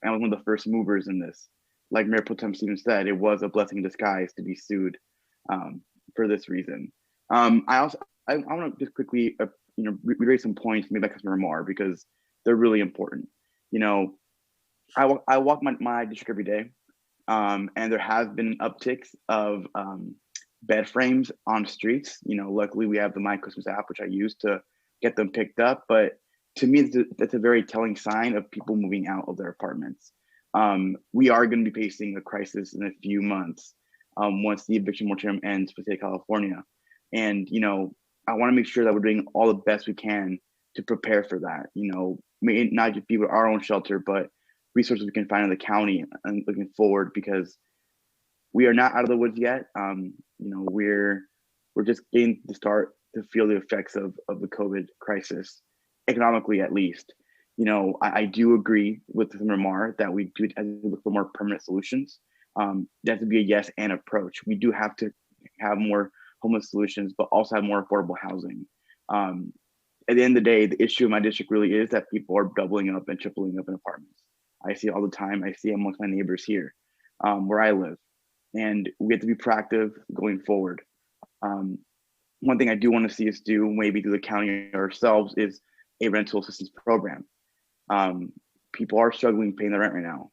and was one of the first movers in this. Like Mayor Pro Tem Stevens said, it was a blessing in disguise to be sued for this reason. I want to just quickly reiterate some points made by Councilmember Marr because they're really important. I walk my district every day, and there has been upticks of bed frames on streets. Luckily we have the My Christmas app, which I use to get them picked up. But to me, that's a very telling sign of people moving out of their apartments. We are going to be facing a crisis in a few months once the eviction moratorium ends for the state of California. And, I want to make sure that we're doing all the best we can to prepare for that. May not just be with our own shelter, but resources we can find in the county and looking forward, because we are not out of the woods yet. We're just getting to start to feel the effects of the COVID crisis, economically at least. I do agree with the Marr that we do have to look for more permanent solutions. There has to be a yes and approach. We do have to have more homeless solutions, but also have more affordable housing. At the end of the day, the issue in my district really is that people are doubling up and tripling up in apartments. I see it all the time. I see it amongst my neighbors here where I live. And we have to be proactive going forward. One thing I do want to see us do, maybe through the county ourselves, is a rental assistance program. People are struggling paying the rent right now.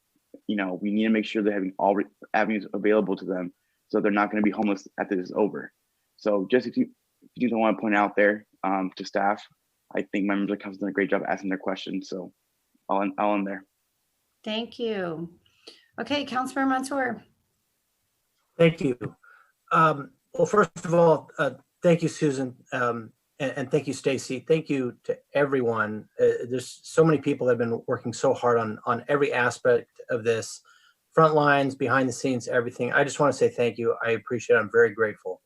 We need to make sure they're having all avenues available to them so they're not going to be homeless after this is over. So just if you don't want to point out there to staff, I think my members of council done a great job asking their questions. So I'll end there. Thank you. Okay, Councilmember Mansour. Thank you. Well, first of all, thank you, Susan, and thank you, Stacy. Thank you to everyone. There's so many people that have been working so hard on every aspect of this, front lines, behind the scenes, everything. I just want to say thank you. I appreciate it. I'm very grateful.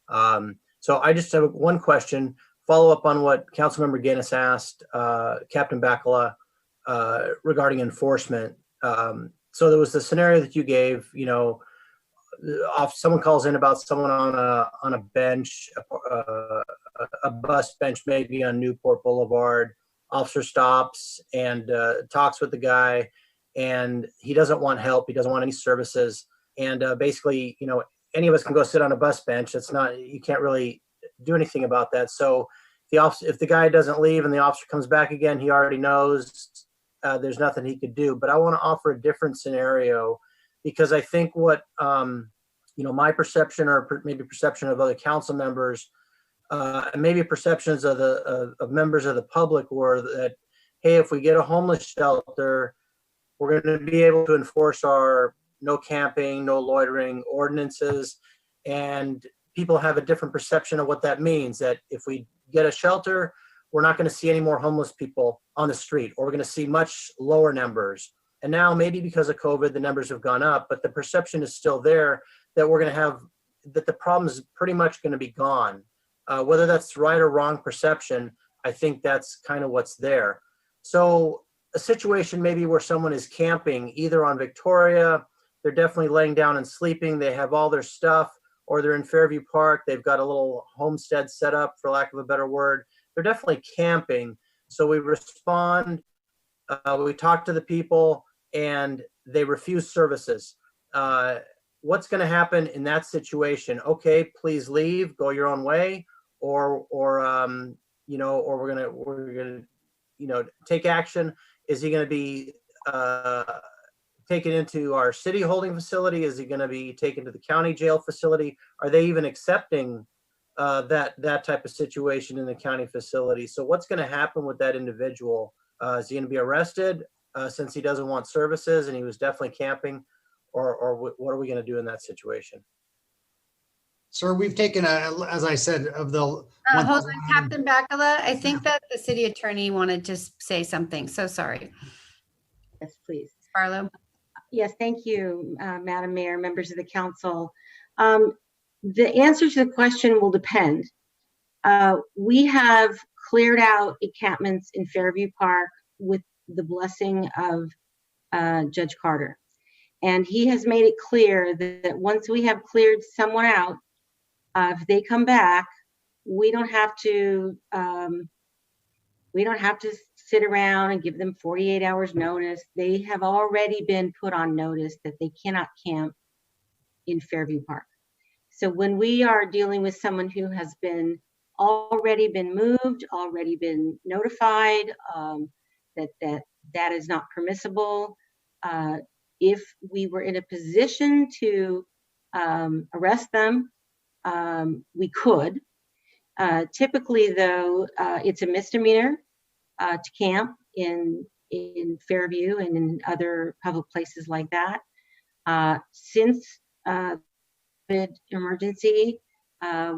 So I just have one question, follow up on what Councilmember Guinness asked Captain Bacala regarding enforcement. So there was the scenario that you gave, someone calls in about someone on a bench, a bus bench, maybe on Newport Boulevard. Officer stops and talks with the guy, and he doesn't want help. He doesn't want any services. And basically, any of us can go sit on a bus bench. You can't really do anything about that. So if the guy doesn't leave and the officer comes back again, he already knows there's nothing he could do. But I want to offer a different scenario, because I think what my perception, or maybe perception of other council members, and maybe perceptions of members of the public, were that hey, if we get a homeless shelter, we're going to be able to enforce our no camping, no loitering ordinances. And people have a different perception of what that means, that if we get a shelter, we're not going to see any more homeless people on the street, or we're going to see much lower numbers. And now maybe because of COVID, the numbers have gone up, but the perception is still there that we're going to have, that the problem is pretty much going to be gone. Whether that's right or wrong perception, I think that's kind of what's there. So a situation maybe where someone is camping either on Victoria, they're definitely laying down and sleeping, they have all their stuff, or they're in Fairview Park, they've got a little homestead set up, for lack of a better word. They're definitely camping. So we respond, we talk to the people, and they refuse services. What's going to happen in that situation? Okay, please leave, go your own way, or you know, or we're gonna you know, take action. Is he going to be taken into our city holding facility? Is he going to be taken to the county jail facility? Are they even accepting that type of situation in the county facility? So what's going to happen with that individual? Is he going to be arrested since he doesn't want services and he was definitely camping, or what are we going to do in that situation? Sir, we've taken as I said, of the Hold on, Captain Bacala. I think that the city attorney wanted to say something. So sorry. Yes, please. Barlow. Yes, thank you, Madam Mayor, members of the council. The answer to the question will depend. We have cleared out encampments in Fairview Park with the blessing of Judge Carter. And he has made it clear that once we have cleared someone out, if they come back, we don't have to sit around and give them 48 hours notice. They have already been put on notice that they cannot camp in Fairview Park. So when we are dealing with someone who has already been moved, already been notified that is not permissible, if we were in a position to arrest them, we could. Typically, though, it's a misdemeanor to camp in Fairview and in other public places like that. Since the emergency,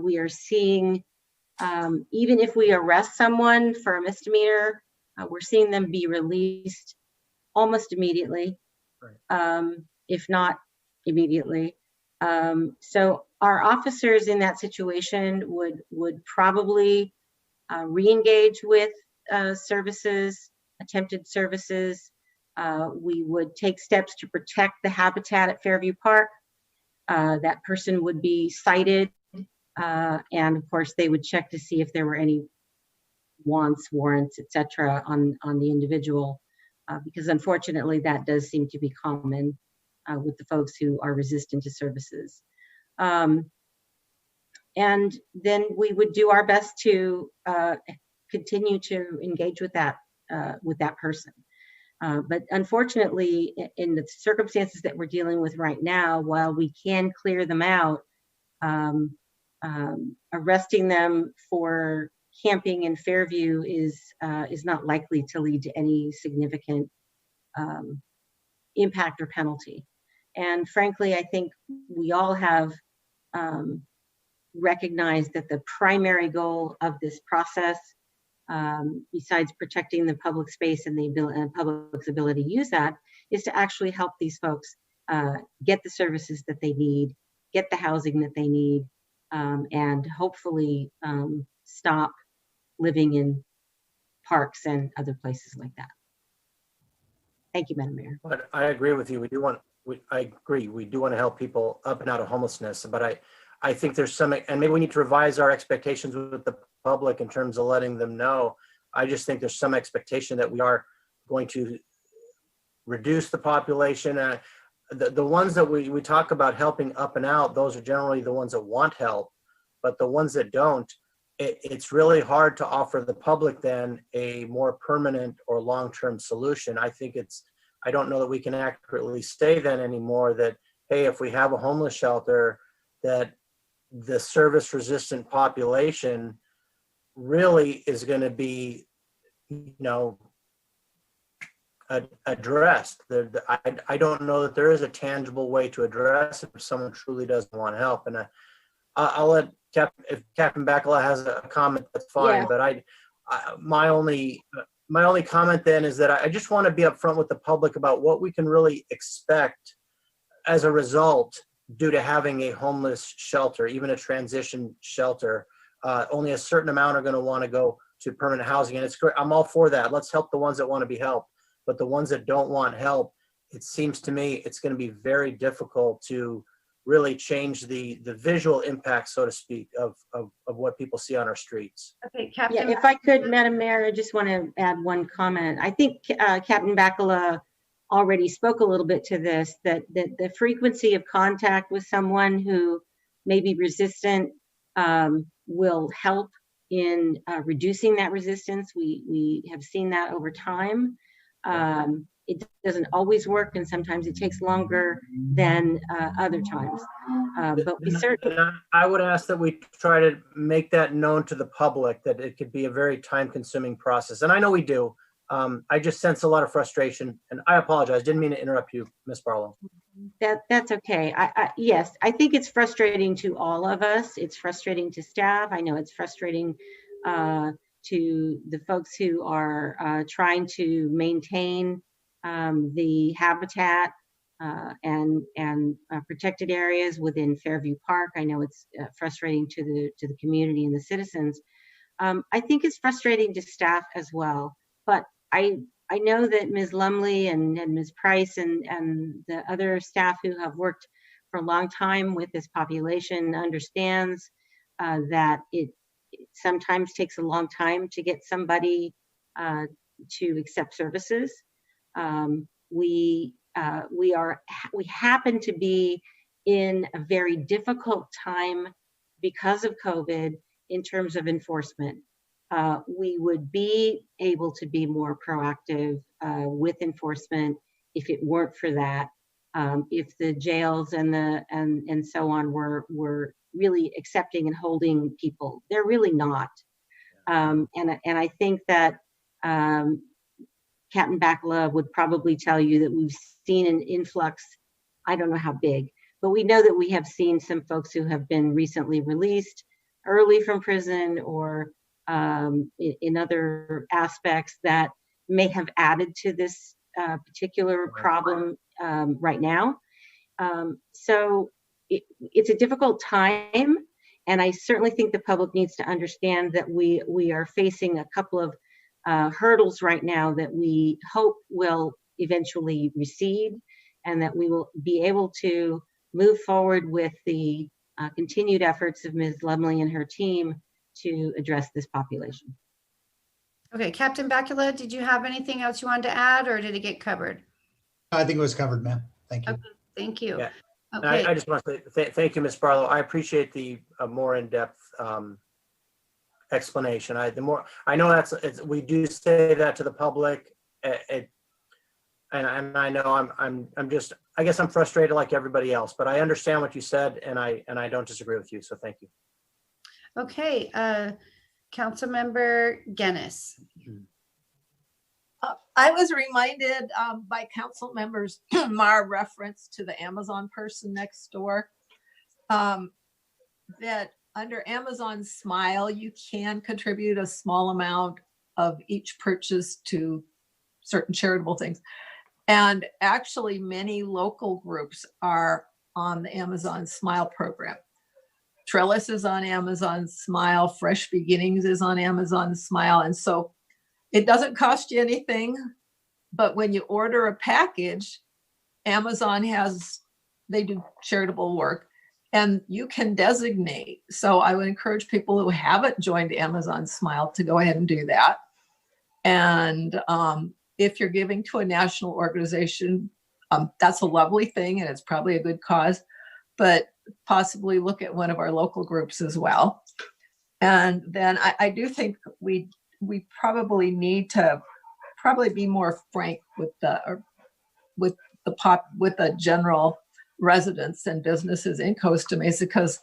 we are seeing, even if we arrest someone for a misdemeanor, we're seeing them be released almost immediately, if not immediately. So our officers in that situation would probably re-engage with services, attempted services. We would take steps to protect the habitat at Fairview Park. That person would be cited, and of course they would check to see if there were any warrants, etc. on the individual, because unfortunately that does seem to be common with the folks who are resistant to services. And then we would do our best to continue to engage with that person. But unfortunately, in the circumstances that we're dealing with right now, while we can clear them out, arresting them for camping in Fairview is not likely to lead to any significant impact or penalty. And frankly, I think we all have recognized that the primary goal of this process, besides protecting the public space and the public's ability to use that, is to actually help these folks get the services that they need, get the housing that they need, and hopefully stop living in parks and other places like that. Thank you, Madam Mayor. But I agree with you. I agree. We do want to help people up and out of homelessness, but I think there's some, and maybe we need to revise our expectations with the public in terms of letting them know. I just think there's some expectation that we are going to reduce the population. The ones that we talk about helping up and out, those are generally the ones that want help, but the ones that don't, it's really hard to offer the public then a more permanent or long-term solution. I don't know that we can accurately say then anymore that, hey, if we have a homeless shelter, that the service resistant population really is going to be, addressed. I don't know that there is a tangible way to address it if someone truly doesn't want help. And I'll let if Captain Bacala has a comment, that's fine. Yeah. But my only comment then is that I just want to be upfront with the public about what we can really expect as a result due to having a homeless shelter, even a transition shelter. Only a certain amount are going to want to go to permanent housing, and it's great. I'm all for that. Let's help the ones that want to be helped, but the ones that don't want help, it seems to me it's going to be very difficult to really change the visual impact, so to speak, of what people see on our streets. Okay, Captain. Yeah, if I could, Madam Mayor, I just want to add one comment. I think Captain Bacala already spoke a little bit to this, that the frequency of contact with someone who may be resistant will help in reducing that resistance. We have seen that over time. It doesn't always work, and sometimes it takes longer than other times. But we certainly. I would ask that we try to make that known to the public, that it could be a very time-consuming process, and I know we do. I just sense a lot of frustration, and I apologize. Didn't mean to interrupt you, Ms. Barlow. That's okay. Yes, I think it's frustrating to all of us. It's frustrating to staff. I know it's frustrating to the folks who are trying to maintain the habitat and protected areas within Fairview Park. I know it's frustrating to the community and the citizens. I think it's frustrating to staff as well. But I know that Ms. Lumley and Ms. Price and the other staff who have worked for a long time with this population understands that it sometimes takes a long time to get somebody to accept services. We happen to be in a very difficult time because of COVID in terms of enforcement. We would be able to be more proactive with enforcement if it weren't for that. If the jails and so on were really accepting and holding people, they're really not. And I think that Captain Bacala would probably tell you that we've seen an influx. I don't know how big, but we know that we have seen some folks who have been recently released early from prison or in other aspects that may have added to this particular problem right now. So it's a difficult time, and I certainly think the public needs to understand that we are facing a couple of hurdles right now that we hope will eventually recede, and that we will be able to move forward with the continued efforts of Ms. Lumley and her team to address this population. Okay, Captain Bacala, did you have anything else you wanted to add, or did it get covered? I think it was covered, ma'am. Thank you. Okay, thank you. Yeah. Okay. I just want to say thank you, Ms. Barlow. I appreciate the more in-depth explanation. I know we do say that to the public, and I know I guess I'm frustrated like everybody else, but I understand what you said, and I don't disagree with you. So thank you. Okay, Councilmember Guinness. I was reminded by council members Mar reference to the Amazon person next door, that under Amazon Smile, you can contribute a small amount of each purchase to certain charitable things. And actually many local groups are on the Amazon Smile program. Trellis is on Amazon Smile, Fresh Beginnings is on Amazon Smile. And so it doesn't cost you anything, but when you order a package, Amazon they do charitable work, and you can designate. So I would encourage people who haven't joined Amazon Smile to go ahead and do that. And if you're giving to a national organization, that's a lovely thing, and it's probably a good cause, but possibly look at one of our local groups as well. And then I do think we probably need to be more frank with the general residents and businesses in Costa Mesa, because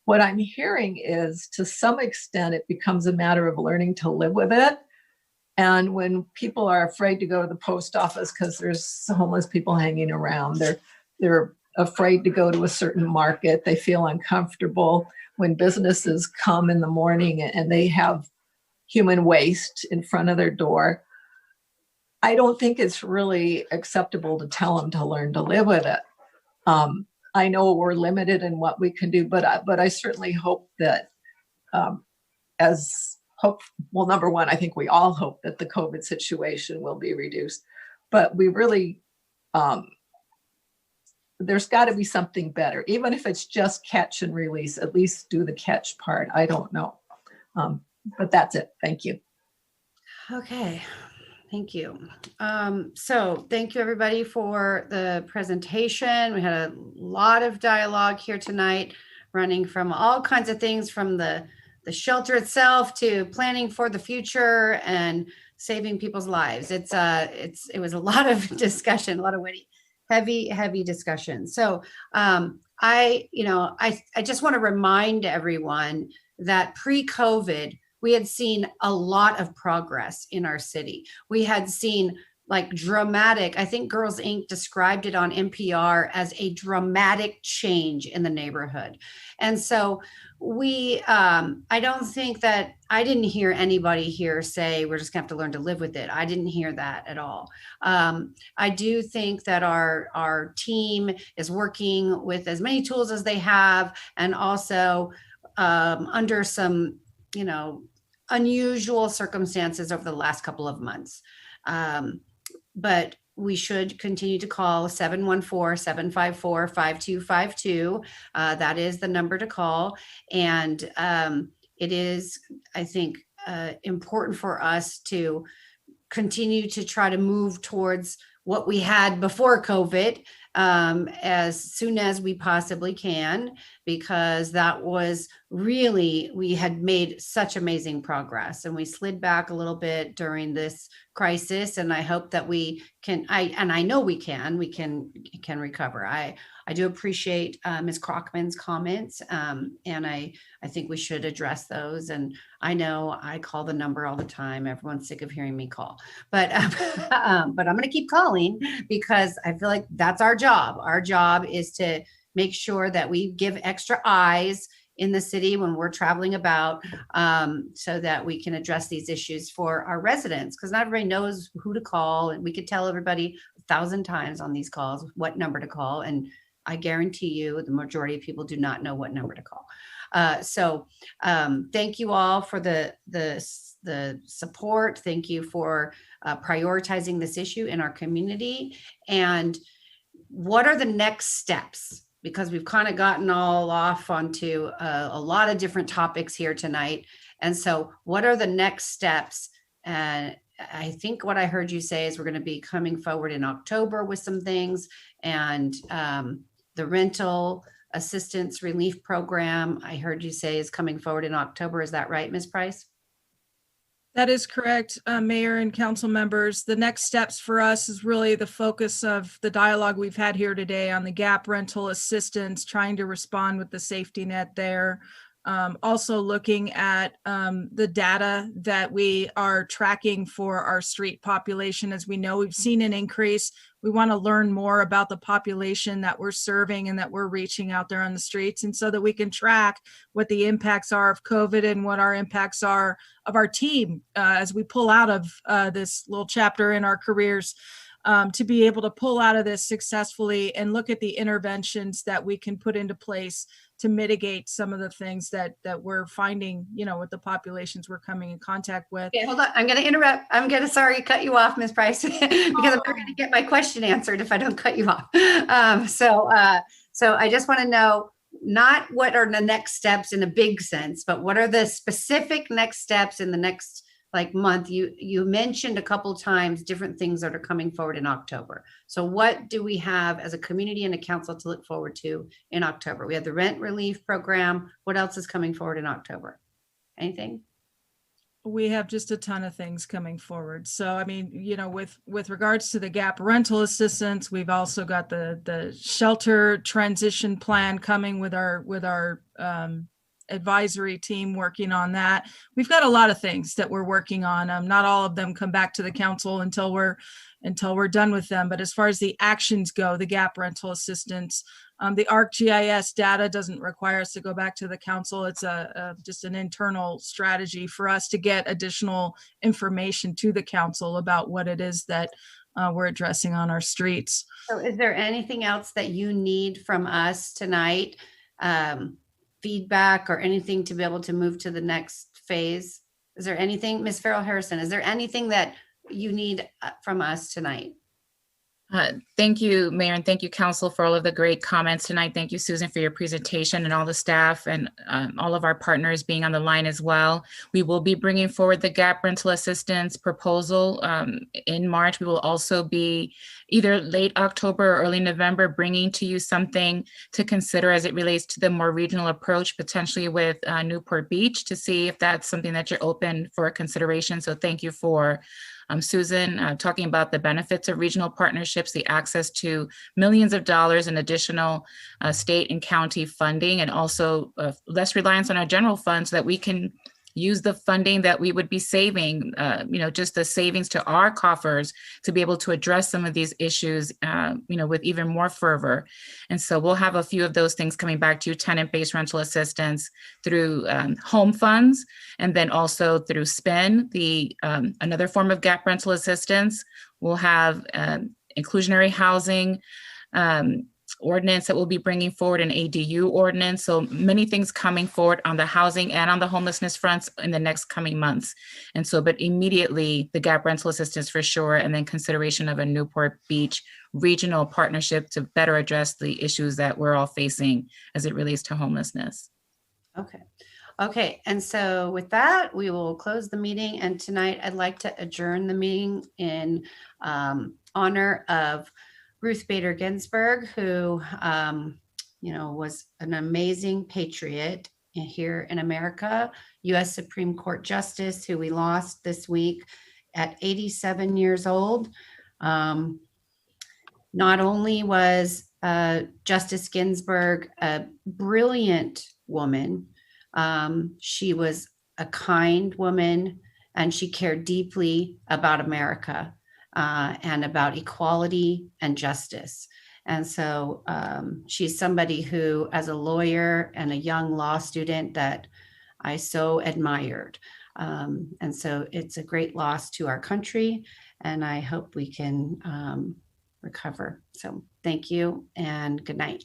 what I'm hearing is, to some extent, it becomes a matter of learning to live with it. And when people are afraid to go to the post office because there's homeless people hanging around, they're afraid to go to a certain market. They feel uncomfortable when businesses come in the morning and they have human waste in front of their door. I don't think it's really acceptable to tell them to learn to live with it. I know we're limited in what we can do, but I certainly hope that well, number one, I think we all hope that the COVID situation will be reduced, but we really, there's got to be something better. Even if it's just catch and release, at least do the catch part. I don't know. But that's it. Thank you. Okay, thank you. So thank you everybody for the presentation. We had a lot of dialogue here tonight, running from all kinds of things, from the shelter itself to planning for the future and saving people's lives. It was a lot of discussion, a lot of witty, heavy discussion. So I just want to remind everyone that pre-COVID, we had seen a lot of progress in our city. We had seen like dramatic, I think Girls Inc. described it on NPR as a dramatic change in the neighborhood. And so I don't think that, I didn't hear anybody here say, we're just gonna have to learn to live with it. I didn't hear that at all. I do think that our team is working with as many tools as they have, and also under some, unusual circumstances over the last couple of months. But we should continue to call 714-754-5252. That is the number to call. And it is, I think, important for us to continue to try to move towards what we had before COVID as soon as we possibly can, because that was really, we had made such amazing progress, and we slid back a little bit during this crisis. And I hope that we can, I know we can recover. I do appreciate Ms. Crockman's comments, and I think we should address those. And I know I call the number all the time. Everyone's sick of hearing me call, but I'm going to keep calling, because I feel like that's our job. Our job is to make sure that we give extra eyes in the city when we're traveling about, so that we can address these issues for our residents, because not everybody knows who to call. And we could tell everybody 1,000 times on these calls what number to call, and I guarantee you the majority of people do not know what number to call. So thank you all for the support. Thank you for prioritizing this issue in our community. And what are the next steps? Because we've kind of gotten all off onto a lot of different topics here tonight. And so what are the next steps? And I think what I heard you say is we're going to be coming forward in October with some things, and the rental assistance relief program, I heard you say, is coming forward in October. Is that right, Ms. Price? That is correct, Mayor and council members. The next steps for us is really the focus of the dialogue we've had here today on the gap rental assistance, trying to respond with the safety net there. Also looking at the data that we are tracking for our street population. As we know, we've seen an increase. We want to learn more about the population that we're serving and that we're reaching out there on the streets, and so that we can track what the impacts are of COVID and what our impacts are of our team as we pull out of this little chapter in our careers, to be able to pull out of this successfully and look at the interventions that we can put into place to mitigate some of the things that we're finding, with the populations we're coming in contact with. Okay, hold on. I'm going to interrupt. I'm going to, sorry, cut you off, Ms. Price, because I'm not going to get my question answered if I don't cut you off. So I just want to know, not what are the next steps in a big sense, but what are the specific next steps in the next month? You mentioned a couple times different things that are coming forward in October. So what do we have as a community and a council to look forward to in October? We have the rent relief program. What else is coming forward in October? Anything? We have just a ton of things coming forward. So, I mean, with regards to the gap rental assistance, we've also got the shelter transition plan coming with our advisory team working on that. We've got a lot of things that we're working on. Not all of them come back to the council until we're done with them. But as far as the actions go, the gap rental assistance, the ArcGIS data doesn't require us to go back to the council. It's just an internal strategy for us to get additional information to the council about what it is that we're addressing on our streets. So is there anything else that you need from us tonight? Feedback or anything to be able to move to the next phase? Is there anything, Ms. Farrell Harrison, is there anything that you need from us tonight? Thank you, Mayor, and thank you, Council, for all of the great comments tonight. Thank you, Susan, for your presentation, and all the staff and all of our partners being on the line as well. We will be bringing forward the gap rental assistance proposal in March. We will also be either late October or early November bringing to you something to consider as it relates to the more regional approach, potentially with Newport Beach, to see if that's something that you're open for consideration. So thank you for Susan, talking about the benefits of regional partnerships, the access to millions of dollars in additional state and county funding, and also less reliance on our general fund so that we can use the funding that we would be saving, just the savings to our coffers to be able to address some of these issues, with even more fervor. And so we'll have a few of those things coming back to you: tenant-based rental assistance through home funds, and then also through SPIN, another form of gap rental assistance. We'll have inclusionary housing ordinance that we'll be bringing forward, an ADU ordinance. So many things coming forward on the housing and on the homelessness fronts in the next coming months. And so, but immediately the gap rental assistance for sure, and then consideration of a Newport Beach regional partnership to better address the issues that we're all facing as it relates to homelessness. Okay. And so with that, we will close the meeting. And tonight I'd like to adjourn the meeting in honor of Ruth Bader Ginsburg, who, was an amazing patriot here in America, U.S. Supreme Court Justice, who we lost this week at 87 years old. Not only was Justice Ginsburg a brilliant woman, she was a kind woman, and she cared deeply about America. And about equality and justice. And so she's somebody who, as a lawyer and a young law student, that I so admired. And so it's a great loss to our country, and I hope we can recover. So thank you and good night.